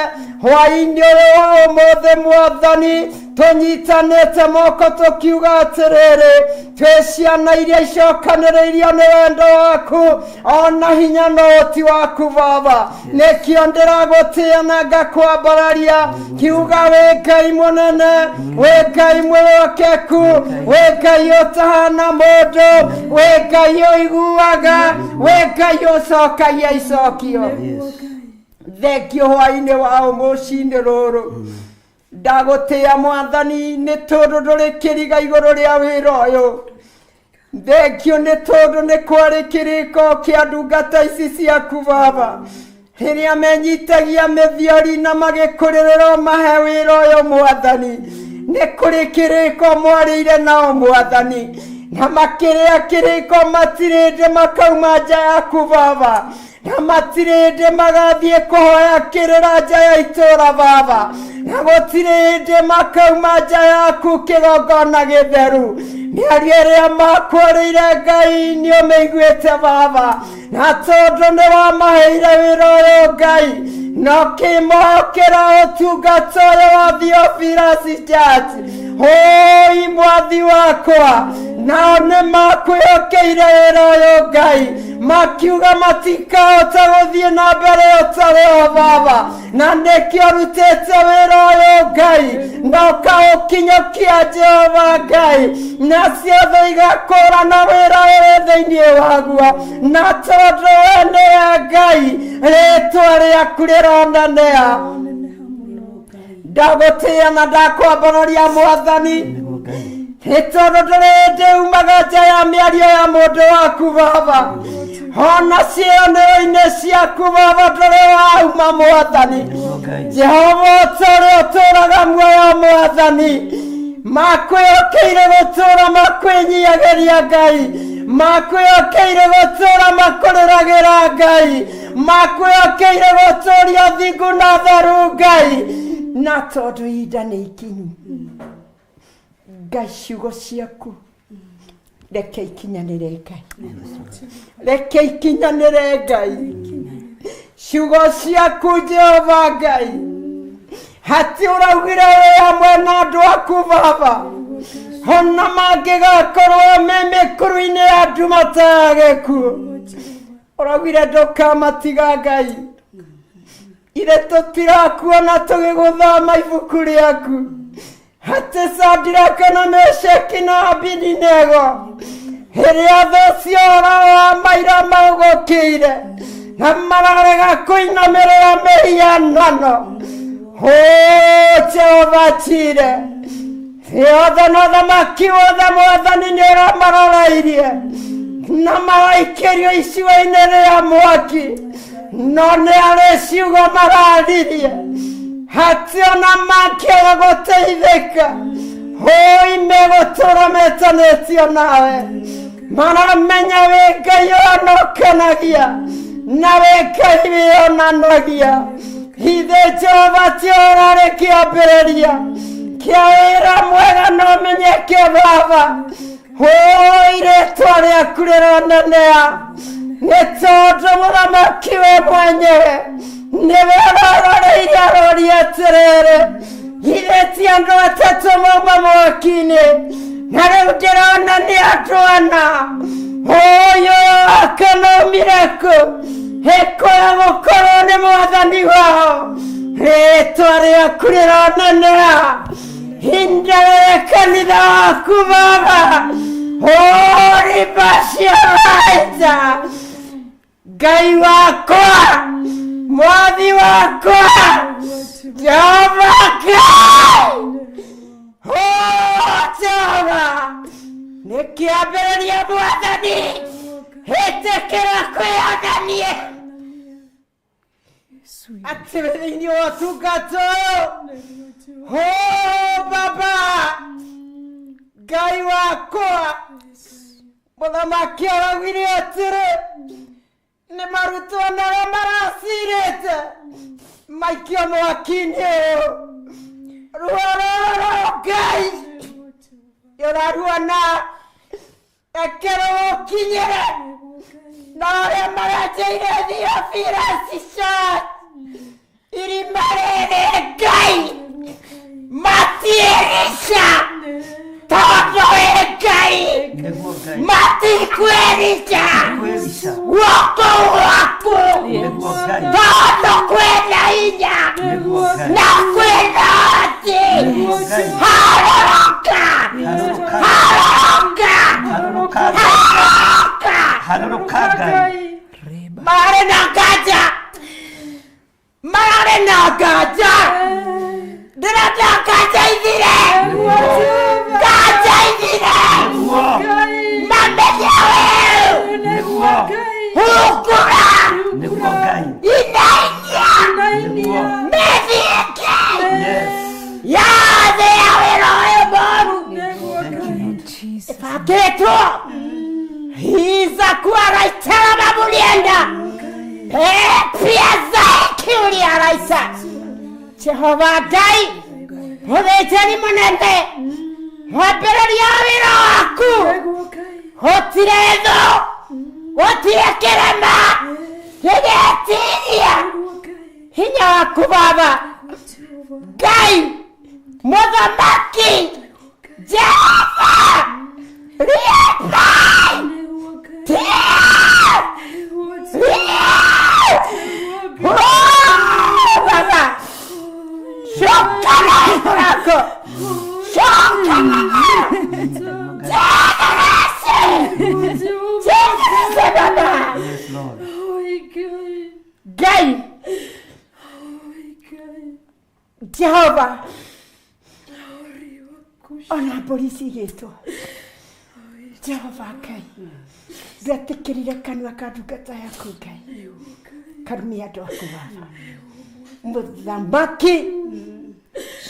hwaĩ-inĩ ũyũ wa ũmũthĩ Mwathani tũnyitanĩte moko tũkiuga atĩrĩrĩ, twĩ ciana iria icokanĩrĩirio nĩ wendo waku ona hinya na ũhoti waku baba, nĩkĩo ndĩragũtĩa na ngakwambararia kiuga wĩ Ngai mũnene, wĩ Ngai mwĩhokeku, wĩ Ngai ũtahana mũndũ, wĩ Ngai ũiguaga, wĩ Ngai ũcokagia icokio. Thengio hwaĩ-inĩ wa ũmũcinĩ rũrũ, ndagũtĩa Mwathani nĩ tondũ ndũrĩ kĩriga igũrũ rĩa wĩra ũyũ. Thengio nĩ tondũ nĩ kwarĩ kĩrĩko kĩa ndungata ici ciaku baba, rĩrĩa menyitagia mĩthiori na magĩkũrĩrĩra mahe wĩra ũyũ Mwathani, nĩ kũrĩ kĩrĩko mwarĩire nao Mwathani, na makĩrĩa kĩrĩko matirĩ hĩndĩ makauma nja yaku baba, na matirĩ hĩndĩ magathiĩ kũhoya kĩrĩra nja ya itũũra baba, na gũtirĩ hĩndĩ makauma nja yaku kĩgongona gĩtheru. Mĩario ĩrĩa makwarĩire Ngai nĩ ũmĩiguĩte baba, na tondũ nĩ wamaheire wĩra ũyũ Ngai, na ũkĩmohokera ũtungata ũyũ wa Theophilus Church. Hoi Mwathi wakwa, nao nĩ makwĩhokeire wĩra ũyũ Ngai, makiuga matikahota gũthiĩ na mbere ũtarĩ o baba, na nĩkĩo ũrutĩte wĩra ũyũ Ngai na ũkaũkinyũkia Jehova Ngai, na ciothe igakũrana wĩra ũyũ thĩinĩ waguo, na tondũ we nĩwe Ngai rĩĩtwa rĩaku rĩronanĩha. Ndagũtĩa na ndakwambararia Mwathani, nĩ tondũ ndũrĩ hĩndĩ umaga nja ya mĩario ya mũndũ waku baba, ona ciĩranĩro-inĩ ciaku baba ndũrĩ wauma Mwathani. Jehova ũtũũre ũtũũraga muoyo Mwathani, makwĩhokeire gũtũũra makwĩnyiagĩria Ngai, makwĩhokeire gũtũũra makũrĩragĩra Ngai, makwĩhokeire gũtũũria thingu na theru Ngai, na tondũ ihinda nĩ ikinyu Ngai, ciugo ciaku reke ikinyanĩre Ngai, reke ikinyanĩre Ngai, ciugo ciaku Jehova Ngai, hati ũraugire wĩ hamwe na andũ aku baba, ona mangĩgakorwo me mĩkuru-inĩ ya nduma ta ya gĩkuũ, ũraugire ndũkamatiga Ngai. Ire tũtirakuona tũgĩgũthoma ibuku rĩaku, atĩ Shadiraka na Meshaki na Abidinego hĩrĩa thũ ciora wa maira maũgũkĩire na mararega kũinamĩrĩra mĩhianano. Jehova Jire, yothe na thamaki wothe Mwathani nĩ ũramarorairie na magaikĩrio icua-inĩ rĩa mwaki, no nĩ arĩ ciugo mararirie, hati ona mangĩaga gũteithĩka. Hoi megũtũũra metanĩtio nawe, maramenya wĩ Ngai ũhonokanagia na wĩ Ngai wĩonanagia. Ithe Jehova ti ũrarĩ kĩambĩrĩria Kiaira mwega no menyeke baba. Hoire tore akurera nanea. Netoto muthamaki we mwenyewe. Niwerorore irarori atirere. Ireti andu atatu mauma mwakini. Na riu ndirona ni andu ana. Oyo akano miraku. Heko ya gukorwo ni mwathani wao. Ritwa riaku rironanea. Hindagire kanitha waku baba. Ori baciaraita. Ngai wakwa, mwathi wakwa, Jehova Ngai. Jehova, nĩ kĩambĩrĩria mwathani, hĩtĩkĩra kwĩyonanie atĩ thĩinĩ wa ũtungata ũyũ, baba, Ngai wakwa, mũthamaki araugire atĩrĩ, nĩ marutwo narĩa maracirĩte maikio mwaki-inĩ ũyũ. Ruo Ngai ũraruona, rekerwo ũkinyĩre na arĩa marenjeire Theophila Church irima rĩrĩ Ngai matiĩrica tondũ wĩ Ngai matikwĩrica guoko gwaku tondũ kwĩna hinya na kwĩna hoti. Harũrũka, harũrũka, harũrũka. Marĩ na nganja, marĩ na nganja, ndĩrenda nganja ithire, nganja ithire, mamenye weũ hungura inainia mĩthingi yothe ya wĩra ũyũ mũru ĩbangĩtwo hiza araitara mamulienda pia zaiki araita. Jehova Ngai mũthĩnjĩri mũnene mwambĩrĩria wĩra waku, gũtirĩ thũ, gũtirĩ kĩrema gĩgetiria hinya waku baba. Ngai mũthamaki Jehova Rĩapai baba, shokana yako, shokana baba. Ngai Jehova ona polisi gĩtwo Jehova Ngai ndetĩkĩrire kanua ka ndungata yaku Ngai karumia andũ aku baba. Mũthamaki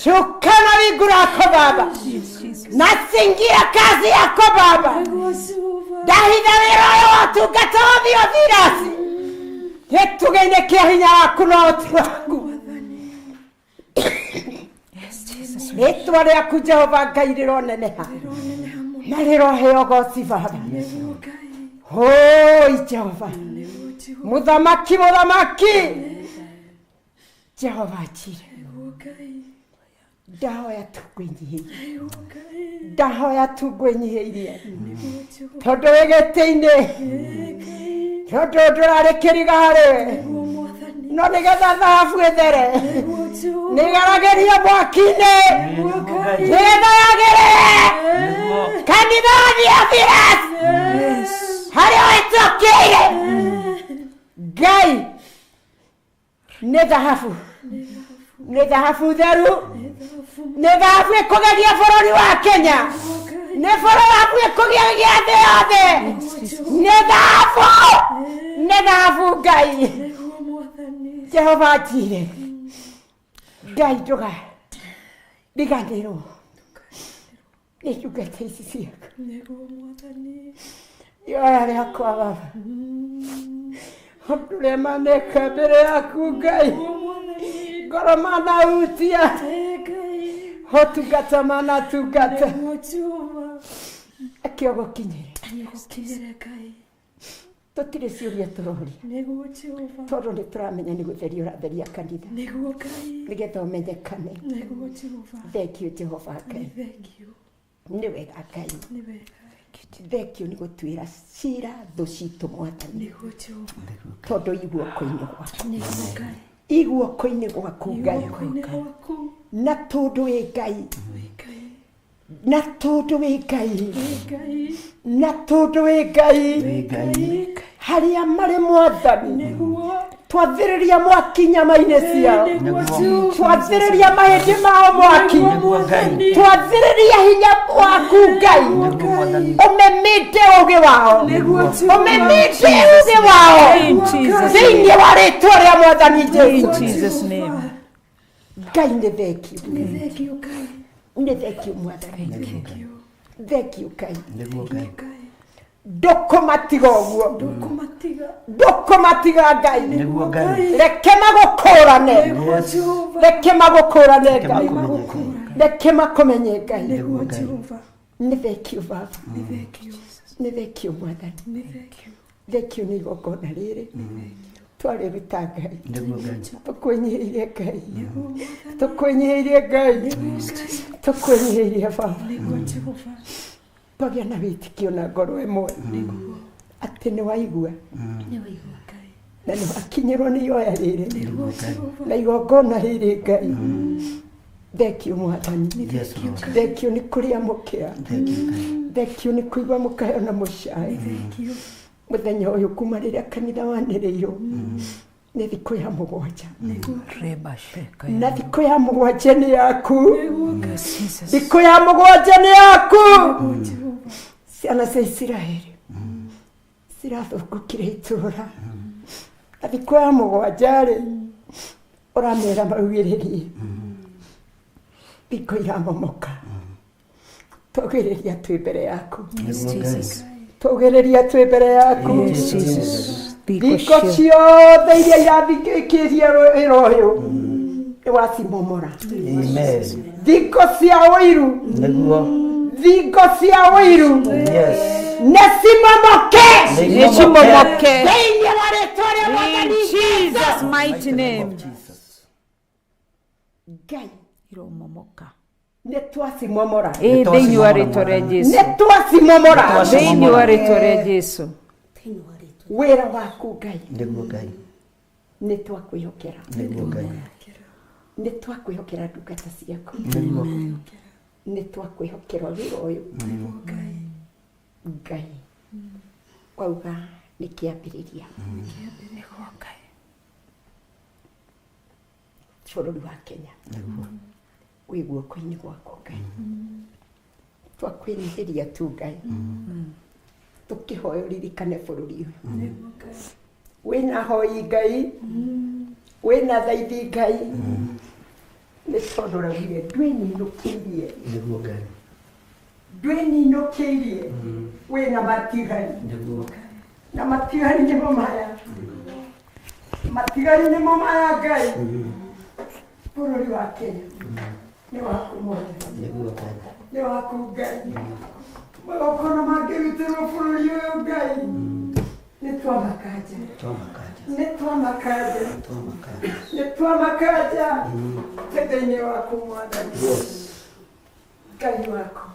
shukana wingu lako baba, nasingia kazi yako baba, ndahitha wĩra ũyũ wa ũtungata wa Theophila gĩtugĩ-inĩ kĩa hinya waku na ũhoti waku. Rĩtwa rĩaku Jehova Ngai rĩroneneha na rĩroheo goci baba. Hoi Jehova mũthamaki, mũthamaki Jehova njire, ndahoya tu ngwĩnyihĩrie, ndahoya tu ngwĩnyihĩrie tondũ wĩ gĩtĩ-inĩ, tondũ ndũrarĩ kĩriga harĩwe, no nĩgetha thahabu ĩthere nĩgeragĩrio mwaki-inĩ nĩgetha yagĩrĩre kanitha wa Theophila harĩa wĩtũkĩire. Ngai nĩ thahabu, nĩ thahabu theru, nĩ thahabu ĩkũgeria bũrũri wa Kenya, nĩ thahabu ĩkũgeria thĩ yothe, nĩ thahabu, nĩ thahabu Ngai Jehova njire. Ngai ndũkariganĩrwo nĩ ndungata ici ciaku, ihoya rĩakwa baba, andũ arĩa maneka mbere yaku Ngai, ngoro manahutia hotungata mana tungata akiogo kinyire tutire ciuria turoria tondu ni turamenya ni gutheria uratheria kanitha nigetha umenyekane. Thank you Jehova Ngai, ni wega Ngai, thank you ni gutwira cira thu citu Mwathani, tondu iguoko-ini gwaku Ngai, na tondu wi Ngai, na tondu wi Ngai, na tondu wi Ngai, haria mari Mwathani twathiriria mwaki nyama-ini ciao, twathiriria mahindi mao mwaki, twathiriria hinya waku Ngai, umemite ugi wao, umemite ugi wao thiini wa ritwa ria Mwathani Jesu. Ngai ni thank you, ni thank you Mwathani, thank you Ngai, ndukumatiga uguo, ndukumatiga Ngai, reke magukurane, reke magukurane Ngai, reke makumenye Ngai. Ni thank you Baba, ni thank you Mwathani, thank you ni igongona riri twariruta Ngai, tukwinyihirie Ngai, tukwinyihirie Ngai, tukwinyihirie Baba, twagia na witikio na ngoro imwe ati ni waigua na ni wakinyirwo ni ihoya riri na igongona riri Ngai. Thank you Mwathani, thank you ni kuria mukea, thank you ni kuigua mukayo na mucai muthenya uyu kuma riria kanitha waniriirwo ni thiku ya mugwanja, na thiku ya mugwanja ni yaku, thiku ya mugwanja ni yaku. Ciana cia Isiraeli cirathungukire itura, na thiku ya mugwanja ri uramera maugiririe thikũ iramomoka. Tũgĩrĩria twĩ mbere yaku, tũgĩrĩria twĩ mbere yaku, thikũ ciothe iria irathikĩria wĩra ũyũ nĩwacimomora. Thikũ cia ũiru, thikũ cia ũiru nĩcimomoke, thĩinĩ wa rĩĩtwa rĩa Mwathani Jesus mighty name. Ngai iromomoka nĩtwacimomora thĩinĩ wa rĩĩtwa rĩa Jesu, nĩtwacimomora thĩinĩ wa rĩĩtwa rĩa Jesu. wĩra waku Ngai nĩguo Ngai, nĩtwakwĩhokera, nĩguo Ngai, nĩtwakwĩhokera ndungata ciaku, nĩtwakwĩhokera wĩra ũyũ Ngai. Wauga nĩ kĩambĩrĩria bũrũri wa Kenya wĩ guoko-inĩ gwaku Ngai, twakwĩnyihiria tu Ngai, tũkĩhoya ũririkane bũrũri ũyũ. Wĩna hoi Ngai, wĩna thaithi Ngai, nĩ tondũ ũraugire ndwĩninũkĩirie, nĩguo Ngai, ndwĩninũkĩirie, wĩna matigari, na matigari nĩmo maya, matigari nĩmo maya Ngai. Bũrũri wa Kenya nĩ waku Mwathani, nĩguo Ngai, nĩ waku Ngai. Magongona mangĩrutĩrwo bũrũri ũyũ Ngai nĩtwamakanja, nĩtwamakanja, nĩtwamakanja thĩinĩ waku Mwathani. Ngai waku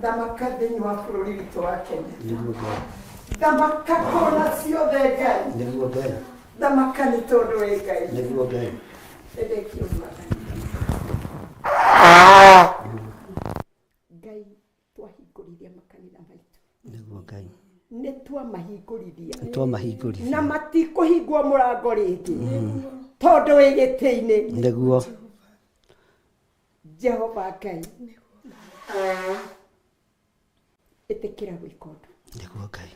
thamaka thĩinĩ wa bũrũri witũ wa Kenya, nĩguo Ngai, thamaka kona ciothe Ngai, nĩguo Ngai, thamaka nĩ tondũ wĩ Ngai. nĩguo Ngai. Thengio Mwathani. Ngai twahingũrithia makanitha maitũ, nĩguo Ngai, nĩtwamahingũrithia nĩtwamahingũrithia na matikũhingwo mũrango rĩngĩ tondũ wĩ gĩtĩ-inĩ. nĩguo Jehova Ngai ĩtĩkĩra gwĩka ũndũ, nĩguo Ngai,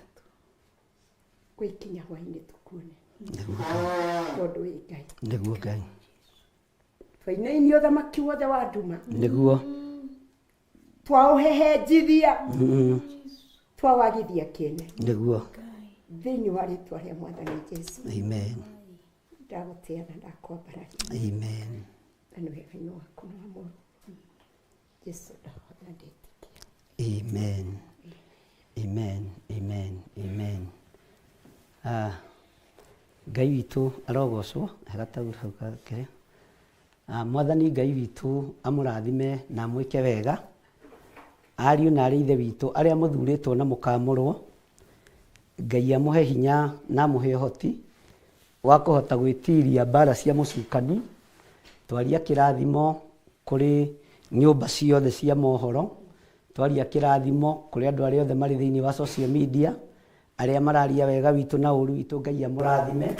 gwĩkinya hwaĩ-inĩ tũkuone nĩguo Ngai, tondũ wĩ Ngai. nĩguo Ngai, twainainie ũthamaki wothe wa nduma, nĩguo twaũhehenjithia, twawagithia kĩene nĩguo. thĩinĩ wa rĩĩtwa rĩa Mwathani Jesu. Amen, Ndagũtĩa na ndakwambararia amen, na nä wega nä waku na wamå Jesu ndahoya ndätikia. Amen. Amen. Amen. Amen. Ngai witũ arogocwo hagatagu hau gake. Mwathani Ngai witũ amũrathime na mwĩke wega. Ariũ na arĩ ithe witũ arĩa mũthurĩtwo na mũkamũrwo, Ngai amũhe hinya na amũhe ũhoti wa kũhota gwĩtiria mbara cia mũcukani, twaria kĩrathimo kũrĩ nyũmba ciothe cia mohoro, twaria kĩrathimo kũrĩ andũ arĩa othe marĩ thĩinĩ wa social media, arĩa mararia wega witũ na ũru witũ, Ngai amũrathime.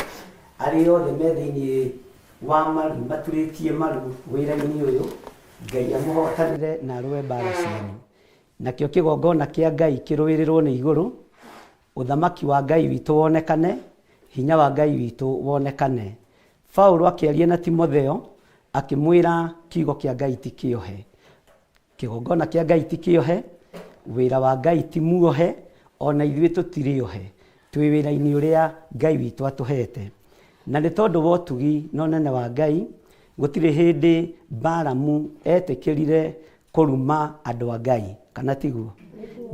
Arĩa othe me thĩinĩ wa maru maturĩtie maru wĩra-inĩ ũyũ, Ngai amũhotanĩre na arũe mbara cianyu. Nakĩo kĩgongona kĩa Ngai kĩrũĩrĩrwo nĩ igũrũ, ũthamaki wa Ngai witũ wonekane, hinya wa Ngai witũ wonekane. Paulo akĩaria na Timotheo akĩmwĩra kiugo kĩa Ngai ti kĩohe. Kĩgongona kĩa Ngai ti kĩohe, wĩra wa Ngai ti muohe, ona ithuĩ tũtirĩ ohe, twĩ wĩra-inĩ ũrĩa Ngai witũ atũhete. Na nĩ tondũ wa ũtugi na ũnene wa Ngai, gũtirĩ hĩndĩ Balamu etĩkĩrire kũruma andũ a Ngai, kana tiguo?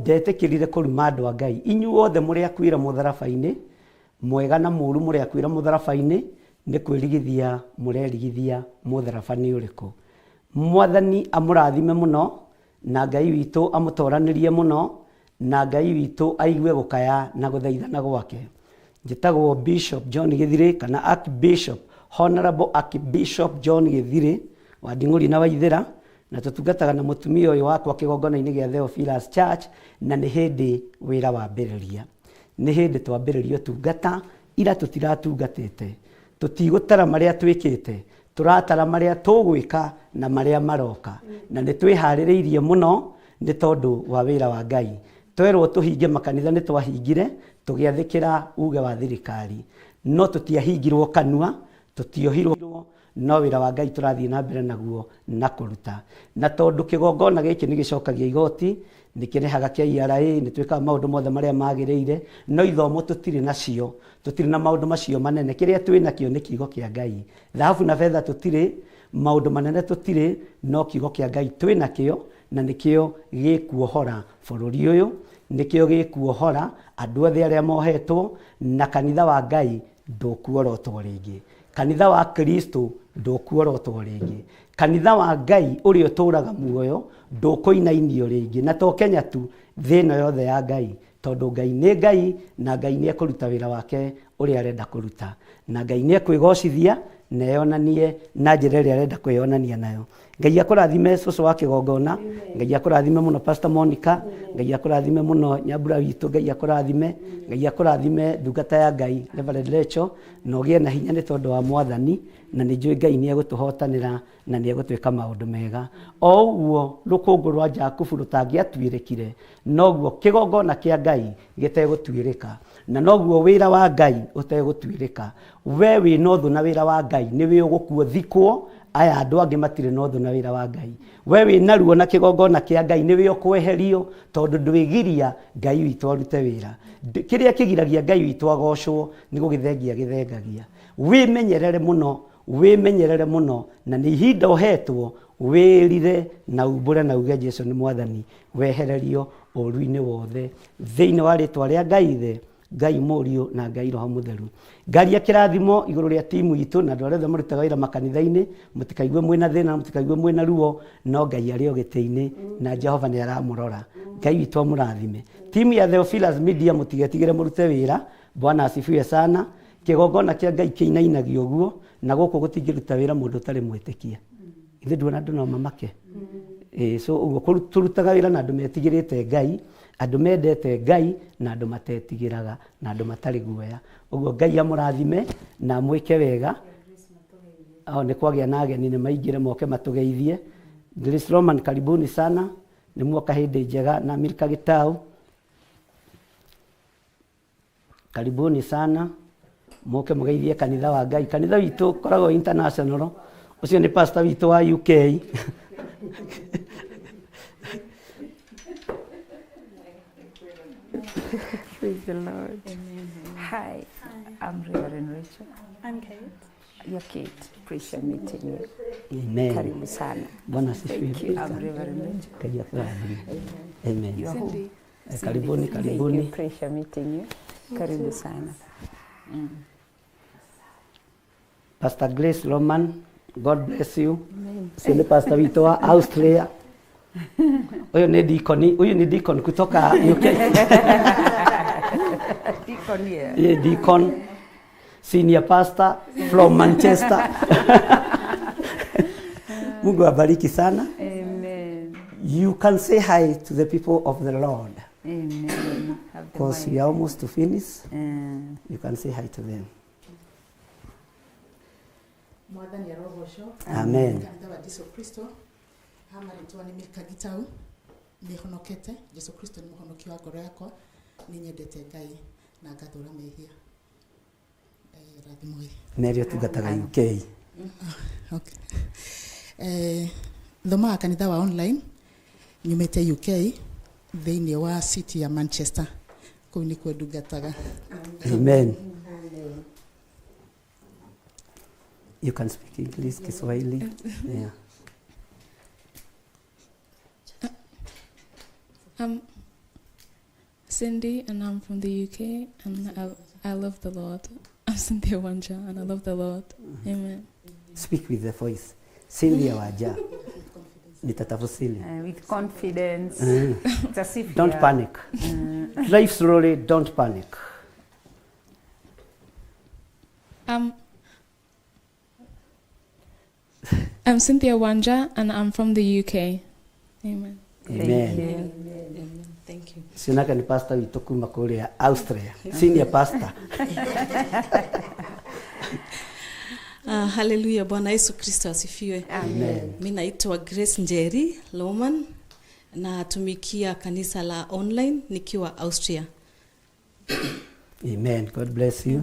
Ndetĩkĩrire kũruma andũ a Ngai. Inyuothe mũrĩ akuĩra mũtharaba-inĩ, mwega na mũũru mũrĩ akuĩra mũtharaba-inĩ, nĩ kwĩrigithia mũrerigithia mũtharaba nĩ ũrĩkũ. Mwathani amũrathime mũno, na Ngai witũ amũtoranĩrie mũno, na Ngai witũ aigue gũkaya na gũthaithana gwake. Njĩtagwo Bishop John Gĩthirĩ, kana Archbishop, Honorable Archbishop John Gĩthirĩ wa Nding'ũri na Waithĩra, na tũtungataga na mũtumia ũyũ wakwa kĩgongona-inĩ gĩa Theophilus Church, na nĩ hĩndĩ wĩra wambĩrĩria. Nĩ hĩndĩ twambĩrĩria ũtungata, ira tũtiratungatĩte. Tũtigũtara marĩa twĩkĩte, tũratara marĩa tũgwĩka na marĩa maroka. Na nĩ twĩharĩrĩirie mũno nĩ tondũ wa wĩra wa Ngai. Twerwo tũhinge makanitha nĩ twahingire, tũgĩathĩkĩra uge wa thirikari. No tũtiahingirwo kanua, tũtiohirwo, no wĩra wa Ngai tũrathiĩ na mbere naguo na kũruta. Na tondũ kĩgongona gĩkĩ nĩ gĩcokagia igoti, nĩ kĩrehaga kĩa IRA, nĩ twĩkaga maũndũ mothe marĩa magĩrĩire, no ithomo tũtirĩ nacio, tũtirĩ na maũndũ macio manene. Kĩrĩa twĩ nakĩo nĩ kiugo kĩa Ngai. Thahabu na betha tũtirĩ, maũndũ manene tũtirĩ, no kiugo kĩa Ngai twĩ nakĩo, na nĩkĩo gĩkuohora bũrũri ũyũ, nĩkĩo gĩkuohora andũ othe arĩa mohetwo, na kanitha wa Ngai ndũkuorotwo rĩngĩ. Kanitha wa Kristo ndũkuorotwo rĩngĩ. Kanitha wa Ngai ũrĩa ũtũũraga muoyo ndũkũinainio rĩngĩ. Na to Kenya tu, thĩ ĩno yothe ya Ngai, tondũ Ngai nĩ Ngai, na Ngai nĩ ekũruta wĩra wake ũrĩa arenda kũruta. Na Ngai nĩ ekwĩgocithia na eyonanie na njĩra ĩrĩa arenda kwĩyonania nayo. Ngai akũrathime cũcũ wa kĩgongona, Ngai akũrathime mũno Pastor Monica, Ngai akũrathime mũno Nyambura witũ, Ngai akũrathime, Ngai akũrathime ndungata ya Ngai Reverend Rachel, na ũgĩe na hinya nĩ tondũ wa Mwathani, na nĩ njũĩ Ngai nĩ egũtũhotanĩra na nĩ egũtwĩka maũndũ mega. O ũguo rũkũngũ rwa Jakubu rũtangĩatuĩrĩkire, noguo kĩgongona kĩa Ngai gĩtegũtuĩrĩka, na noguo wĩra wa Ngai ũtegũtuĩrĩka. We wĩ na ũthũ na wĩra wa Ngai, nĩwe ũgũkuo thikwo, aya andũ angĩ matirĩ na ũthũ na wĩra wa Ngai. We wĩ na ruo na kĩgongona kĩa Ngai, nĩwe ũkweherio, tondũ ndwĩgiria Ngai witũ arute wĩra. Kĩrĩa kĩgiragia Ngai witũ agocwo nĩ gũgĩthengia gĩthengagia. Wĩmenyerere mũno, wĩmenyerere mũno, na nĩ ihinda ũhetwo wĩrire na umbũre na uge Jesũ nĩ Mwathani, wehererio ũru-inĩ wothe thĩinĩ wa rĩtwa rĩa Ngai Ithe, Ngai Mũriũ na Ngai Roho Mũtheru. Ngaria kĩrathimo igũrũ rĩa timu itũ na andũ arĩa othe marutaga wĩra makanitha-inĩ, mũtikaigue mwĩna thĩna, mũtikaigue mwĩna ruo, no Ngai arĩ o gĩtĩ-inĩ na Jehova nĩ aramũrora. Ngai witũ amũrathime. Timu ya Theophilus Media mũtigetigĩre mũrute wĩra, Bwana asifiwe sana. Kĩgongona kĩa Ngai kĩinainagio ũguo, na gũkũ gũtingĩruta wĩra mũndũ ũtarĩ mwĩtĩkia. Ithuĩ nduona andũ no mamake. So ũguo tũrutaga wĩra na andũ metigĩrĩte Ngai, andũ mendete Ngai na andũ matetigĩraga na andũ matarĩ guoya. Ũguo Ngai amũrathime na mwĩke wega. Nĩ kwagĩa na ageni nĩ maingĩre moke matũgeithie. Grace Roman, karibuni sana, nĩ muoka hĩndĩ njega na Milka Gitau. Karibuni sana, moke mũgeithie kanitha wa Ngai. Kanitha witũ koragwo international, ũcio nĩ pastor witũ wa UK. Praise the Lord. Amen. Hi, I'm Reverend Rachel. I'm Kate. Your Kate, appreciate meeting you. Amen. Karibu sana. Bwana asifiwe. Thank you. I'm Reverend Rich. Kaja fulani. Amen. You are who? Karibuni, Thank you. karibuni. Appreciate meeting you. Karibu sana. Pastor Grace Roman, God bless you. Sini pastor wito wa Australia. Huyo ni deacon kutoka UK. Deacon here. Yeah, deacon, senior pastor from Manchester. Mungu abariki sana. Amen. You can say hi to the people of the Lord. Amen. Because we are almost to finish. Mm. You can say hi to them. Mwathani arogocwo. Amen. Kanitha wa Jesu Kristo. Hama ritwa nĩ Milka Gitau. Nĩhonokete. Jesu Kristo nĩ mũhonokia wa ngoro yakwa. Nĩnyendete Ngai na ngathũra mehia. Rathimo hii. Nĩrĩo tungataga UK. Okay. Thomaga kanitha wa online. Nyumĩte UK thĩinĩ wa city ya Manchester. Kũu nĩkuo ndungataga. Amen. You can speak English, Kiswahili. Yeah. I'm Cindy and I'm from the UK and I love the Lord. I'm Cynthia Wanja and I love the Lord. Amen. Speak with the voice. Cynthia Wanja. Nitatafsiri. With confidence. It's as if Don't panic. Drive slowly, don't panic. I'm Cynthia Wanja and I'm from the UK. Amen. Amen. Thank you. Sinaka ni pastor wito kuma kule Austria. Senior pastor. Haleluya, Bwana Yesu Kristo asifiwe. Amen. Mimi naitwa Grace Njeri Loman na tumikia kanisa la online nikiwa Austria. Amen. God bless you.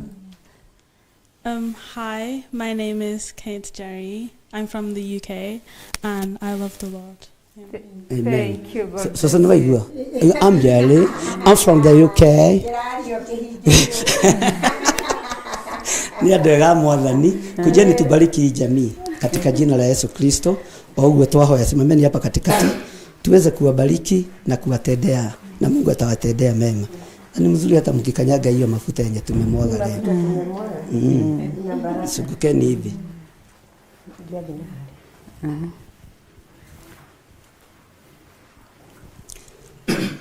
Hi, my name is Kate Jerry. I'm from the UK and I love the Lord. Yeah. Amen. Thank you. God So I'm Jerry. I'm from the UK. Ni andega mwathani kujeni tubariki jamii katika jina la Yesu Kristo. Waugwe twahoya simameni hapa katikati tuweze kuwabariki na kuwatendea na Mungu atawatendea mema. Ni mzuri hata mkikanyaga hiyo mafuta yenye tumemwaga leo. Sugukeni hivi.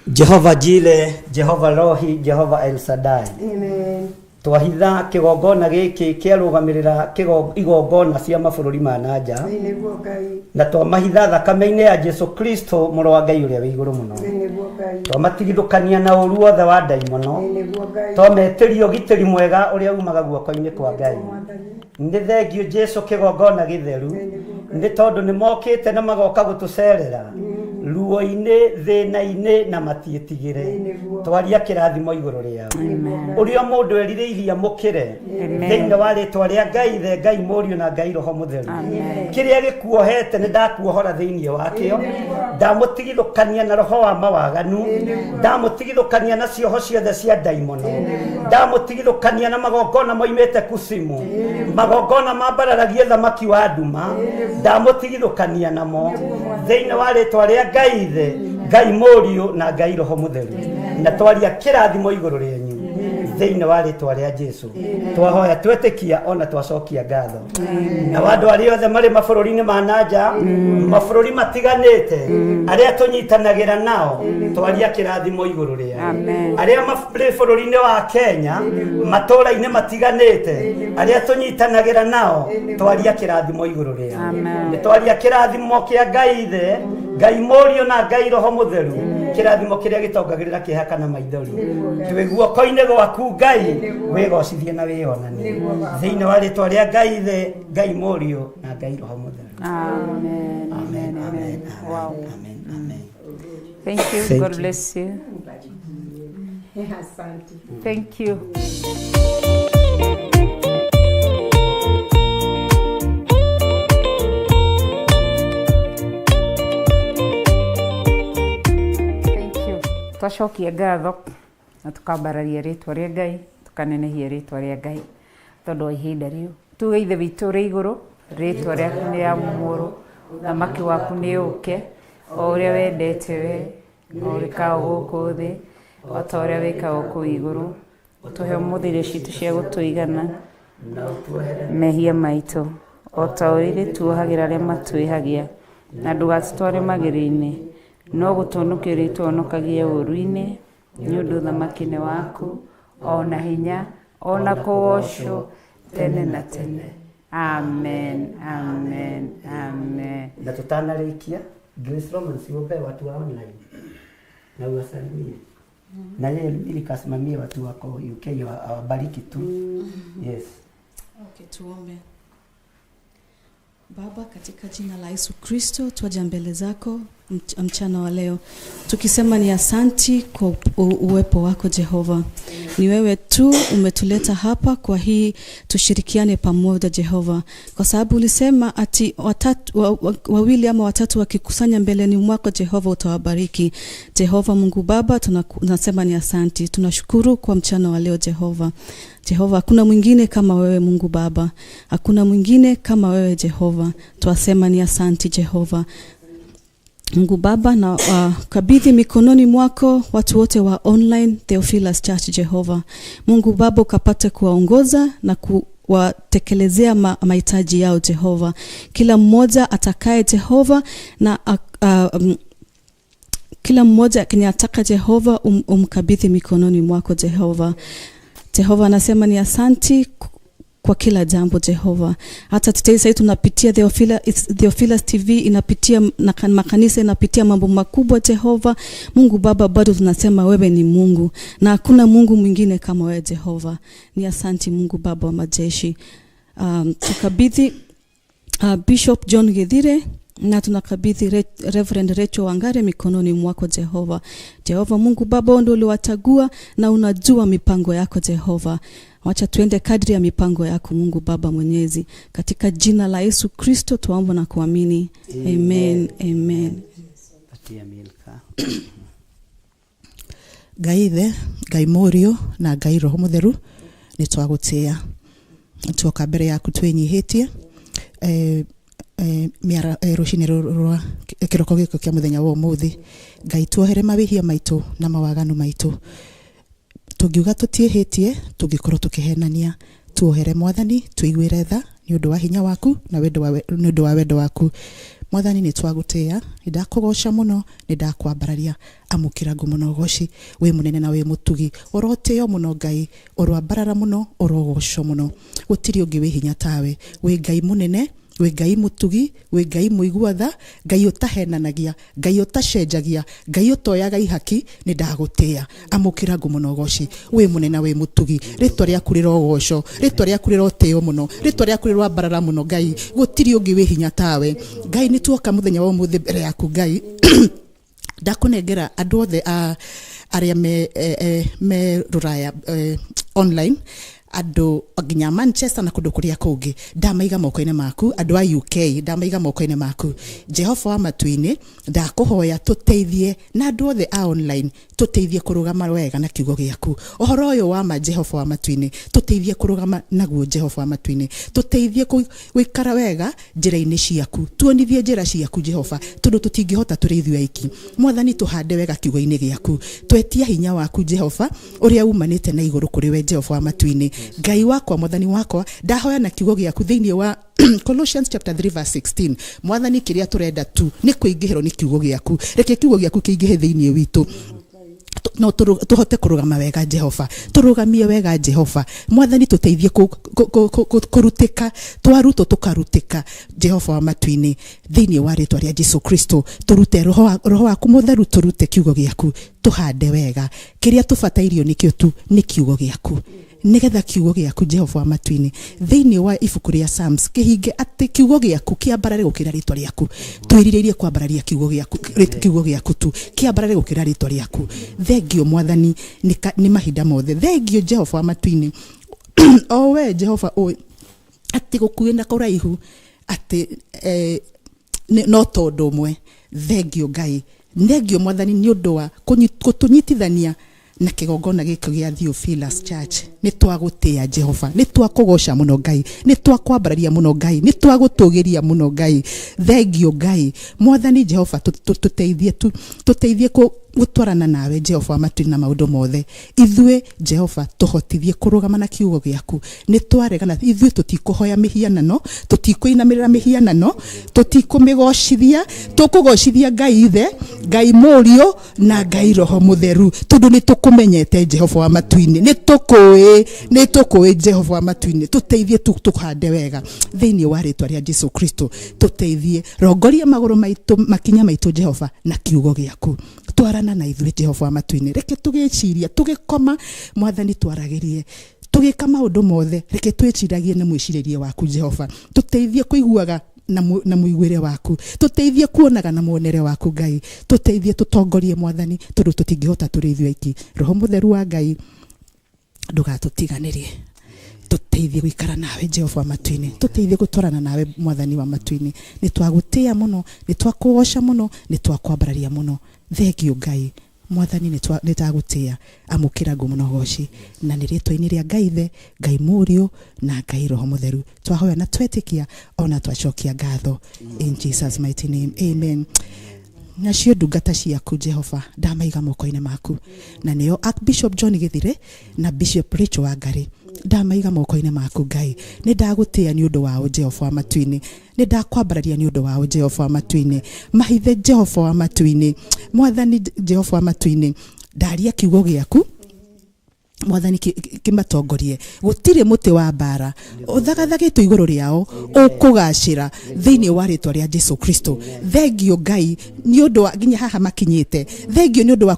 Jehova Jire, Jehova Rohi, Jehova El Shaddai. Amen. Twahitha kigongona giki kiarugamirira igongona cia mabũrũri ma nanja Nĩguo Ngai. na twamahitha thakame-inĩ ya Jesu Kristo mũrũ wa Ngai ũrĩa wĩ igũrũ mũno. Nĩguo Ngai. Twamatigithũkania na ũru wothe wa ndaimono. Nĩguo Ngai. Twametĩrio gitĩri mwega ũrĩa umaga guoko-inĩ kwa Ngai. Nĩ thengio Jesu kigongona gĩtheru nĩ tondũ nĩ mokĩte na magoka gũtũcerera ruo-inĩ thĩna-inĩ na matiĩtigĩre. Twaria kĩrathimo igũrũ rĩao. Ũrĩa mũndũ erirĩirie mũkĩre thĩinĩ wa rĩtwa rĩa Ngai the Ngai Mũriũ na Ngai Roho Mũtheru. Kĩrĩa gĩkuohete nĩ ndakuohora thĩinĩ wakĩo. Ndamũtigithũkania na roho wa mawaganu. Ndamũtigithũkania na cioho ciothe cia ndaimono. Ndamũtigithũkania na magongona moimĩte kusimu. Magongona mambararagia thamaki wa nduma. Ndamũtigithũkania namo thĩinĩ wa rĩtwa rĩa Ngai the Ngai Mũriũ na Ngai Roho Mũtheru. Na twaria kĩrathimo igũrũ rĩanyu thĩinĩ wa rĩtwa rĩa Jesu. Twahoya twetĩkia ona twacokia ngatho. Na andũ arĩa othe marĩ mabũrũri-inĩ ma nanja, mabũrũri matiganĩte, arĩa tũnyitanagĩra nao, twaria kĩrathimo igũrũ rĩao. Arĩa marĩ bũrũri-inĩ wa Kenya, matũũra-inĩ matiganĩte, arĩa tũnyitanagĩra nao, twaria kĩrathimo igũrũ rĩao. Nĩ twaria kĩrathimo kĩa Ngai the Ngai Mũriũ na Ngai Roho Mũtheru, kĩrathimo kĩrĩa gĩtongagĩrĩra kĩeha kana maithori. Twĩ guoko-inĩ gwaku Ngai, wĩgocithie na wĩonanie thĩinĩ wa rĩtwa rĩa Ngai the Ngai Mũriũ na Ngai Roho Mũtheru. Amen. Amen. Amen. Wow. Amen. Amen. Thank you. Thank God you. bless you. Asante. Thank you. Twacokia ngatho na tukambararia rĩtwa rĩa Ngai, tukanenehia rĩtwa rĩa Ngai tondũ wa ihinda rĩu tuge ithe witũ ũrĩ igũrũ, rĩtwa rĩaku nĩ rĩamũrwo, ũthamaki waku nĩ ũke, o ũrĩa wendete we, o rĩkaga gũkũ thĩ, o ta ũrĩa wĩkaga kũu igũrũ, ũtũhe ũmũthĩ irio citũ cia gũtũigana, mehia maitũ, o ta ũrĩa tuohagĩra arĩa matwĩhagia, na ndũgatũtware magerio-inĩ, no gũtũhonokia ũrĩa itũhonokagia ũũru-inĩ, nĩ ũndũ ũthamaki nĩ waku, ona hinya, ona kũgocwo tene na tene. Amen, amen, amen. Na tutanarĩkia, Grace Romans iombe watu wa online na uwasalimie. Na yeye nikasimamie watu wako UK wabariki tu. Yes. Okay, tuombe. Baba, katika jina la Yesu Kristo, twaja mbele zako mchana wa leo tukisema ni asanti kwa uwepo wako Jehova. Ni wewe tu umetuleta hapa kwa hii tushirikiane pamoja Jehova, kwa sababu ulisema ati wawili ama watatu wakikusanya mbeleni mwako Jehova utawabariki. Jehova Mungu Baba, tunasema ni asanti, tunashukuru kwa mchana wa leo Jehova. Jehova, hakuna mwingine kama wewe Mungu Baba, hakuna mwingine kama wewe Jehova. Twasema ni asanti Jehova Mungu Baba, na kabidhi mikononi mwako watu wote wa online Theophilus Church Jehova. Mungu Baba, ukapate kuwaongoza na kuwatekelezea mahitaji yao Jehova. Kila mmoja atakaye Jehova na kila mmoja kinyataka Jehova umkabidhi mikononi mwako Jehova. Jehova, nasema ni asanti kwa kila jambo Jehova. Hata sasa tunapitia Theophilus TV inapitia na makanisa inapitia mambo makubwa Jehova. Mungu Baba, bado tunasema wewe ni Mungu na hakuna Mungu mwingine kama wewe Jehova. Ni asanti Mungu Baba wa majeshi. Tukabidhi Bishop John Githire na tunakabidhi Reverend Rachel Wangare mikononi mwako Jehova. Jehova Mungu Baba, ndio uliwachagua na unajua mipango yako Jehova. Wacha tuende kadri ya mipango yako Mungu Baba Mwenyezi. Katika jina la Yesu Kristo tuomba na kuamini. Amen. Amen. Patia Milka. Gaithe, Ngai Morio na Ngai Roho Mutheru ni twagutia. Tuoka mbere yaku twinyihitie. Miara rucini rwa kiroko giko kia muthenya wa umuthi. Ngai tuohere mawihia maitu na mawaganu maitu. Tugiuga tutiehetie, tugikorwo tukihenania, tuohere Mwathani, tuigwire tha ni undu wa hinya waku na wendo wa wendo waku. Mwathani ni twagutia, ndakugoca muno, ni ndakwambararia, amukira ngumo goci, we munene na we mutugi, oroteo muno Ngai, orwambarara muno, orogoco muno. Gutiri ungi we hinya tawe, we Ngai munene, we Ngai mutugi, we Ngai muiguatha, Ngai utahenanagia, Ngai utacenjagia, Ngai utoyaga ihaki, ni ndagutia, amukira ngumo goci, we munene we mutugi, ritwa ryaku rirogoco, ritwa ryaku riroteo muno, ritwa ryaku rirwambarara muno Ngai, gutiri ungi we hinya tawe. Ngai ni tuoka muthenya wa umuthi mbere yaku Ngai, ndakunengera andu othe aria me ruraya online, andu nginya Manchester na kundu kuria kungi, ndamaiga moko-ini maku, andu a UK ndamaiga moko-ini maku Jehova wa matuini, ndakuhoya tuteithie na andu othe a online, tuteithie kurugama wega na kiugo giaku. Ohoro uyu wa Jehova wa matuini, tuteithie kurugama naguo Jehova wa matuini, tuteithie gwikara wega njira-ini ciaku, tuonithie njira ciaku Jehova, tundu tutingihota turi ithuĩ aiki. Mwathani tuhande wega kiugo-ini giaku, twetia hinya waku Jehova uria umanite na iguru kuri we Jehova wa matuini. Ngai wakwa, Mwathani wakwa, ndahoya na kiugo giaku thiini wa Colossians chapter 3 verse 16. Mwathani kiria turenda tu ni kuingihirwo ni kiugo giaku, reke kiugo giaku kiingihe thiini witu, no tuhote kurugama wega Jehova, turugamie wega Jehova. Mwathani tuteithie kurutika, twaruto tukarutika Jehova wa matuini, thiini wa ritwa ria Jesu Kristo. Turute roho waku mutheru, turute kiugo giaku, tuhande wega. Kiria tubatairio nikio tu ni kiugo giaku, nigetha kiugo giaku Jehova wa matuini thiini wa ibuku ria Psalms kihinge ati kiugo giaku kiambarare gukira ritwa riaku. Twiriririe kwambararia kiugo giaku tu kiambarare gukira ritwa riaku. Thengio Mwathani ni mahinda mothe. Thengio Jehova wa matuini o we Jehova o ati gukuina kuraihu ati no tondu mwe. Thengio Ngai, thengio Mwathani ni undu wa kutunyitithania na kigongona gikio gia Theophilus Church ni twagutia Jehova, ni twakugosha muno Ngai, ni twakwambararia muno Ngai, ni twagutugiria muno Ngai. Thengio Ngai Mwathani Jehova, tuteithie gutwarana nawe Jehova matwini na maundu mothe. Ithue Jehova tuhotithie kurugama na kiugo giaku. Ni twaregana ithue tutikuhoya mihianano, tutikuinamirira mihianano, tutikumigoshithia, tukugoshithia Ngai Ithe, Ngai Murio na Ngai Roho Mutheru, tondu ni tukumenyete Jehova wa matwini, ni tukuwi Jehova wa matwini. Tuteithie tukuhande wega thiini wa ritwa ria Jesu Kristo. Tuteithie rongoria maguru maitu makinya maitu Jehova na kiugo giaku. Twarana na ithuĩ Jehova wa matwini, reke tugiciria tugikoma Mwathani twaragirie, tugika maundu mothe reke twiciragie na mwiciririe waku Jehova. Tuteithie kuiguaga na muigwire waku, tuteithie kuonaga na muonere waku Ngai, tuteithie tutongorie Mwathani tondu tutingihota turi ithuĩ iki. Roho Mutheru wa Ngai ndugatutiganirie, tuteithie gwikara nawe Jehova wa matwini, tuteithie gutwarana nawe Mwathani wa matwini. Ni twagutia muno, ni twakuosha muno, ni twakwambararia muno. Thengio Ngai Mwathani, ni tagutia amukira ngumo goci na ni ritwa-ini ria Ngai Ithe, Ngai Murio na Ngai Roho Mutheru twahoya na twetikia ona twacokia ngatho in Jesus mighty name, amen. Nacio ndungata ciaku Jehova ndamaiga moko-ini maku, na nio Archbishop John Githire na Bishop Rachel Wangari ndamaiga moko-ini maku Ngai. Ni ndagutia ni undu wao Jehova wa matwini, ni ndakwambararia ni undu wao Jehova wa matwini. Mahithe Jehova wa matwini, Mwathani Jehova wa matwini, ndaria kiugo giaku Mwathani kimatongorie. Gutire muti wa bara uthagathagitwo iguru riao ukugacira thiini wa ritwa ria Jesu Kristo. Thengio Ngai ni undu wa nginya haha makinyite. Thengio ni undu wa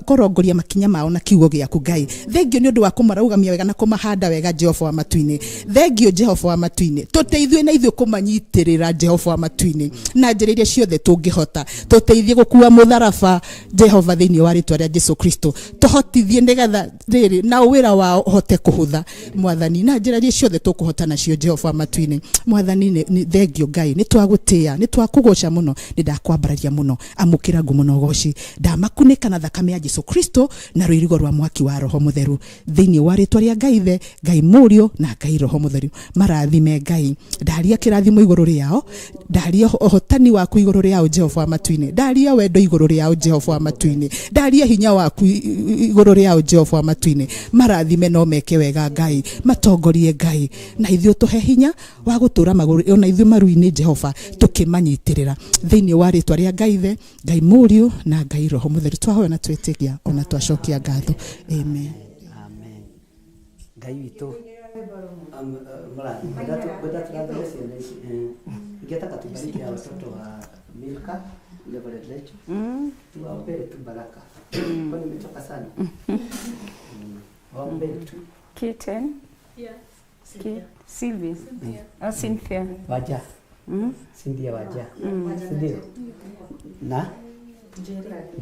kurongoria makinya mao na kiugo giaku Ngai. Thengio ni undu wa kumaraugamia wega na kumahanda wega Jehova wa matwini. Thengio Jehova wa matwini, tuteithie na ithuĩ kumanyitirira Jehova wa matwini na njĩra iria ciothe tungihota. Tuteithie gukua mutharaba Jehova thiini wa ritwa ria Jesu Kristo. Tuhotithie nigetha riri na wira wao hote kuhutha Mwathani na njira iria ciothe tukuhota nacio Jehova wa matwini. Mwathani ni thengio Ngai, ni twagutia, ni twakugosha muno, ni ndakwambararia muno, amukira ngumo no goci, ndamakunika na thakame ya Jesu Kristo na rwirigo rwa mwaki wa Roho Mutheru thiini wa ritwa ria Ngai Ithe, Ngai Murio na Ngai Roho Mutheru. Marathime Ngai, ndaria kirathimo iguru riao, ndaria hotani waku iguru riao Jehova wa matwini, ndaria wendo iguru riao Jehova wa matwini, ndaria hinya waku iguru riao Jehova wa matwini. Marathime no meke wega Ngai, matongorie Ngai, na ithuĩ tuhe hinya wa gutura maguru ona ithuĩ maru-ini Jehova tukimanyitirira thiini wa ritwa ria Ngai Ithe, Ngai Murio na Ngai Roho Mutheru twahoya na twetikia ona twacokia ngatho, amen. Amen. Ngai witu mara baada tunaanza ingetaka tubariki hao watoto wa Milka Reverend Rachel, tuwaombee tu baraka, kwani nimechoka sana. Waombee tu Kitten, Sylvia, Cynthia waja, Cynthia waja, ndio na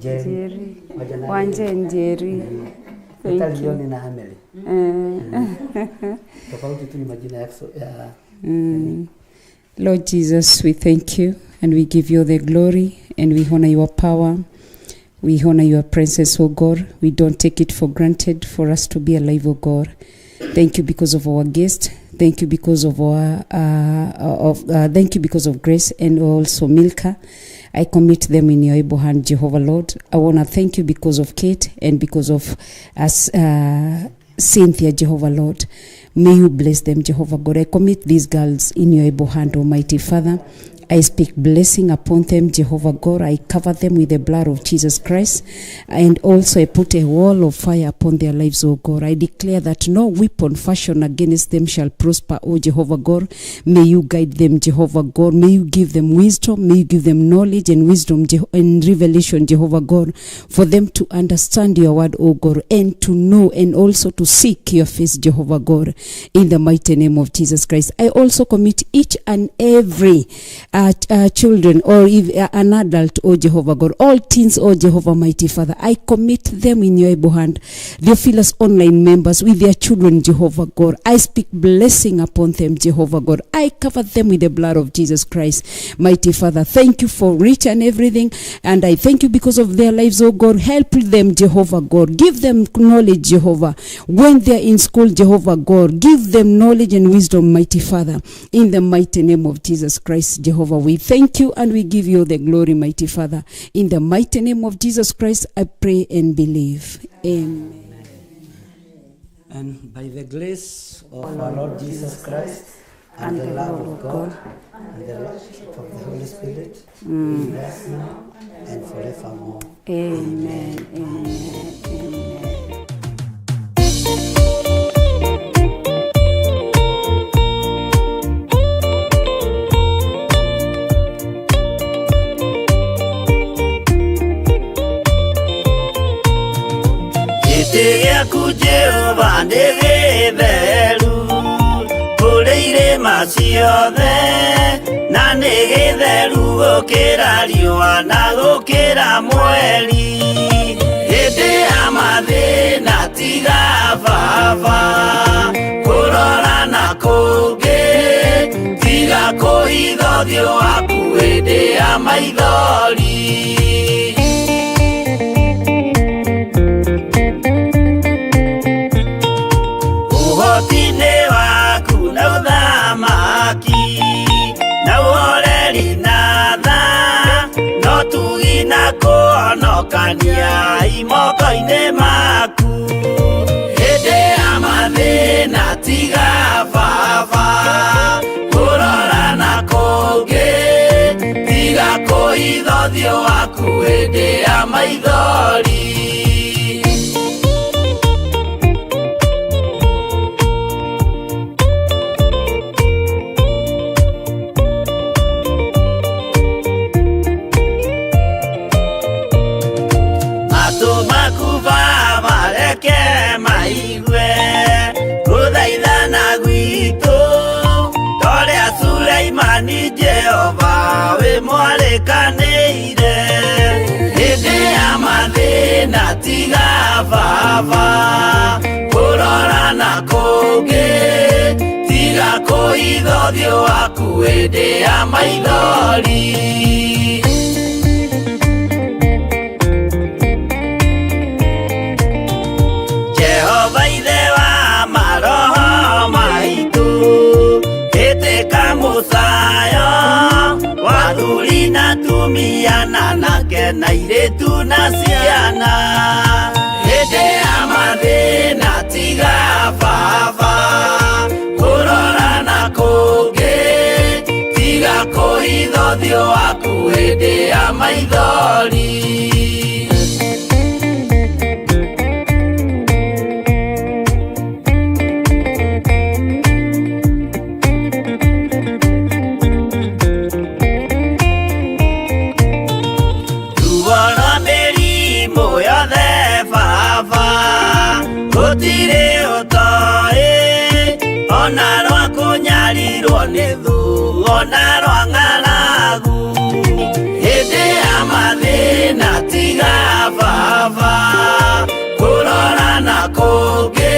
Jerry Wanje Njeri, Italioni na Hameli. Tofauti tu ni majina ya Lord Jesus, we thank you and we give you the glory and we honor your power. We honor your presence, O God. We don't take it for granted for us to be alive, O God. Thank you because of our guest. Thank you because of our thank you because of Grace and also Milka. I commit them in your able hand, Jehovah Lord. I want to thank you because of Kate and because of us, Cynthia, Jehovah Lord. May you bless them, Jehovah God. I commit these girls in your able hand, Almighty Father. I speak blessing upon them, Jehovah God. I cover them with the blood of Jesus Christ. And also I put a wall of fire upon their lives, O God. I declare that no weapon fashioned against them shall prosper, O Jehovah God. May you guide them, Jehovah God. May you give them wisdom. May you give them knowledge and wisdom and revelation, Jehovah God, for them to understand your word, O God, and to know and also to seek your face, Jehovah God, in the mighty name of Jesus Christ. I also commit each and every children or if an adult, oh Jehovah God, all teens, oh Jehovah mighty Father, I commit them in your able hand. Theophilus online members with their children, Jehovah God, I speak blessing upon them, Jehovah God. I cover them with the blood of Jesus Christ, mighty Father. Thank you for rich and everything, and I thank you because of their lives, oh God. Help them, Jehovah God. Give them knowledge, Jehovah. When they're in school, Jehovah God, give them knowledge and wisdom, mighty Father. In the mighty name of Jesus Christ, Jehovah, we thank you and we give you the glory, mighty Father. In the mighty name of Jesus Christ, I pray and believe. Amen. And by the grace of our Lord Jesus Christ and the love of God and the fellowship of the Holy Spirit, be us now and forevermore. Amen. Amen. Amen. Gĩaku Jehova nĩ gĩtheru, kũrĩ irĩma ciothe, na nĩ gĩtheru gũkĩra riũa na gũkĩra mweri. Hĩndĩ ya mathĩna tiga baba, kũrora na kũngĩ, tiga kũhitha ũthiũ waku hĩndĩ ya maithori. Kania imokoine maku, hĩndĩ ya mathĩna tiga baba, kũrora na kũngĩ, tiga kũhitha ũthiũ waku hĩndĩ ya maithori. Ni Jehova we mwalekanĩire, hĩndĩ ya mathĩna tiga baba, kũrora na kũngĩ, tiga kũhitha ũthiũ waku hĩndĩ ya maithori. Jehova ithe wa maroho maitũ, hĩtĩka mũcayo, wathuri na tumiana, nake na airĩtu na ciana. Hĩndĩ ya mathĩna tiga baba, kũrora na kũngĩ, tiga kũhitha ũthiũ waku hĩndĩ ya maithori. Ona rwa kũnyarirwo nĩ thũ, ona rwa ng'aragu, hĩndĩ ya mathĩna tiga baba, kũrora na kũngĩ,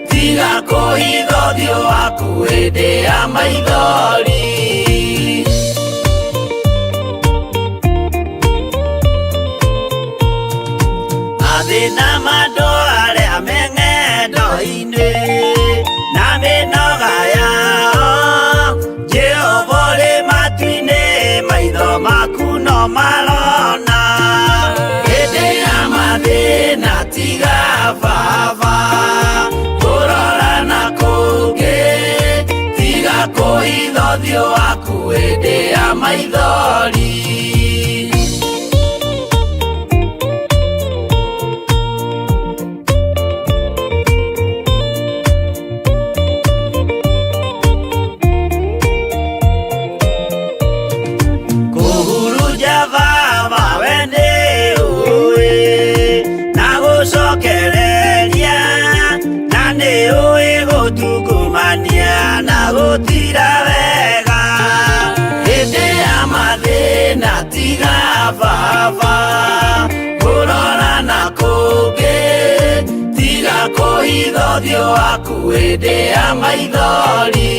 tiga kũhitha ũthiũ waku hĩndĩ ya maithori. Mathĩna mandũ arĩa me ng'endo-inĩ, na mĩnoga yao, Jehova ũrĩ matu-inĩ, maitho maku no marona. Hĩndĩ ya mathĩna tiga baba, kũrora na kũngĩ, tiga kũhitha ũthiũ waku hĩndĩ ya maithori. Gũtira wega, hĩndĩ kũhitha ũthiũ waku hĩndĩ ya maithori.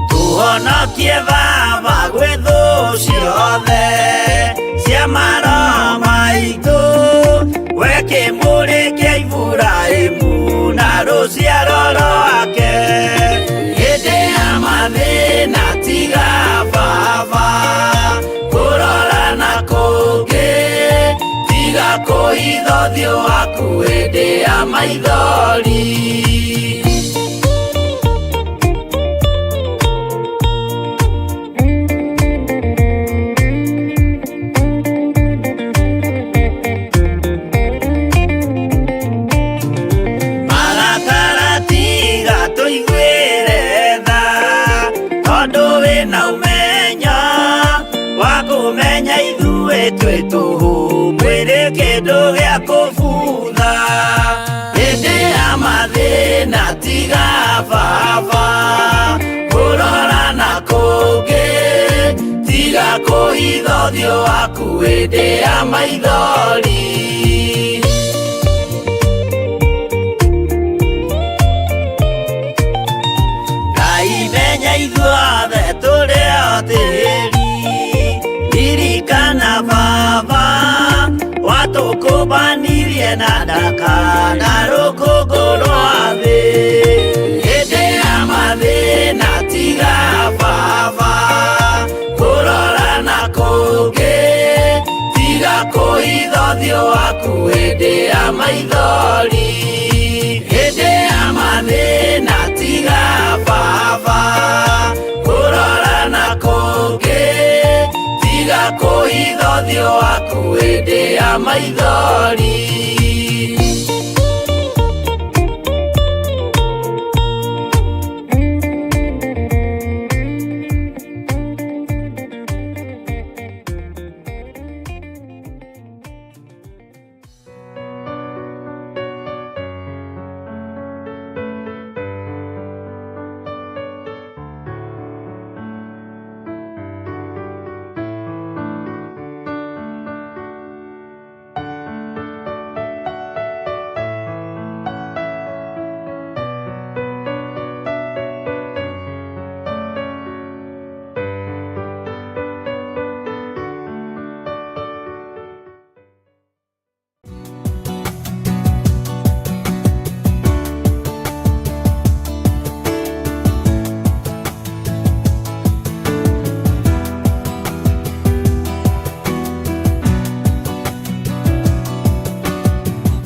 Tũhonokie Baba gwĩ thũ ciothe cia maroho maitũ, we kĩmũrĩ kĩa Iburahĩmu na rũciaro rwake. Hĩndĩ ya mathĩna tiga Baba kũrora na kũngĩ, tiga kũhitha ũthiũ waku hĩndĩ ya maithori. Twĩ tũhũ mwĩrĩ kĩndũ gĩa kũbutha, hĩndĩ ya mathĩna tiga Baba kũrora na kũngĩ, tiga kũhitha ũthiũ waku hĩndĩ ya maithori. Ngai menya ithuothe tũrĩ o tĩri, ririkana Baba watũkũmbanirie na ndaka na rũkũngũ rwa thĩ. Hĩndĩ ya mathĩna tiga Baba kũrora na kũngĩ, tiga kũhitha ũthiũ waku hĩndĩ ya maithori. Hĩndĩ ya mathĩna tiga Baba kũrora na kũngĩ, tiga kũhitha ũthiũ waku hĩndĩ ya maithori.